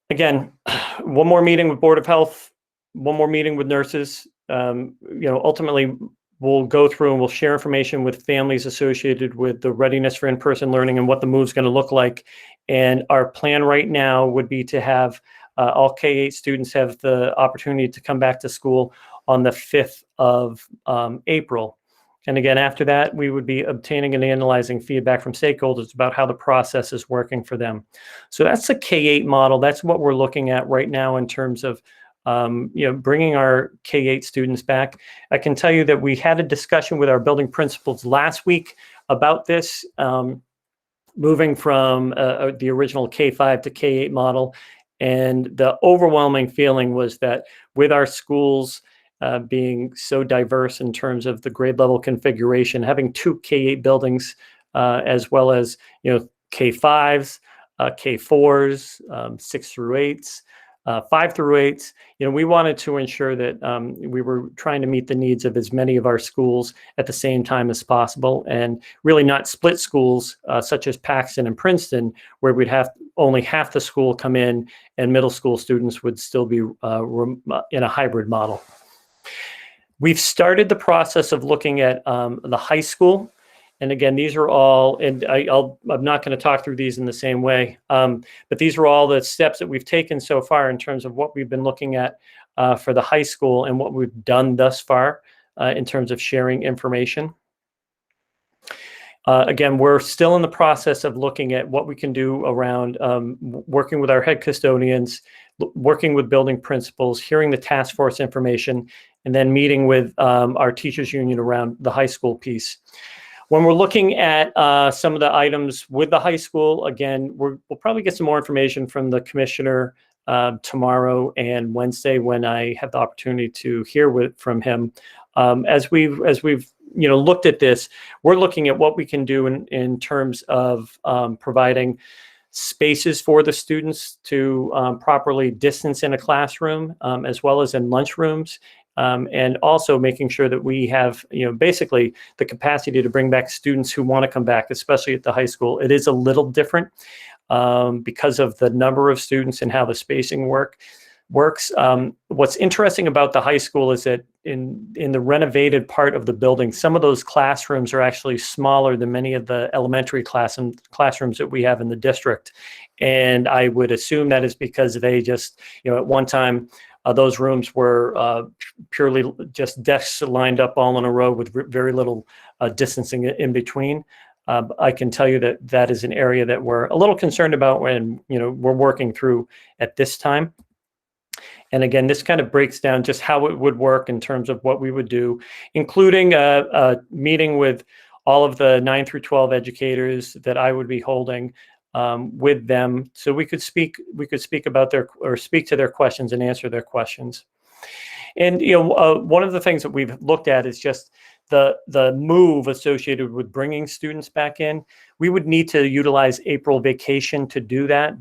Again, one more meeting with Board of Health, one more meeting with nurses. Ultimately, we'll go through and we'll share information with families associated with the readiness for in-person learning and what the move's going to look like. And our plan right now would be to have all K-8 students have the opportunity to come back to school on the 5th of April. And again, after that, we would be obtaining and analyzing feedback from stakeholders about how the process is working for them. So that's the K-8 model. That's what we're looking at right now in terms of bringing our K-8 students back. I can tell you that we had a discussion with our building principals last week about this, moving from the original K-5 to K-8 model. And the overwhelming feeling was that with our schools being so diverse in terms of the grade level configuration, having 2 K-8 buildings, as well as K-5s, K-4s, 6 through 8s, 5 through 8s, we wanted to ensure that we were trying to meet the needs of as many of our schools at the same time as possible, and really not split schools such as Paxton and Princeton, where we'd have only half the school come in and middle school students would still be in a hybrid model. We've started the process of looking at the high school. And again, these are all, and I'm not going to talk through these in the same way, but these are all the steps that we've taken so far in terms of what we've been looking at for the high school and what we've done thus far in terms of sharing information. Again, we're still in the process of looking at what we can do around working with our head custodians, working with building principals, hearing the task force information, and then meeting with our teachers union around the high school piece. When we're looking at some of the items with the high school, again, we'll probably get some more information from the commissioner tomorrow and Wednesday when I have the opportunity to hear from him. As we've looked at this, we're looking at what we can do in terms of providing spaces for the students to properly distance in a classroom, as well as in lunchrooms. And also making sure that we have, basically the capacity to bring back students who want to come back, especially at the high school. It is a little different because of the number of students and how the spacing works. What's interesting about the high school is that in the renovated part of the building, some of those classrooms are actually smaller than many of the elementary classrooms that we have in the district. And I would assume that is because they just, at one time, those rooms were purely just desks lined up all in a row with very little distancing in between. I can tell you that that is an area that we're a little concerned about when we're working through at this time. And again, this kind of breaks down just how it would work in terms of what we would do, including a meeting with all of the 9 through 12 educators that I would be holding with them, so we could speak about speak to their questions and answer their questions. And one of the things that we've looked at is just the move associated with bringing students back in. We would need to utilize April vacation to do that.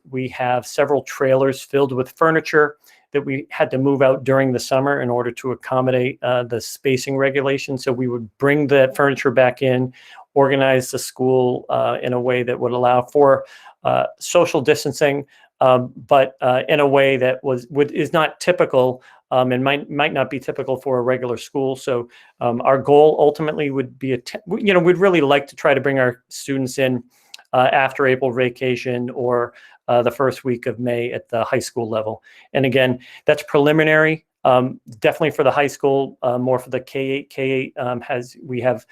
We have several trailers filled with furniture that we had to move out during the summer in order to accommodate the spacing regulations. So we would bring the furniture back in, organize the school in a way that would allow for social distancing, but in a way that is not typical and might not be typical for a regular school. So our goal ultimately would be, we'd really like to try to bring our students in after April vacation or the first week of May at the high school level. And again, that's preliminary. Definitely for the high school, more for the K-8. K-8 we have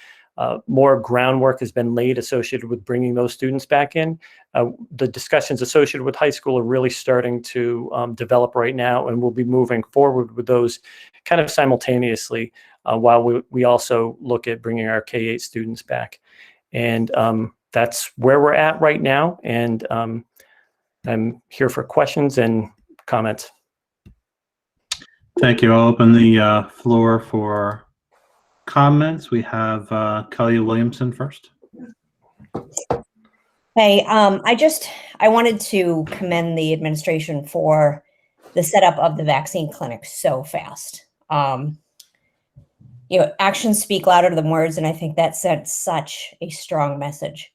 more groundwork has been laid associated with bringing those students back in. The discussions associated with high school are really starting to develop right now, and we'll be moving forward with those kind of simultaneously while we also look at bringing our K-8 students back. And that's where we're at right now. And I'm here for questions and comments. Thank you. I'll open the floor for comments. We have Kelly Williamson first. Hey, I wanted to commend the administration for the setup of the vaccine clinic so fast. Actions speak louder than words, and I think that sent such a strong message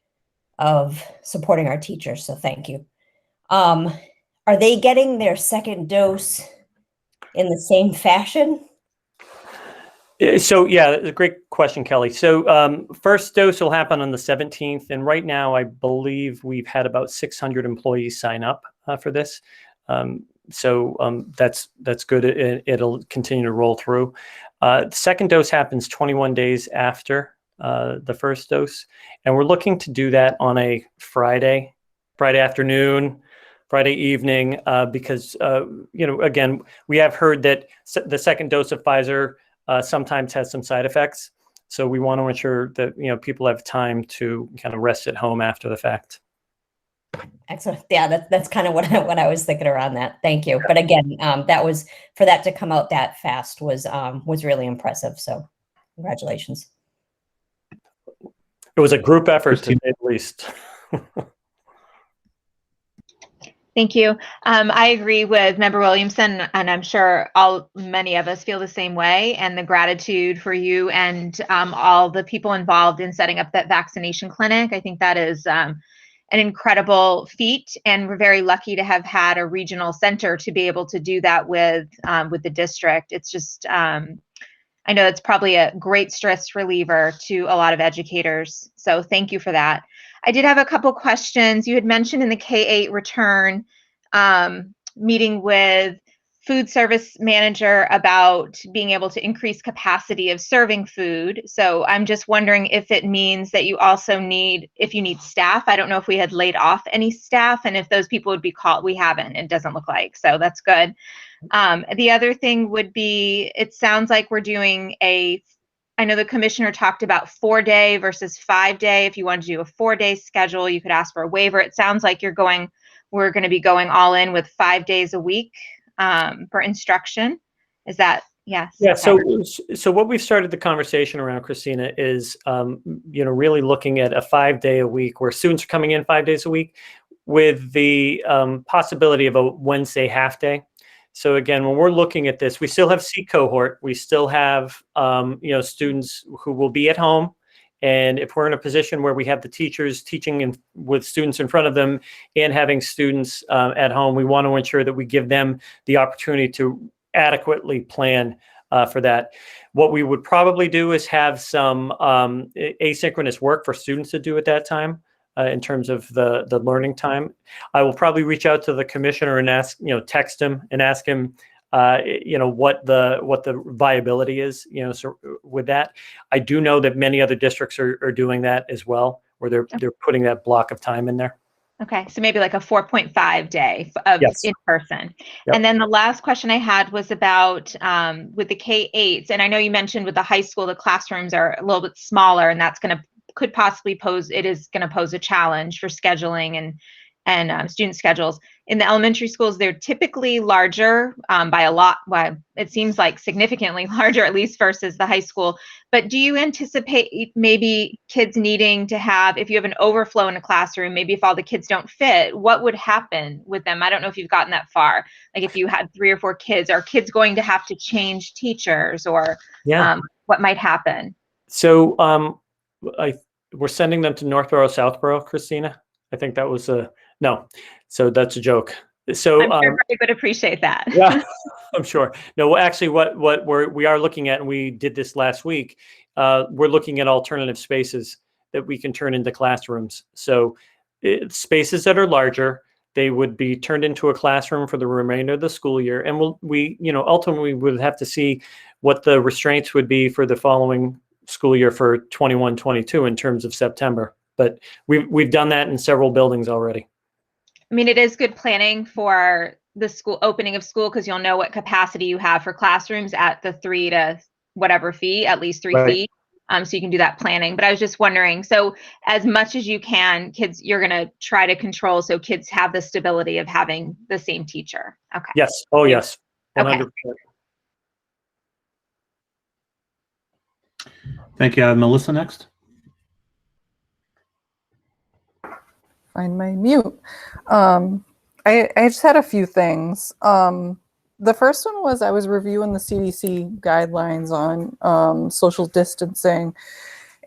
of supporting our teachers. So thank you. Are they getting their second dose in the same fashion? So yeah, a great question, Kelly. So first dose will happen on the 17th. And right now, I believe we've had about 600 employees sign up for this. So that's good. It'll continue to roll through. The second dose happens 21 days after the first dose. And we're looking to do that on a Friday afternoon, Friday evening, because, again, we have heard that the second dose of Pfizer sometimes has some side effects. So we want to ensure that, people have time to kind of rest at home after the fact. Excellent. Yeah, that's kind of what I was thinking around that. Thank you. But again, for that to come out that fast was really impressive. So congratulations. It was a group effort, to say the least. Thank you. I agree with Member Williamson, and I'm sure many of us feel the same way. And the gratitude for you and all the people involved in setting up that vaccination clinic. I think that is an incredible feat, and we're very lucky to have had a regional center to be able to do that with the district. It's just, I know it's probably a great stress reliever to a lot of educators. So thank you for that. I did have a couple questions. You had mentioned in the K-8 return meeting with food service manager about being able to increase capacity of serving food. So I'm just wondering if it means that you also if you need staff. I don't know if we had laid off any staff and if those people would be called. We haven't, it doesn't look like, so that's good. The other thing would be, it sounds like we're doing I know the commissioner talked about 4-day versus 5-day. If you want to do a 4-day schedule, you could ask for a waiver. It sounds like we're going to be going all in with 5 days a week for instruction. Is that, yes? Yeah. Okay. So what we've started the conversation around, Christina, is really looking at a 5-day a week where students are coming in 5 days a week with the possibility of a Wednesday half day. So again, when we're looking at this, we still have C cohort. We still have, students who will be at home. And if we're in a position where we have the teachers teaching with students in front of them and having students at home, we want to ensure that we give them the opportunity to adequately plan for that. What we would probably do is have some asynchronous work for students to do at that time. In terms of the learning time, I will probably reach out to the commissioner and ask, text him and ask him, what the viability is, so with that. I do know that many other districts are doing that as well, where they're putting that block of time in there. Okay, so maybe like a 4.5 day of in person. Yep. And then the last question I had was about with the K-8s, and I know you mentioned with the high school, the classrooms are a little bit smaller, and that's could possibly pose a challenge for scheduling and student schedules. In the elementary schools, they're typically larger by a lot. Well, it seems like significantly larger, at least versus the high school. But do you anticipate maybe kids needing to have, if you have an overflow in a classroom, maybe if all the kids don't fit, what would happen with them? I don't know if you've gotten that far. Like if you had 3 or 4 kids, are kids going to have to change teachers, or what might happen? So we're sending them to Northborough, Southborough, Christina. I think that was no. So that's a joke. So I'm sure everybody would appreciate that. Yeah, I'm sure. No, actually, what we are looking at, and we did this last week, we're looking at alternative spaces that we can turn into classrooms. So spaces that are larger, they would be turned into a classroom for the remainder of the school year. And ultimately we would have to see what the restraints would be for the following school year for 21-22 in terms of September. But we've done that in several buildings already. I mean, it is good planning for the school opening of school, because you'll know what capacity you have for classrooms at the 3 to whatever fee, at least 3 feet. So you can do that planning. But I was just wondering, so as much as you can, kids, you're going to try to control so kids have the stability of having the same teacher. Okay. Yes. Oh, yes. 100%. Okay. Thank you. Melissa next. Find my mute. I just had a few things. The first one was I was reviewing the CDC guidelines on social distancing,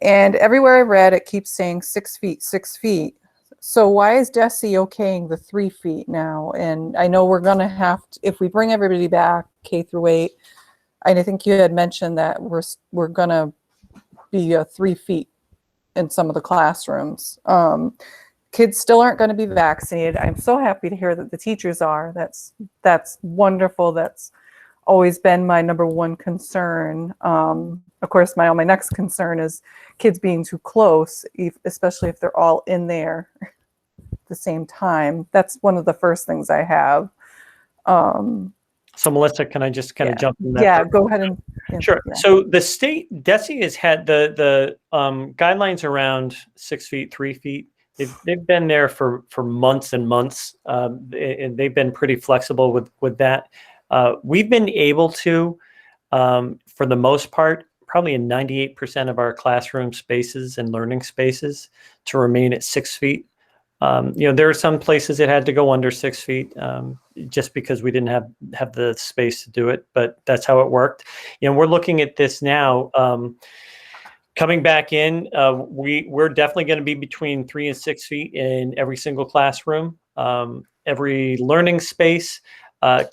and everywhere I read it keeps saying 6 feet, 6 feet. So why is DESE okaying the 3 feet now? And I know we're gonna have to, if we bring everybody back K through 8, I think you had mentioned that we're gonna be 3 feet in some of the classrooms. Kids still aren't going to be vaccinated. I'm so happy to hear that the teachers are. That's wonderful. That's always been my number one concern. Of course, my next concern is kids being too close, especially if they're all in there at the same time. That's one of the first things I have. So Melissa, can I just kind of jump in that? Yeah, go ahead and. Sure. Yeah. So the state DESE has had the guidelines around 6 feet, 3 feet. They've been there for months and months, and they've been pretty flexible with that. We've been able to, for the most part, probably in 98% of our classroom spaces and learning spaces, to remain at 6 feet. There are some places that had to go under 6 feet just because we didn't have the space to do it, but that's how it worked. We're looking at this now. Coming back in, we're definitely going to be between 3 and 6 feet in every single classroom, every learning space.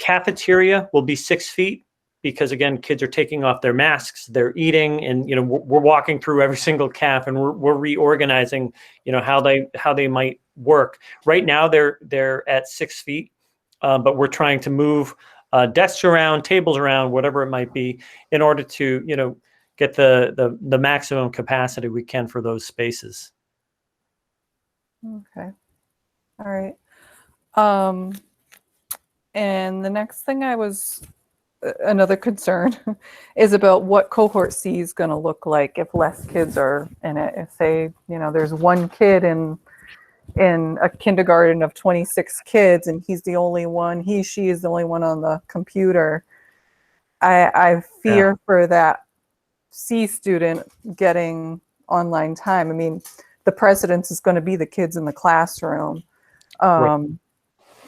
Cafeteria will be 6 feet because, again, kids are taking off their masks, they're eating, and we're walking through every single caf, and we're reorganizing, how they might work. Right now, they're at 6 feet, but we're trying to move desks around, tables around, whatever it might be, in order to get the maximum capacity we can for those spaces. Okay. All right. And the next thing another concern is about what cohort C is going to look like if less kids are in it. If there's one kid in a kindergarten of 26 kids and he's the only one, she is the only one on the computer. I fear for that C student getting online time. I mean, the precedence is going to be the kids in the classroom. Right.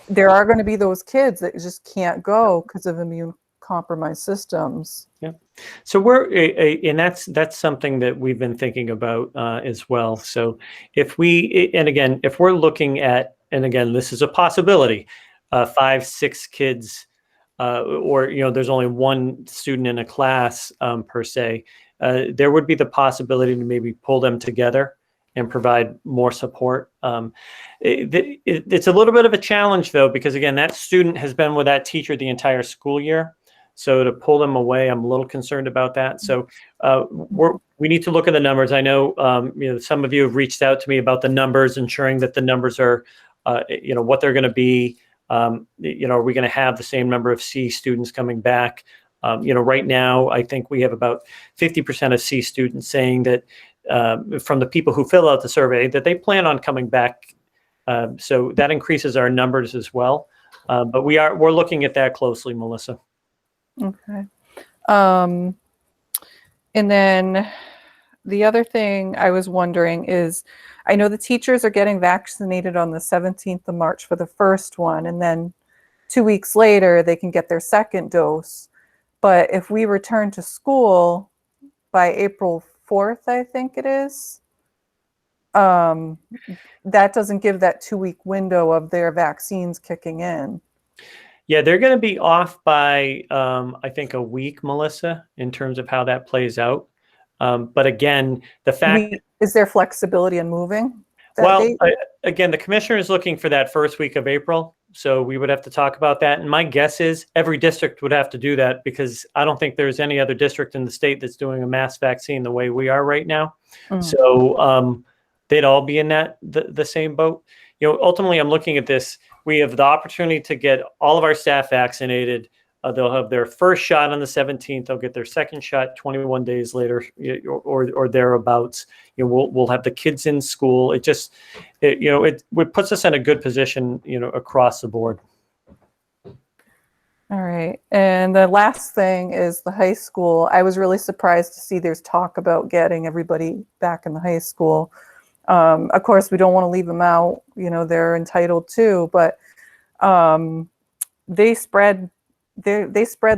There are going to be those kids that just can't go because of immune compromised systems. Yeah. So and that's something that we've been thinking about as well. So if we're looking at, and again, this is a possibility, 5, 6 kids, or there's only one student in a class per se, there would be the possibility to maybe pull them together and provide more support. It's a little bit of a challenge though, because again, that student has been with that teacher the entire school year. So to pull them away, I'm a little concerned about that. So we need to look at the numbers. I know, some of you have reached out to me about the numbers, ensuring that the numbers are, what they're going to be. Are we going to have the same number of C students coming back? Right now, I think we have about 50% of C students saying that from the people who fill out the survey that they plan on coming back So that increases our numbers as well. But we're looking at that closely, Melissa. Okay. And then the other thing I was wondering is, I know the teachers are getting vaccinated on the 17th of March for the first one, and then 2 weeks later they can get their second dose. But if we return to school by April 4th, I think it is, that doesn't give that 2-week window of their vaccines kicking in. Yeah, they're going to be off by, I think, a week, Melissa, in terms of how that plays out. But again, the fact... Is there flexibility in moving that Well, date? again, the commissioner is looking for that first week of April. So we would have to talk about that. And my guess is every district would have to do that, because I don't think there's any other district in the state that's doing a mass vaccine the way we are right now. So they'd all be in the same boat. You know, ultimately, I'm looking at this. We have the opportunity to get all of our staff vaccinated. They'll have their first shot on the 17th. They'll get their second shot 21 days later, or thereabouts. You know, we'll have the kids in school. It puts us in a good position, you know, across the board. All right. And the last thing is the high school. I was really surprised to see there's talk about getting everybody back in the high school. Of course, we don't want to leave them out. You know, they're entitled to, but they spread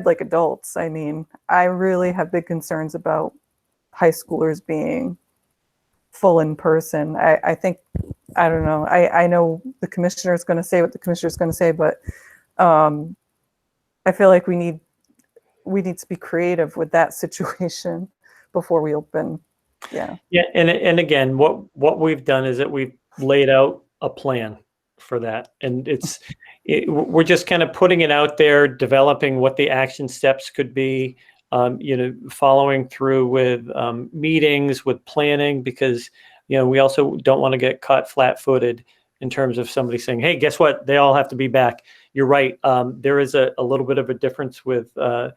like adults. I mean, I really have big concerns about high schoolers being full in person. I think, I don't know. I know the commissioner is going to say what the commissioner is going to say, but I feel like we need to be creative with that situation before we open. Yeah. Yeah, and again, what we've done is that we've laid out a plan for that, and we're just kind of putting it out there, developing what the action steps could be, you know, following through with meetings, with planning, because, you know, we also don't want to get caught flat-footed in terms of somebody saying, hey, guess what? They all have to be back. You're right. There is a little bit of a difference with the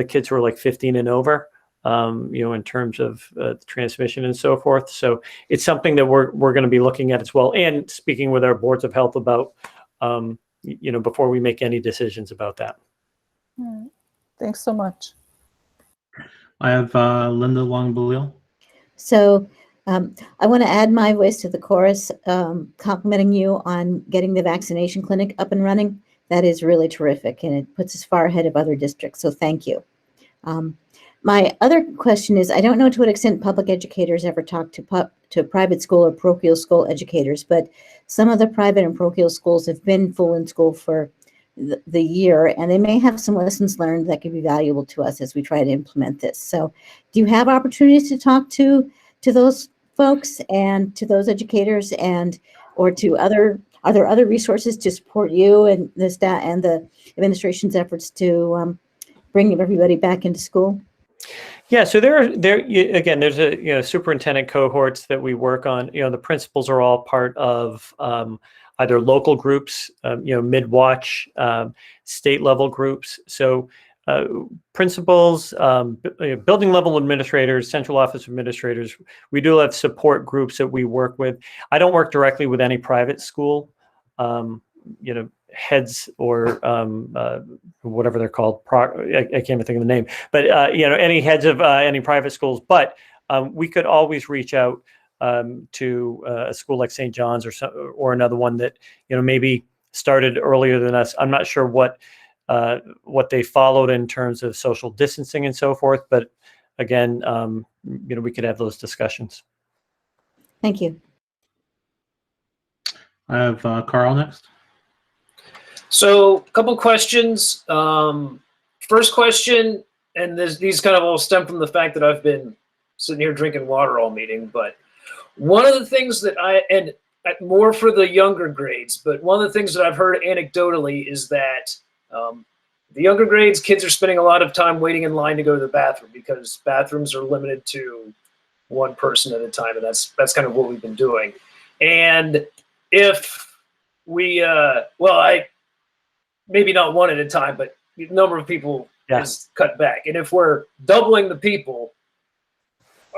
kids who are like 15 and over. You know, in terms of transmission and so forth. So it's something that we're going to be looking at as well, and speaking with our boards of health about, you know, before we make any decisions about that. All right. Thanks so much. I have Linda Long-Balil. So I want to add my voice to the chorus, complimenting you on getting the vaccination clinic up and running. That is really terrific, and it puts us far ahead of other districts. So thank you. My other question is, I don't know to what extent public educators ever talk to private school or parochial school educators, but some of the private and parochial schools have been full in school for the year, and they may have some lessons learned that could be valuable to us as we try to implement this. So do you have opportunities to talk to those folks and to those educators, or to are there other resources to support you and the staff and the administration's efforts to bring everybody back into school? Yeah, so again, there's a superintendent cohorts that we work on. You know, the principals are all part of either local groups, mid-watch, state level groups. So principals, building level administrators, central office administrators, we do have support groups that we work with. I don't work directly with any private school, heads or whatever they're called. I can't even think of the name, but any heads of any private schools. But we could always reach out to a school like St. John's or another one that maybe started earlier than us. I'm not sure what they followed in terms of social distancing and so forth. But again, we could have those discussions. Thank you. I have Carl next. So, a couple questions. First question, and these kind of all stem from the fact that I've been sitting here drinking water all meeting, but one of the things that more for the younger grades, but one of the things that I've heard anecdotally is that the younger grades, kids are spending a lot of time waiting in line to go to the bathroom because bathrooms are limited to one person at a time, and that's kind of what we've been doing. And if we, maybe not one at a time, but the number of people is cut back. And if we're doubling the people,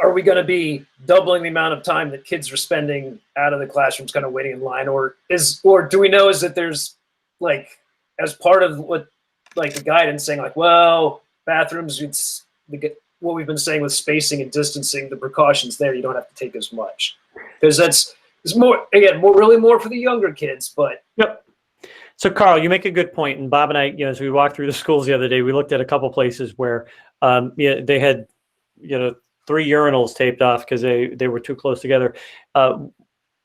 are we going to be doubling the amount of time that kids are spending out of the classrooms kind of waiting in line, or do we know is that there's like, as part of what, like the guidance saying like, well, bathrooms, it's what we've been saying with spacing and distancing, the precautions there, you don't have to take as much, because it's more, again, really more for the younger kids, but. Yep. So Carl, you make a good point. And Bob and I, as we walked through the schools the other day, we looked at a couple places where they had, 3 urinals taped off because they were too close together.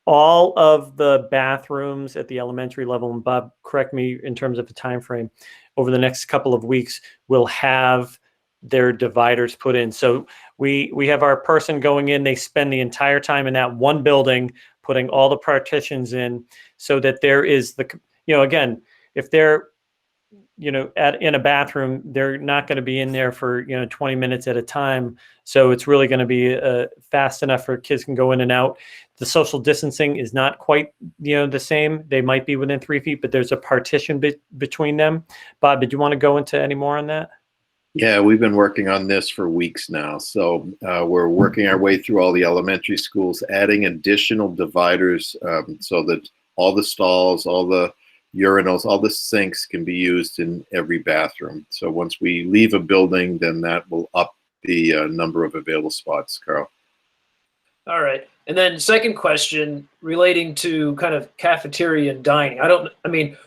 All of the bathrooms at the elementary level, and Bob, correct me in terms of the time frame, over the next couple of weeks will have their dividers put in. So we have our person going in, they spend the entire time in that one building putting all the partitions in so that there is again, if they're in a bathroom, they're not going to be in there for 20 minutes at a time. So it's really going to be fast enough for kids can go in and out. The social distancing is not quite the same. They might be within 3 feet, but there's a partition between them. Bob, did you want to go into any more on that? Yeah, we've been working on this for weeks now. So we're working our way through all the elementary schools, adding additional dividers so that all the stalls, all the urinals, all the sinks can be used in every bathroom. So once we leave a building, then that will up the number of available spots, Carl. All right. And then second question relating to kind of cafeteria and dining.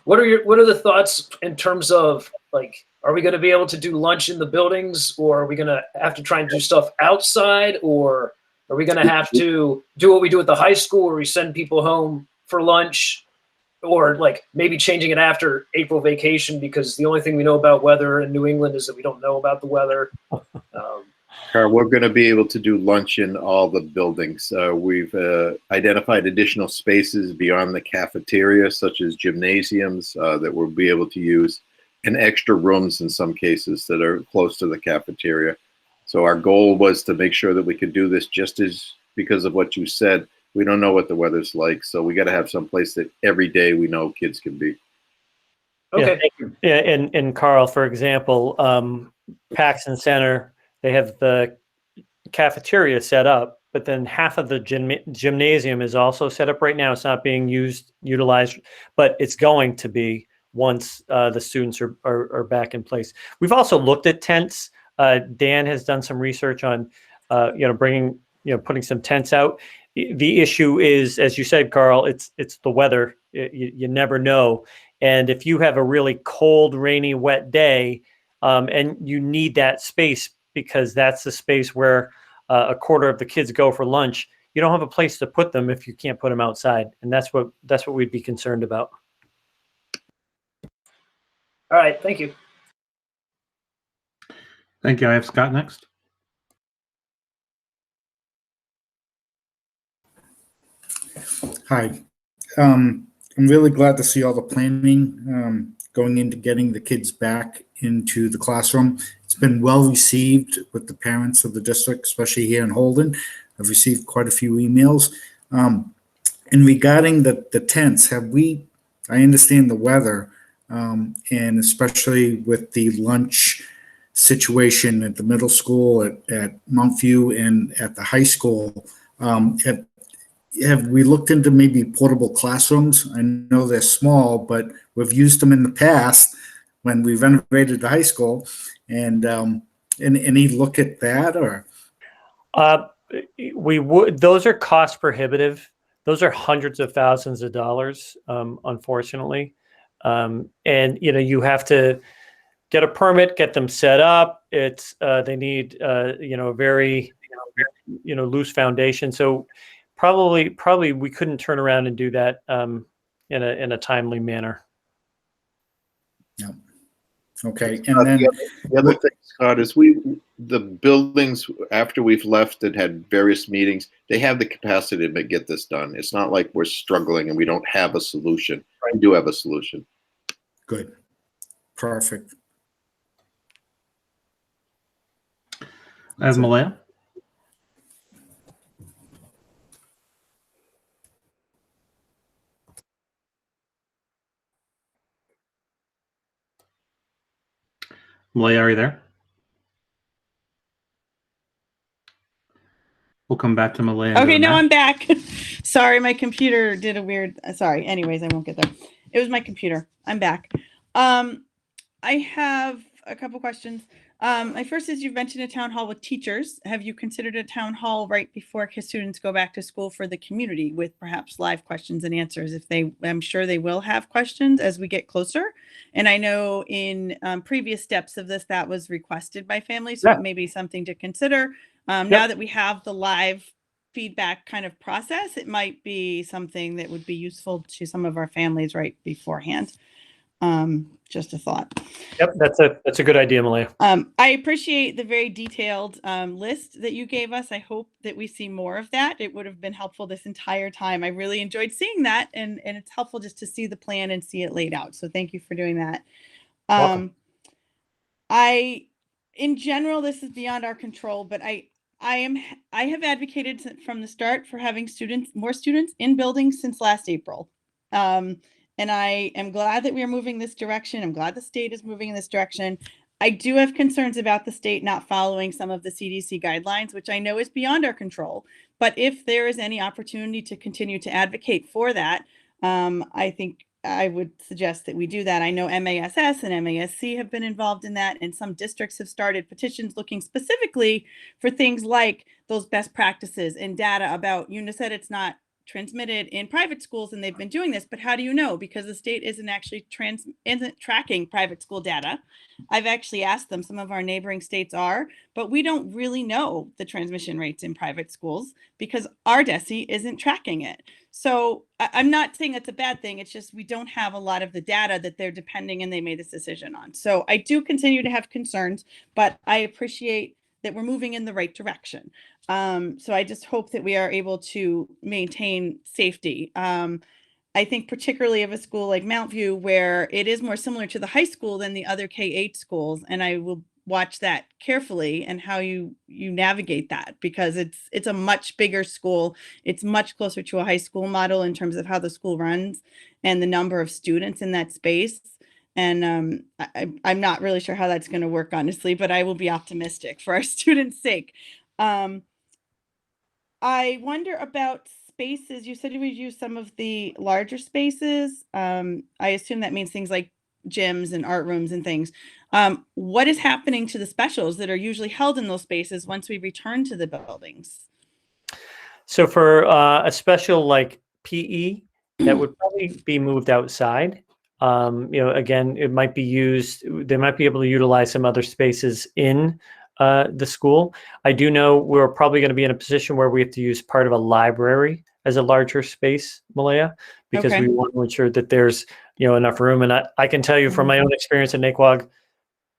What are the thoughts in terms of like, are we going to be able to do lunch in the buildings, or are we going to have to try and do stuff outside, or are we going to have to do what we do at the high school where we send people home for lunch? Or like maybe changing it after April vacation, because the only thing we know about weather in New England is that we don't know about the weather. Carl, we're going to be able to do lunch in all the buildings. We've identified additional spaces beyond the cafeteria, such as gymnasiums that we'll be able to use, and extra rooms in some cases that are close to the cafeteria. So our goal was to make sure that we could do this just as, because of what you said, we don't know what the weather's like, so we got to have some place that every day we know kids can be. Okay. Yeah, and Carl, for example, Paxton Center, they have the cafeteria set up, but then half of the gymnasium is also set up right now. It's not being utilized, but it's going to be once the students are back in place. We've also looked at tents. Dan has done some research on, putting some tents out. The issue is, as you said, Carl, it's the weather. You never know. And if you have a really cold, rainy, wet day, and you need that space because that's the space where a quarter of the kids go for lunch, you don't have a place to put them if you can't put them outside. And that's what we'd be concerned about. All right. Thank you. Thank you. I have Scott next. Hi. I'm really glad to see all the planning going into getting the kids back into the classroom. It's been well received with the parents of the district, especially here in Holden. I've received quite a few emails. And regarding the tents, I understand the weather, and especially with the lunch situation at the middle school, at Montview, and at the high school. Have we looked into maybe portable classrooms? I know they're small, but we've used them in the past when we renovated the high school. And any look at that, or? We would. Those are cost prohibitive. Those are hundreds of thousands of dollars, unfortunately. And you have to get a permit, get them set up. It's they need a very loose foundation. So probably we couldn't turn around and do that in a timely manner. No. Okay. And then the other thing, Scott, is the buildings after we've left and had various meetings, they have the capacity to get this done. It's not like we're struggling and we don't have a solution. Right. We do have a solution. Good. Perfect. I have Malaya. Malaya, are you there? we'll come back to Malaya. Okay, no, I'm back. Sorry, my computer did a weird, sorry. Anyways, I won't get there. It was my computer. I'm back. I have a couple questions. My first is, you've mentioned a town hall with teachers. Have you considered a town hall right before students go back to school for the community with perhaps live questions and answers? I'm sure they will have questions as we get closer. And I know in previous steps of this, that was requested by families. So it may be something to consider. Now that we have the live feedback kind of process, it might be something that would be useful to some of our families right beforehand. Just a thought. Yep, that's a good idea, Malaya. I appreciate the very detailed list that you gave us. I hope that we see more of that. It would have been helpful this entire time. I really enjoyed seeing that, and it's helpful just to see the plan and see it laid out. So thank you for doing that. In general, this is beyond our control, but I have advocated from the start for having more students in buildings since last April. And I am glad that we are moving this direction. I'm glad the state is moving in this direction. I do have concerns about the state not following some of the CDC guidelines, which I know is beyond our control. But if there is any opportunity to continue to advocate for that, I think I would suggest that we do that. I know MASS and MASC have been involved in that, and some districts have started petitions looking specifically for things like those best practices and data about, you said it's not transmitted in private schools, and they've been doing this, but how do you know? Because the state isn't actually isn't tracking private school data. I've actually asked them, some of our neighboring states are, but we don't really know the transmission rates in private schools because our DESE isn't tracking it. So I'm not saying it's a bad thing. It's just we don't have a lot of the data that they're depending and they made this decision on. So I do continue to have concerns, but I appreciate that we're moving in the right direction. So I just hope that we are able to maintain safety. I think particularly of a school like Mountview, where it is more similar to the high school than the other K-8 schools. And I will watch that carefully and how you navigate that, because it's a much bigger school. It's much closer to a high school model in terms of how the school runs and the number of students in that space. And I'm not really sure how that's going to work, honestly, but I will be optimistic for our students' sake. I wonder about spaces. You said you would use some of the larger spaces. I assume that means things like gyms and art rooms and things. What is happening to the specials that are usually held in those spaces once we return to the buildings? So for a special like PE, that would probably be moved outside. Again, it might be used, they might be able to utilize some other spaces in the school. I do know we're probably going to be in a position where we have to use part of a library as a larger space, Malaya, because we want to ensure that there's enough room. And I can tell you from my own experience at Naquag,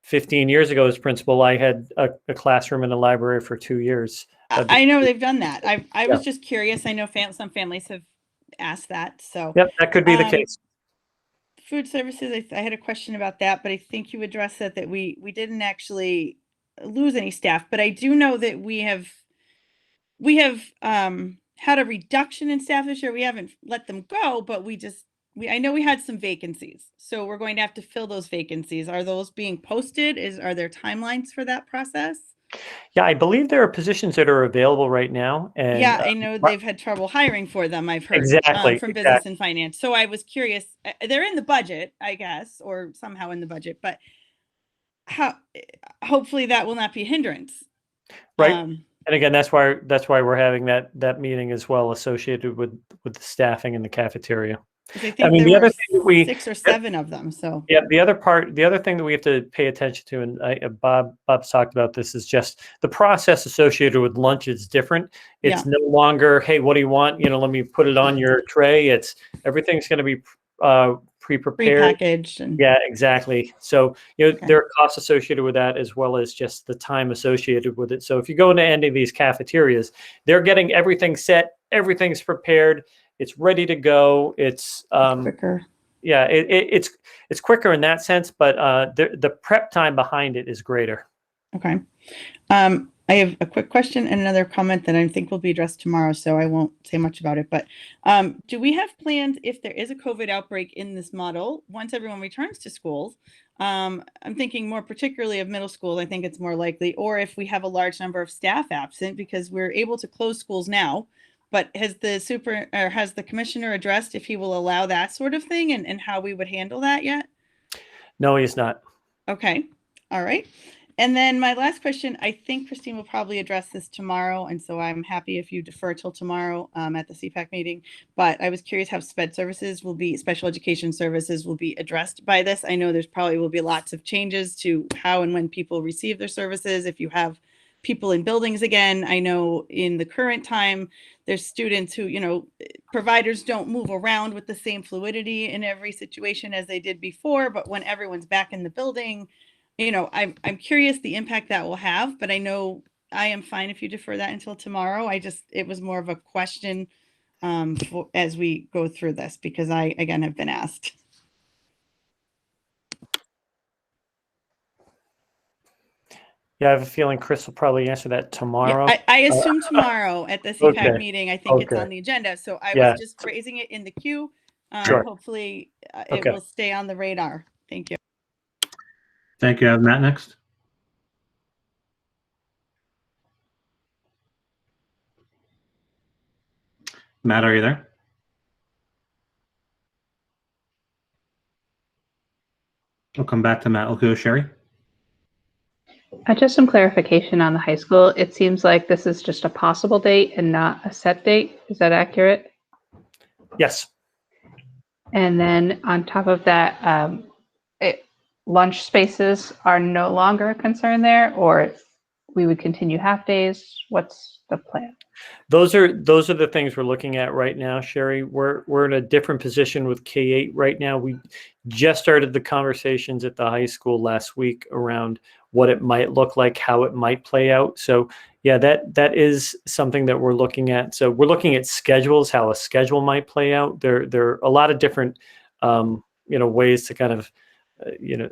15 years ago as principal, I had a classroom in a library for 2 years. I know they've done that. I was just curious. I know some families have asked that. So yep, that could be the case. Food services, I had a question about that, but I think you addressed that we didn't actually lose any staff. But I do know that we have had a reduction in staff this year. We haven't let them go, but I know we had some vacancies. So we're going to have to fill those vacancies. Are those being posted? Are there timelines for that process? Yeah, I believe there are positions that are available right now. And yeah, I know they've had trouble hiring for them, I've heard, from business and finance. So I was curious, they're in the budget, I guess, or somehow in the budget, but hopefully that will not be a hindrance. Right. And again, that's why we're having that meeting as well, associated with the staffing in the cafeteria. I think the other thing 6 or 7 of them. So yeah, the other thing that we have to pay attention to, and Bob's talked about this, is just the process associated with lunch is different. It's no longer, hey, what do you want? Let me put it on your tray. It's everything's going to be pre-prepared, prepackaged. And yeah, exactly. So there are costs associated with that, as well as just the time associated with it. So if you go into any of these cafeterias, they're getting everything set, everything's prepared. It's ready to go. It's quicker. Yeah, it's quicker in that sense, but the prep time behind it is greater. Okay. I have a quick question and another comment that I think will be addressed tomorrow, so I won't say much about it. But do we have plans if there is a COVID outbreak in this model, once everyone returns to schools? I'm thinking more particularly of middle school. I think it's more likely, or if we have a large number of staff absent, because we're able to close schools now. But has the commissioner addressed if he will allow that sort of thing and how we would handle that yet? No, he's not. Okay. All right. And then my last question, I think Christine will probably address this tomorrow. And so I'm happy if you defer till tomorrow at the CPAC meeting. But I was curious how special education services will be addressed by this. I know there's probably will be lots of changes to how and when people receive their services. If you have people in buildings again, I know in the current time, there's students who, providers don't move around with the same fluidity in every situation as they did before. But when everyone's back in the building, I'm curious the impact that will have, but I know I am fine if you defer that until tomorrow. It was more of a question as we go through this, because I, again, have been asked. Yeah, I have a feeling Chris will probably answer that tomorrow. Yeah, I assume tomorrow at the CPAC Okay. meeting. I think it's Okay. on the agenda. So I Yeah. was just raising it in the queue. Sure. Hopefully it Okay. will stay on the radar. Thank you. Thank you. I have Matt next. Matt, are you there? We'll come back to Matt. We'll go Sherry. Just some clarification on the high school. It seems like this is just a possible date and not a set date. Is that accurate? Yes. And then on top of that, lunch spaces are no longer a concern there, or we would continue half days. What's the plan? Those are the things we're looking at right now, Sherry. We're in a different position with K-8 right now. We just started the conversations at the high school last week around what it might look like, how it might play out. So yeah, that is something that we're looking at. So we're looking at schedules, how a schedule might play out. There are a lot of different ways to kind of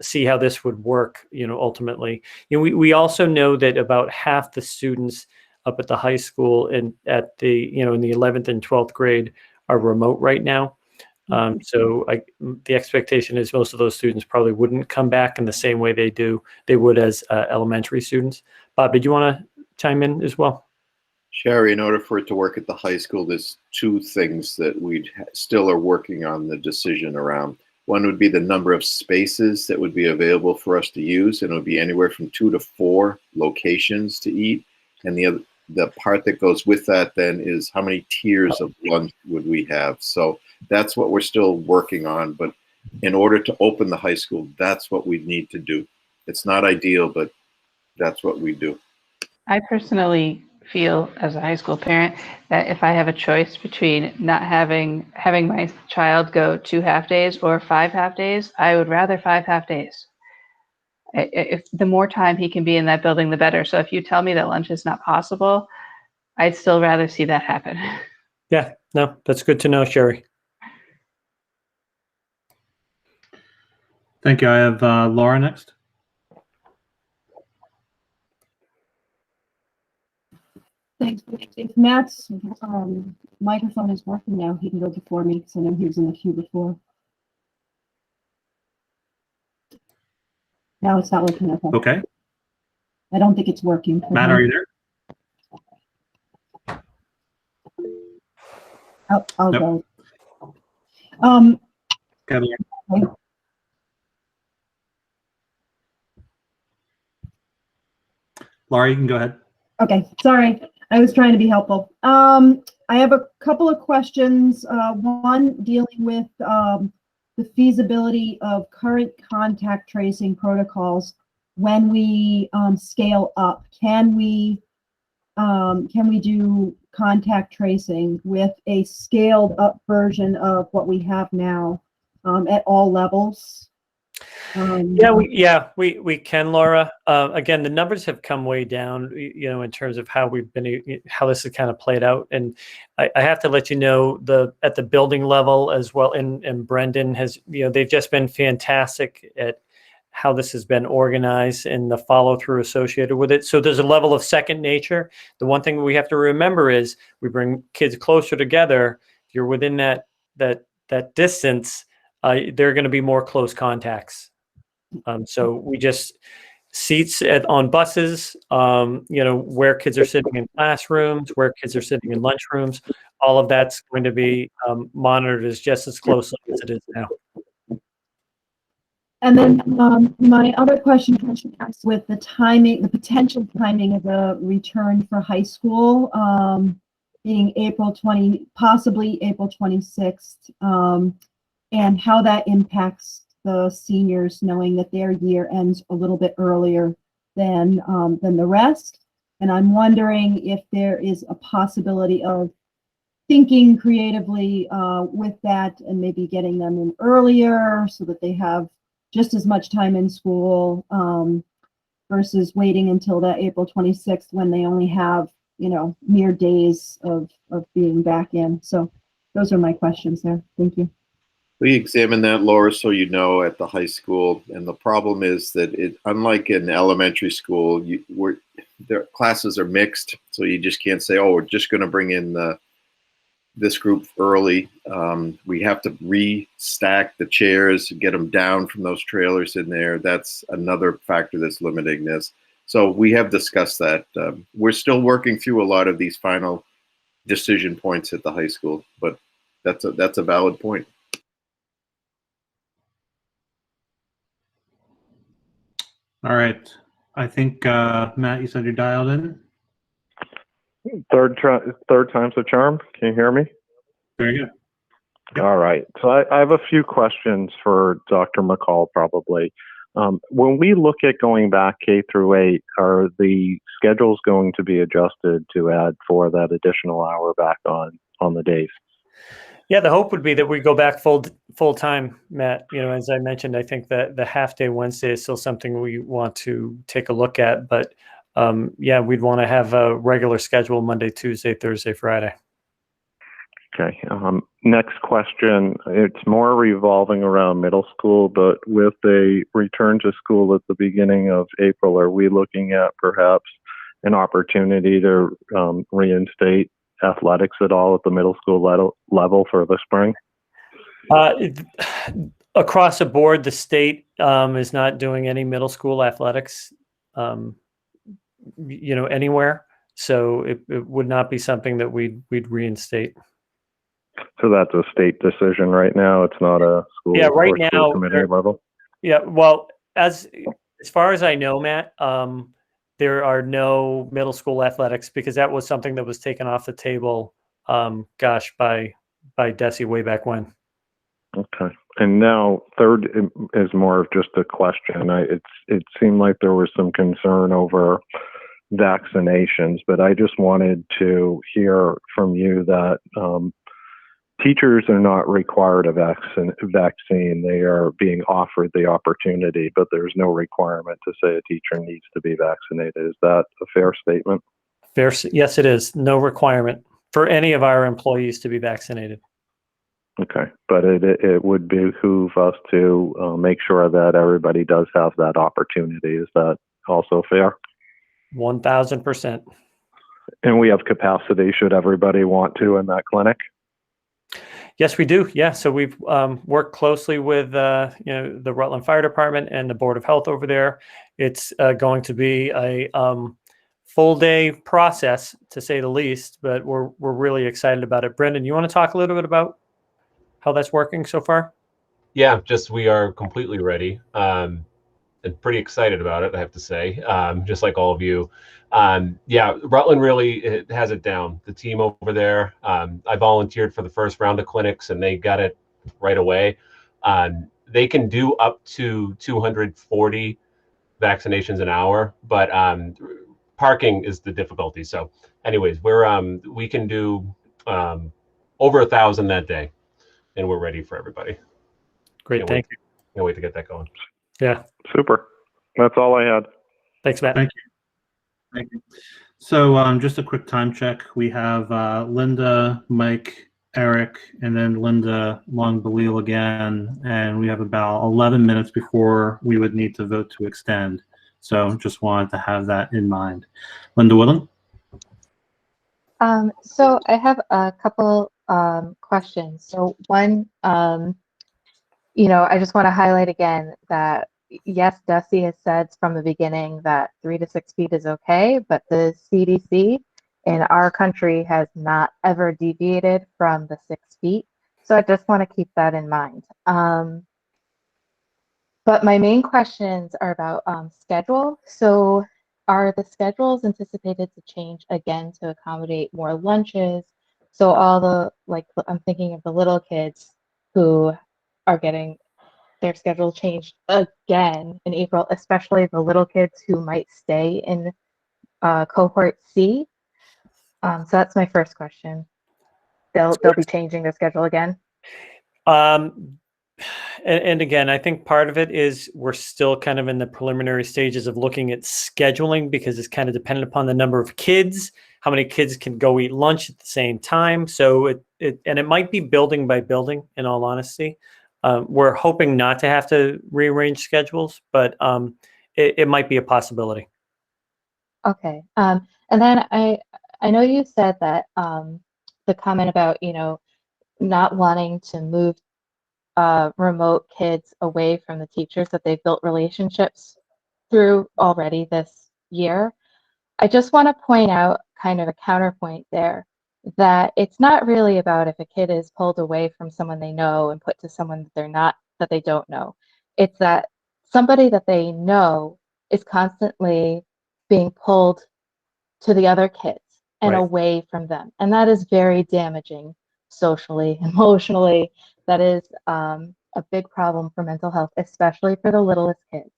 see how this would work, ultimately. We also know that about half the students up at the high school and at the, in the 11th and 12th grade are remote right now. So the expectation is most of those students probably wouldn't come back in the same way they would as elementary students. Bob, did you want to chime in as well? Sherry, in order for it to work at the high school, there's two things that we still are working on the decision around. One would be the number of spaces that would be available for us to use, and it would be anywhere from 2 to 4 locations to eat. And the part that goes with that then is how many tiers of lunch would we have. So that's what we're still working on. But in order to open the high school, that's what we need to do. It's not ideal, but that's what we do. I personally feel as a high school parent that if I have a choice between not having my child go 2 half days or 5 half days, I would rather 5 half days. If the more time he can be in that building, the better. So if you tell me that lunch is not possible, I'd still rather see that happen. Yeah, no, that's good to know, Sherry. Thank you. I have Laura next. Thanks. If Matt's microphone is working now, he can go before me because I know he was in the queue before. Now it's not working. Okay. I don't think it's working. Matt, are you there? I'll Nope. go. Okay. Laura, you can go ahead. Okay, sorry. I was trying to be helpful. I have a couple of questions. One dealing with the feasibility of current contact tracing protocols when we scale up. Can we do contact tracing with a scaled up version of what we have now at all levels? We can, Laura. Again, the numbers have come way down, in terms of how how this has kind of played out. And I have to let you know at the building level as well. And Brendan has, they've just been fantastic at how this has been organized and the follow through associated with it. So there's a level of second nature. The one thing we have to remember is we bring kids closer together. If you're within that distance, there are going to be more close contacts. So we just seats on buses, where kids are sitting in classrooms, where kids are sitting in lunchrooms, all of that's going to be monitored as just as closely as it is now. And then my other question has with the timing, the potential timing of the return for high school being possibly April 26th, and how that impacts the seniors, knowing that their year ends a little bit earlier than the rest. And I'm wondering if there is a possibility of thinking creatively with that and maybe getting them in earlier so that they have just as much time in school versus waiting until that April 26th when they only have, mere days of being back in. So those are my questions there. Thank you. We examined that, Laura, so you know, at the high school, and the problem is that unlike in elementary school, their classes are mixed, so you just can't say, oh, we're just going to bring in this group early. We have to restack the chairs, get them down from those trailers in there. That's another factor that's limiting this. So we have discussed that. We're still working through a lot of these final decision points at the high school, but that's a valid point. All right. I think, Matt, you said you're dialed in? Third time's a charm. Can you hear me? Very good. Yep. All right. So I have a few questions for Dr. McCall, probably. When we look at going back K through 8, are the schedules going to be adjusted to add for that additional hour back on the days? Yeah, the hope would be that we go back full time, Matt. As I mentioned, I think that the half day Wednesday is still something we want to take a look at. But we'd want to have a regular schedule Monday, Tuesday, Thursday, Friday. Okay. Next question. It's more revolving around middle school, but with a return to school at the beginning of April, are we looking at perhaps an opportunity to reinstate athletics at all at the middle school level for the spring? Across the board, the state is not doing any middle school athletics, anywhere. So it would not be something that we'd reinstate. So that's a state decision right now. It's not a school, right or now, school committee level. Yeah. Well, as far as I know, Matt, there are no middle school athletics because that was something that was taken off the table, by Desi way back when. Okay. And now third is more of just a question. It seemed like there was some concern over vaccinations, but I just wanted to hear from you that teachers are not required a vaccine. They are being offered the opportunity, but there's no requirement to say a teacher needs to be vaccinated. Is that a fair statement? Fair. Yes, it is. No requirement for any of our employees to be vaccinated. Okay, but it would behoove us to make sure that everybody does have that opportunity. Is that also fair? 1,000%. And we have capacity should everybody want to in that clinic? Yes, we do. Yeah. So we've worked closely with the Rutland Fire Department and the Board of Health over there. It's going to be a full day process, to say the least, but we're really excited about it. Brendan, you want to talk a little bit about how that's working so far? Yeah, we are completely ready and pretty excited about it, I have to say, just like all of you. Rutland really has it down. The team over there, I volunteered for the first round of clinics and they got it right away. They can do up to 240 vaccinations an hour, but parking is the difficulty. So anyways, we can do over 1,000 that day and we're ready for everybody. Great. Thank you. Can't wait to get that going. Yeah. Super. That's all I had. Thanks, Matt. Thank you. Thank you. So just a quick time check. We have Linda, Mike, Eric, and then Linda Long-Balil again, and we have about 11 minutes before we would need to vote to extend. So just wanted to have that in mind. Linda Willen? So I have a couple questions. So one, I just want to highlight again that yes, DESE has said from the beginning that 3 to 6 feet is okay, but the CDC in our country has not ever deviated from the 6 feet. So I just want to keep that in mind. But my main questions are about schedule. So are the schedules anticipated to change again to accommodate more lunches? So all the, I'm thinking of the little kids who are getting their schedule changed again in April, especially the little kids who might stay in cohort C. So that's my first question. They'll be changing their schedule again. And again, I think part of it is we're still kind of in the preliminary stages of looking at scheduling, because it's kind of dependent upon the number of kids, how many kids can go eat lunch at the same time. So it might be building by building, in all honesty. We're hoping not to have to rearrange schedules, but it might be a possibility. Okay. And then I know you said that the comment about, not wanting to move remote kids away from the teachers that they've built relationships through already this year. I just want to point out kind of a counterpoint there, that it's not really about if a kid is pulled away from someone they know and put to someone that they don't know. It's that somebody that they know is constantly being pulled to the other kids and Right. away from them. And that is very damaging socially, emotionally. That is a big problem for mental health, especially for the littlest kids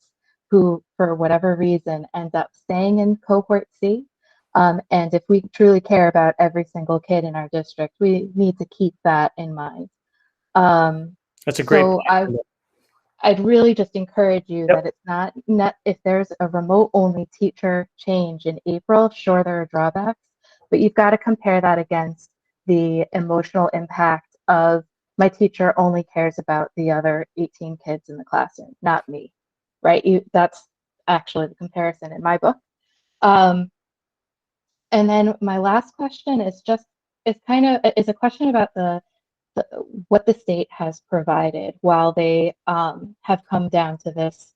who, for whatever reason, end up staying in cohort C. And if we truly care about every single kid in our district, we need to keep that in mind. That's a great point. I'd really just encourage you that it's not if there's a remote only teacher change in April, sure, there are drawbacks, but you've got to compare that against the emotional impact of my teacher only cares about the other 18 kids in the classroom, not me, right? That's actually the comparison in my book. And then my last question is a question about what the state has provided while they have come down to this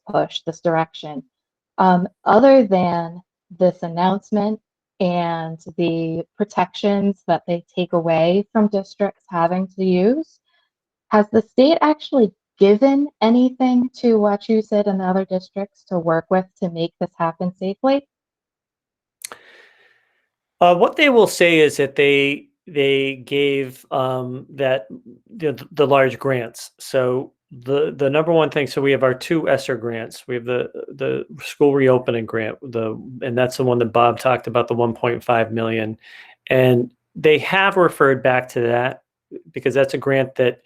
push, this direction. Other than this announcement and the protections that they take away from districts having to use, has the state actually given anything to Wachusett and the other districts to work with to make this happen safely? What they will say is that they gave that the large grants. So the number one thing. So we have our 2 ESSER grants. We have the school reopening grant, and that's the one that Bob talked about, the 1.5 million, and they have referred back to that because that's a grant that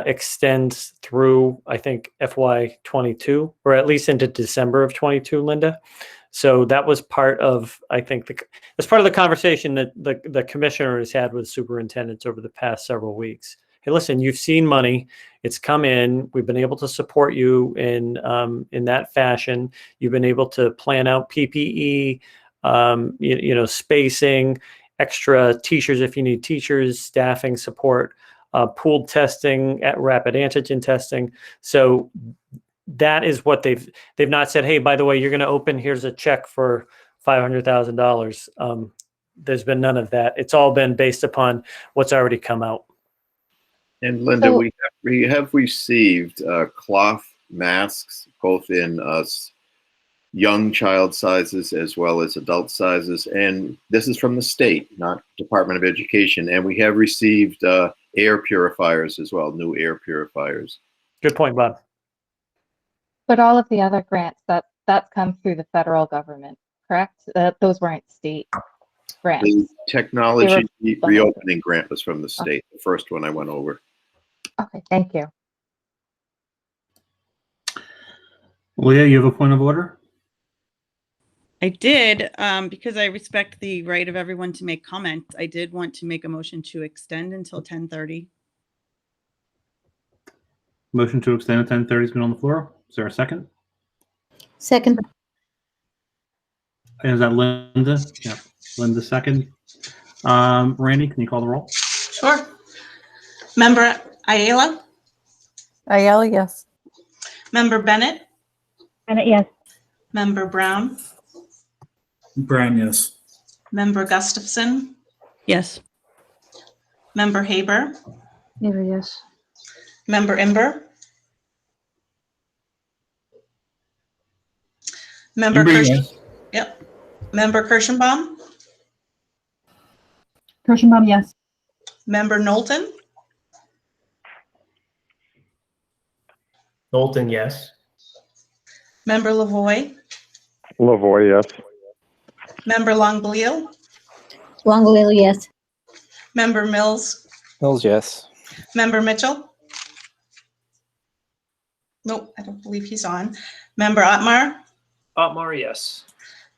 extends through, I think, FY22, or at least into December of 22, Linda. So that was part of, I think, that's part of the conversation that the commissioner has had with superintendents over the past several weeks. Hey, listen, you've seen money; it's come in. We've been able to support you in that fashion. You've been able to plan out PPE, spacing, extra teachers if you need teachers, staffing support, pooled testing, at rapid antigen testing. So that is what they've not said, hey, by the way, you're going to open, here's a check for $500,000. There's been none of that. It's all been based upon what's already come out. And Linda, we have received cloth masks, both in young child sizes as well as adult sizes. And this is from the state, not Department of Education. And we have received air purifiers as well, new air purifiers. Good point, Bob. But all of the other grants, that's come through the federal government, correct? Those weren't state grants. The technology reopening grant was from the state, the first one I went over. Okay, thank you. Leah, you have a point of order? I did, because I respect the right of everyone to make comment. I did want to make a motion to extend until 10:30. Motion to extend at 10:30 has been on the floor. Is there a second? Second. Is that Linda? Yeah, Linda second. Randy, can you call the roll? Sure. Member Ayala? Ayala, yes. Member Bennett? Bennett, yes. Member Brown? Brown, yes. Member Gustafson? Yes. Member Haber? Haber, yes. Member Imber? Member Imber, Kirsch? yes. Yep. Member Kirschenbaum? Kirschenbaum, yes. Member Knowlton? Knowlton, yes. Member Lavoy? Lavoy, yes. Member Longbeliel? Longley, yes. Member Mills? Mills, yes. Member Mitchell? Nope, I don't believe he's on. Member Otmar? Otmar, yes.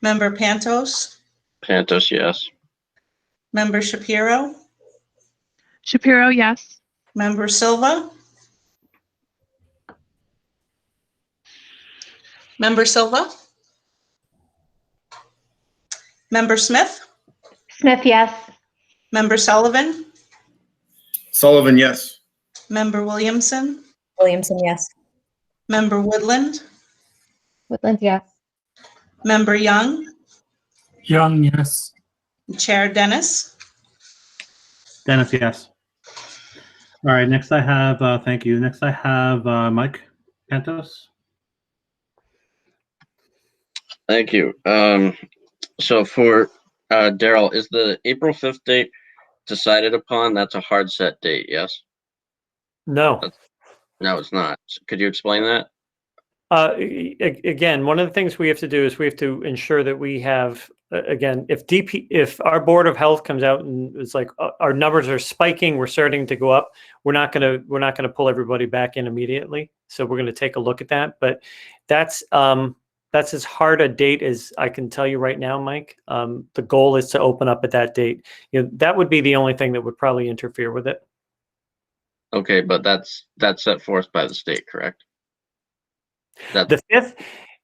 Member Pantos? Pantos, yes. Member Shapiro? Shapiro, yes. Member Silva? Member Silva? Member Smith? Smith, yes. Member Sullivan? Sullivan, yes. Member Williamson? Williamson, yes. Member Woodland? Woodland, yes. Member Young? Young, yes. Chair Dennis? Dennis, yes. All right, next I have, thank you. Next I have Mike Pantos. Thank you. So for Daryl, is the April 5th date decided upon? That's a hard set date, yes? No. No, it's not. Could you explain that? Again, one of the things we have to do is we have to ensure that we have, again, if our Board of Health comes out and it's like our numbers are spiking, we're starting to go up, we're not gonna pull everybody back in immediately. So we're gonna take a look at that. But that's as hard a date as I can tell you right now, Mike. The goal is to open up at that date. That would be the only thing that would probably interfere with it. Okay, but that's set forth by the state, correct? The 5th,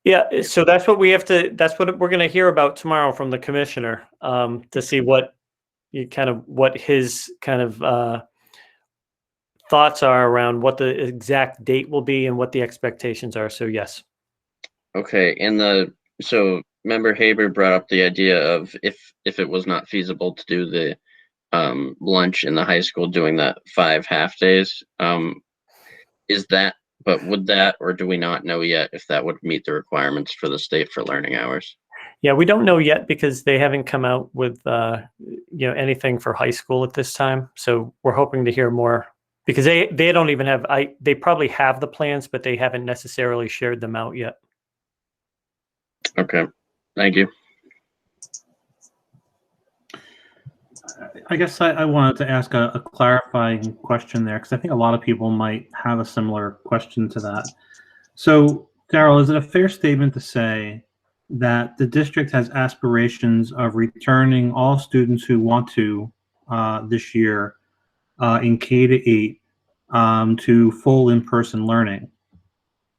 yeah. So that's what we have to. That's what we're going to hear about tomorrow from the commissioner, to see what his kind of thoughts are around what the exact date will be and what the expectations are. So yes. Okay, so member Haber brought up the idea of if it was not feasible to do the lunch in the high school, doing that 5 half days. But would that, or do we not know yet if that would meet the requirements for the state for learning hours? Yeah, we don't know yet because they haven't come out with anything for high school at this time. So we're hoping to hear more because they don't even have they probably have the plans, but they haven't necessarily shared them out yet. Okay, thank you. I guess I wanted to ask a clarifying question there because I think a lot of people might have a similar question to that. So, Daryl, is it a fair statement to say that the district has aspirations of returning all students who want to this year in K-8 to full in-person learning,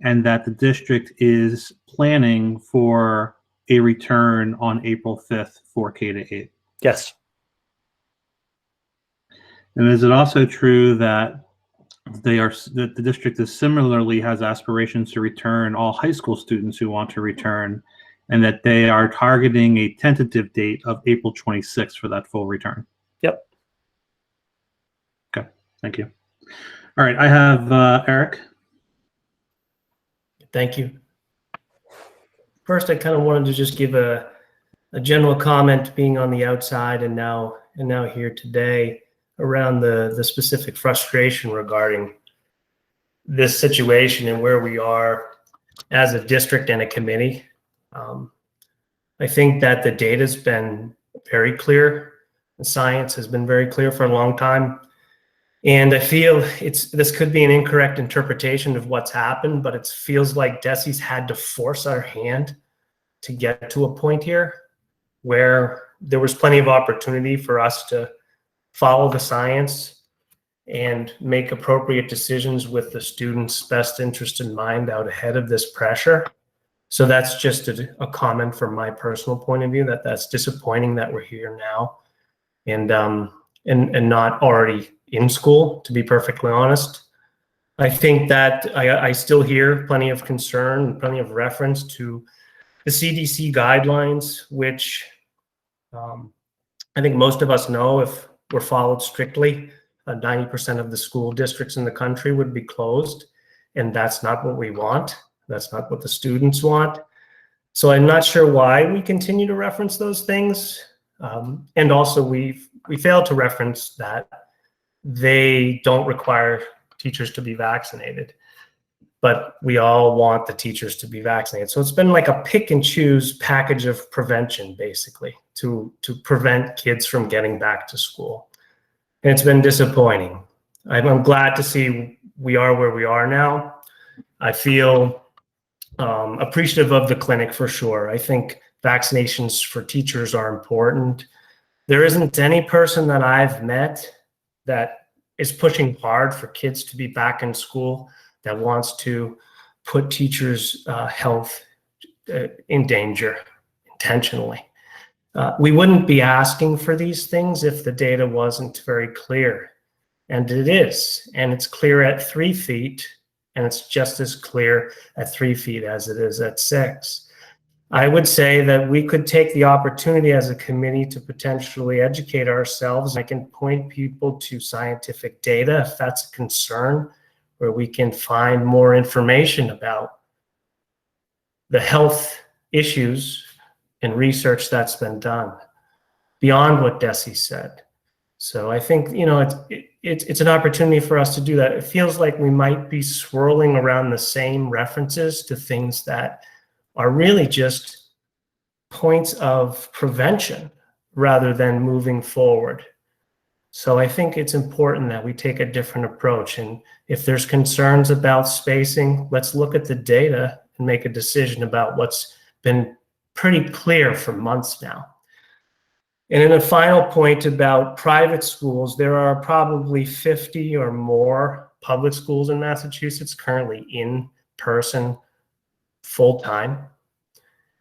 and that the district is planning for a return on April 5th for K-8? Yes. And is it also true that that the district is similarly has aspirations to return all high school students who want to return, and that they are targeting a tentative date of April 26th for that full return? Yep. Okay, thank you. All right, I have Eric. Thank you. First, I kind of wanted to just give a general comment, being on the outside and now here today, around the specific frustration regarding this situation and where we are as a district and a committee. I think that the data's been very clear. The science has been very clear for a long time. And I feel this could be an incorrect interpretation of what's happened, but it feels like DESE's had to force our hand to get to a point here where there was plenty of opportunity for us to follow the science and make appropriate decisions with the student's best interest in mind out ahead of this pressure. So that's just a comment from my personal point of view, that's disappointing that we're here now and not already in school, to be perfectly honest. I think that I still hear plenty of concern and plenty of reference to the CDC guidelines, which I think most of us know if were followed strictly, 90% of the school districts in the country would be closed, and that's not what we want. That's not what the students want. So I'm not sure why we continue to reference those things. And also we fail to reference that they don't require teachers to be vaccinated, but we all want the teachers to be vaccinated. So it's been like a pick and choose package of prevention, basically, to prevent kids from getting back to school. And it's been disappointing. I'm glad to see we are where we are now. I feel appreciative of the clinic for sure. I think vaccinations for teachers are important. There isn't any person that I've met that is pushing hard for kids to be back in school that wants to put teachers' health in danger intentionally. We wouldn't be asking for these things if the data wasn't very clear. And it is. And it's clear at 3 feet, and it's just as clear at 3 feet as it is at 6. I would say that we could take the opportunity as a committee to potentially educate ourselves. I can point people to scientific data if that's a concern, where we can find more information about the health issues and research that's been done beyond what Desi said. So I think, you know, it's an opportunity for us to do that. It feels like we might be swirling around the same references to things that are really just points of prevention rather than moving forward. So I think it's important that we take a different approach. And if there's concerns about spacing, let's look at the data and make a decision about what's been pretty clear for months now. And then a final point about private schools, there are probably 50 or more public schools in Massachusetts currently in person full-time.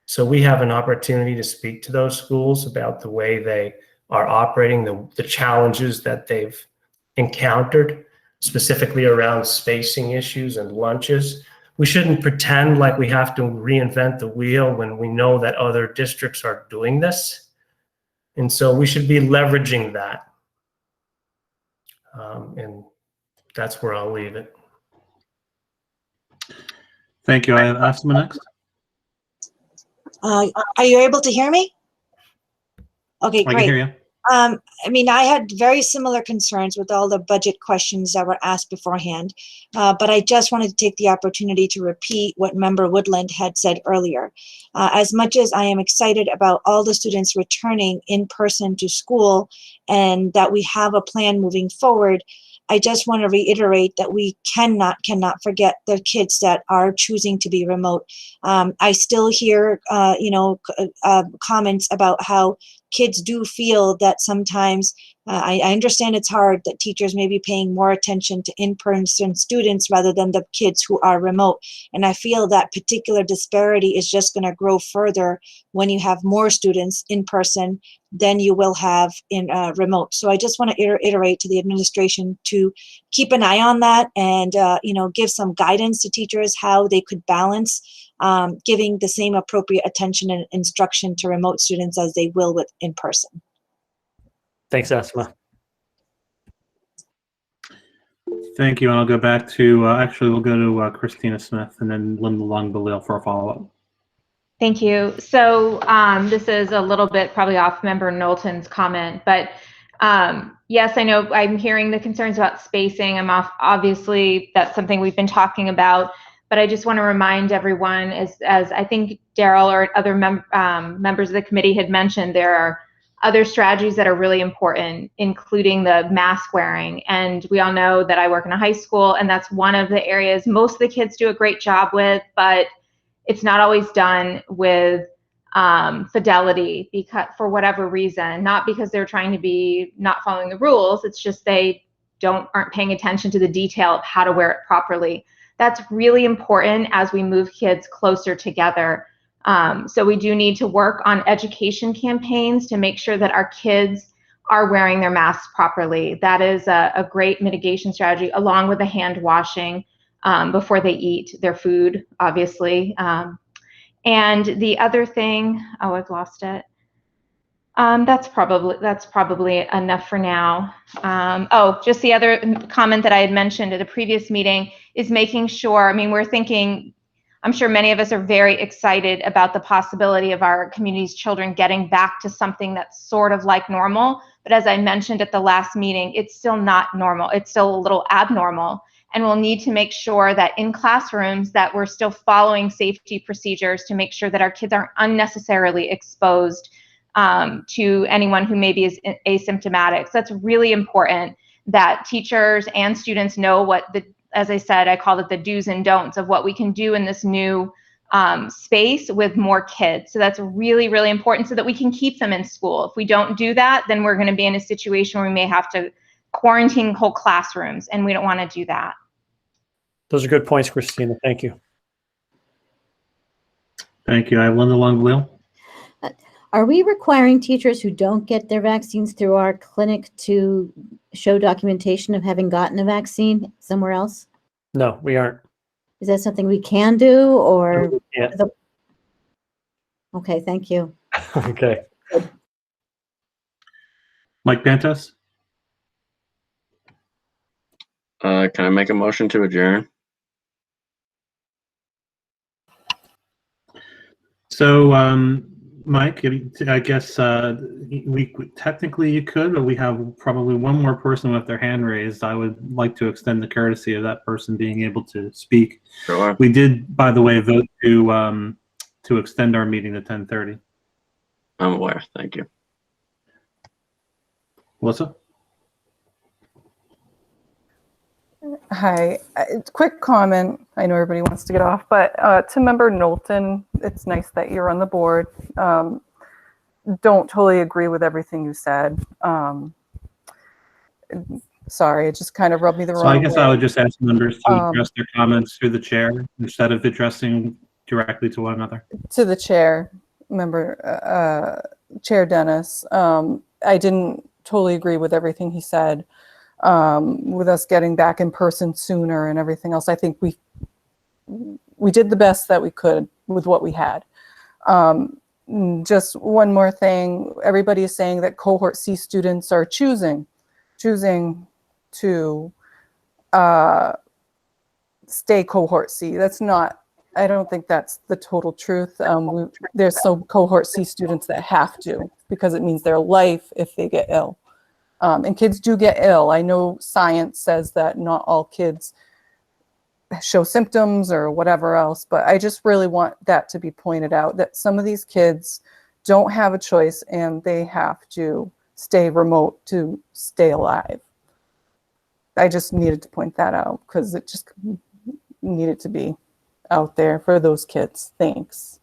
So we have an opportunity to speak to those schools about the way they are operating, the challenges that they've encountered, specifically around spacing issues and lunches. We shouldn't pretend like we have to reinvent the wheel when we know that other districts are doing this. And so we should be leveraging that. And that's where I'll leave it. Thank you. I have someone next. Are you able to hear me? Okay, great. I can hear you. I mean, I had very similar concerns with all the budget questions that were asked beforehand, but I just wanted to take the opportunity to repeat what Member Woodland had said earlier. As much as I am excited about all the students returning in person to school and that we have a plan moving forward, I just want to reiterate that we cannot forget the kids that are choosing to be remote. I still hear, comments about how kids do feel that sometimes, I understand it's hard that teachers may be paying more attention to in-person students rather than the kids who are remote. And I feel that particular disparity is just going to grow further when you have more students in person than you will have in remote. So I just want to iterate to the administration to keep an eye on that and, give some guidance to teachers how they could balance giving the same appropriate attention and instruction to remote students as they will with in person. Thanks, Asma. Thank you. And I'll go back to, actually, we'll go to Christina Smith and then Linda Long-Balil for a follow-up. Thank you. So this is a little bit probably off Member Knowlton's comment, but yes, I know I'm hearing the concerns about spacing. Obviously, that's something we've been talking about, but I just want to remind everyone, as I think Daryl or other members of the committee had mentioned, there are other strategies that are really important, including the mask wearing. And we all know that I work in a high school, and that's one of the areas most of the kids do a great job with, but it's not always done with fidelity because for whatever reason, not because they're trying to be not following the rules. It's just they aren't paying attention to the detail of how to wear it properly. That's really important as we move kids closer together. So we do need to work on education campaigns to make sure that our kids are wearing their masks properly. That is a great mitigation strategy, along with the hand washing before they eat their food, obviously. And the other thing, oh, I've lost it. That's probably enough for now. Oh, just the other comment that I had mentioned at a previous meeting is making sure, I mean, we're thinking, I'm sure many of us are very excited about the possibility of our community's children getting back to something that's sort of like normal. But as I mentioned at the last meeting, it's still not normal. It's still a little abnormal. And we'll need to make sure that in classrooms that we're still following safety procedures to make sure that our kids aren't unnecessarily exposed to anyone who maybe is asymptomatic. So that's really important that teachers and students know what as I said, I called it the do's and don'ts of what we can do in this new space with more kids. So that's really, really important so that we can keep them in school. If we don't do that, then we're going to be in a situation where we may have to quarantine whole classrooms, and we don't want to do that. Those are good points, Christina. Thank you. Thank you. I have Linda Long-Wheel. Are we requiring teachers who don't get their vaccines through our clinic to show documentation of having gotten a vaccine somewhere else? No, we aren't. Is that something we can do, or? Yeah. Okay, thank you. Okay. Mike Bantos. Can I make a motion to adjourn? So, Mike, I guess technically you could, but we have probably one more person with their hand raised. I would like to extend the courtesy of that person being able to speak. Sure. We did, by the way, vote to extend our meeting to 10:30. I'm aware. Thank you. Melissa? Hi, quick comment. I know everybody wants to get off, but to Member Knowlton, it's nice that you're on the board. Don't totally agree with everything you said. Sorry, it just kind of rubbed me the wrong way. So I guess I would just ask members to address their comments through the chair instead of addressing directly to one another. To the chair, Member Chair Dennis, I didn't totally agree with everything he said. With us getting back in person sooner and everything else, I think we did the best that we could with what we had. Just one more thing, everybody is saying that cohort C students are choosing to stay cohort C. That's not, I don't think that's the total truth. There's some cohort C students that have to, because it means their life if they get ill. And kids do get ill. I know science says that not all kids show symptoms or whatever else, but I just really want that to be pointed out, that some of these kids don't have a choice and they have to stay remote to stay alive. I just needed to point that out because it just needed to be out there for those kids. Thanks.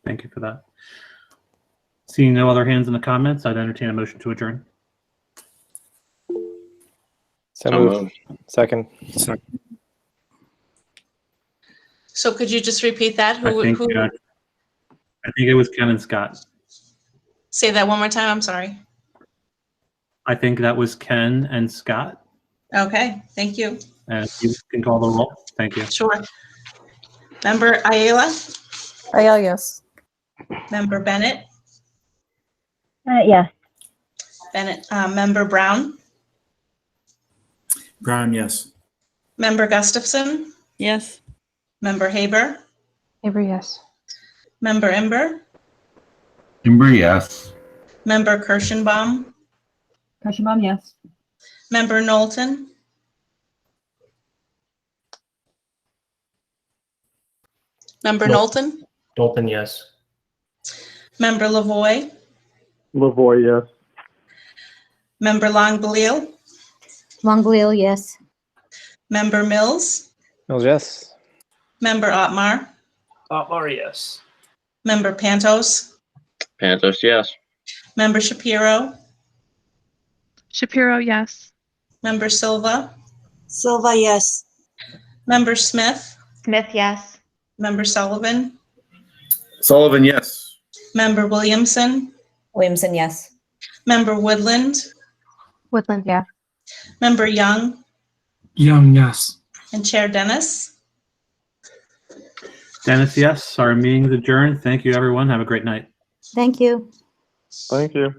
Thank you for that. Seeing no other hands in the comments, I'd entertain a motion to adjourn. So moved. Second. So could you just repeat that? I think it was Ken and Scott. Say that one more time. I'm sorry. I think that was Ken and Scott. Okay, thank you. And you can call the roll. Thank you. Sure. Member Ayala? Ayala, yes. Member Bennett? Yes. Bennett. Member Brown? Brown, yes. Member Gustafson? Yes. Member Haber? Haber, yes. Member Ember? Ember, yes. Member Kirschenbaum? Kirschenbaum, yes. Member Knowlton? Member Knowlton? Knowlton, yes. Member Lavoy? Lavoy, yes. Member Longbeliel? Longbeliel, yes. Member Mills? Mills, yes. Member Otmar? Otmar, yes. Member Pantos, Pantos, yes. Member Shapiro, Shapiro, yes. Member Silva, Silva, yes. Member Smith, Smith, yes. Member Sullivan, Sullivan, yes. Member Williamson, Williamson, yes. Member Woodland, Woodland, yes. Member Young, Young, yes. and Chair Dennis. Dennis, yes. Our meeting is adjourned. Thank you, everyone. Have a great night. Thank you. Thank you.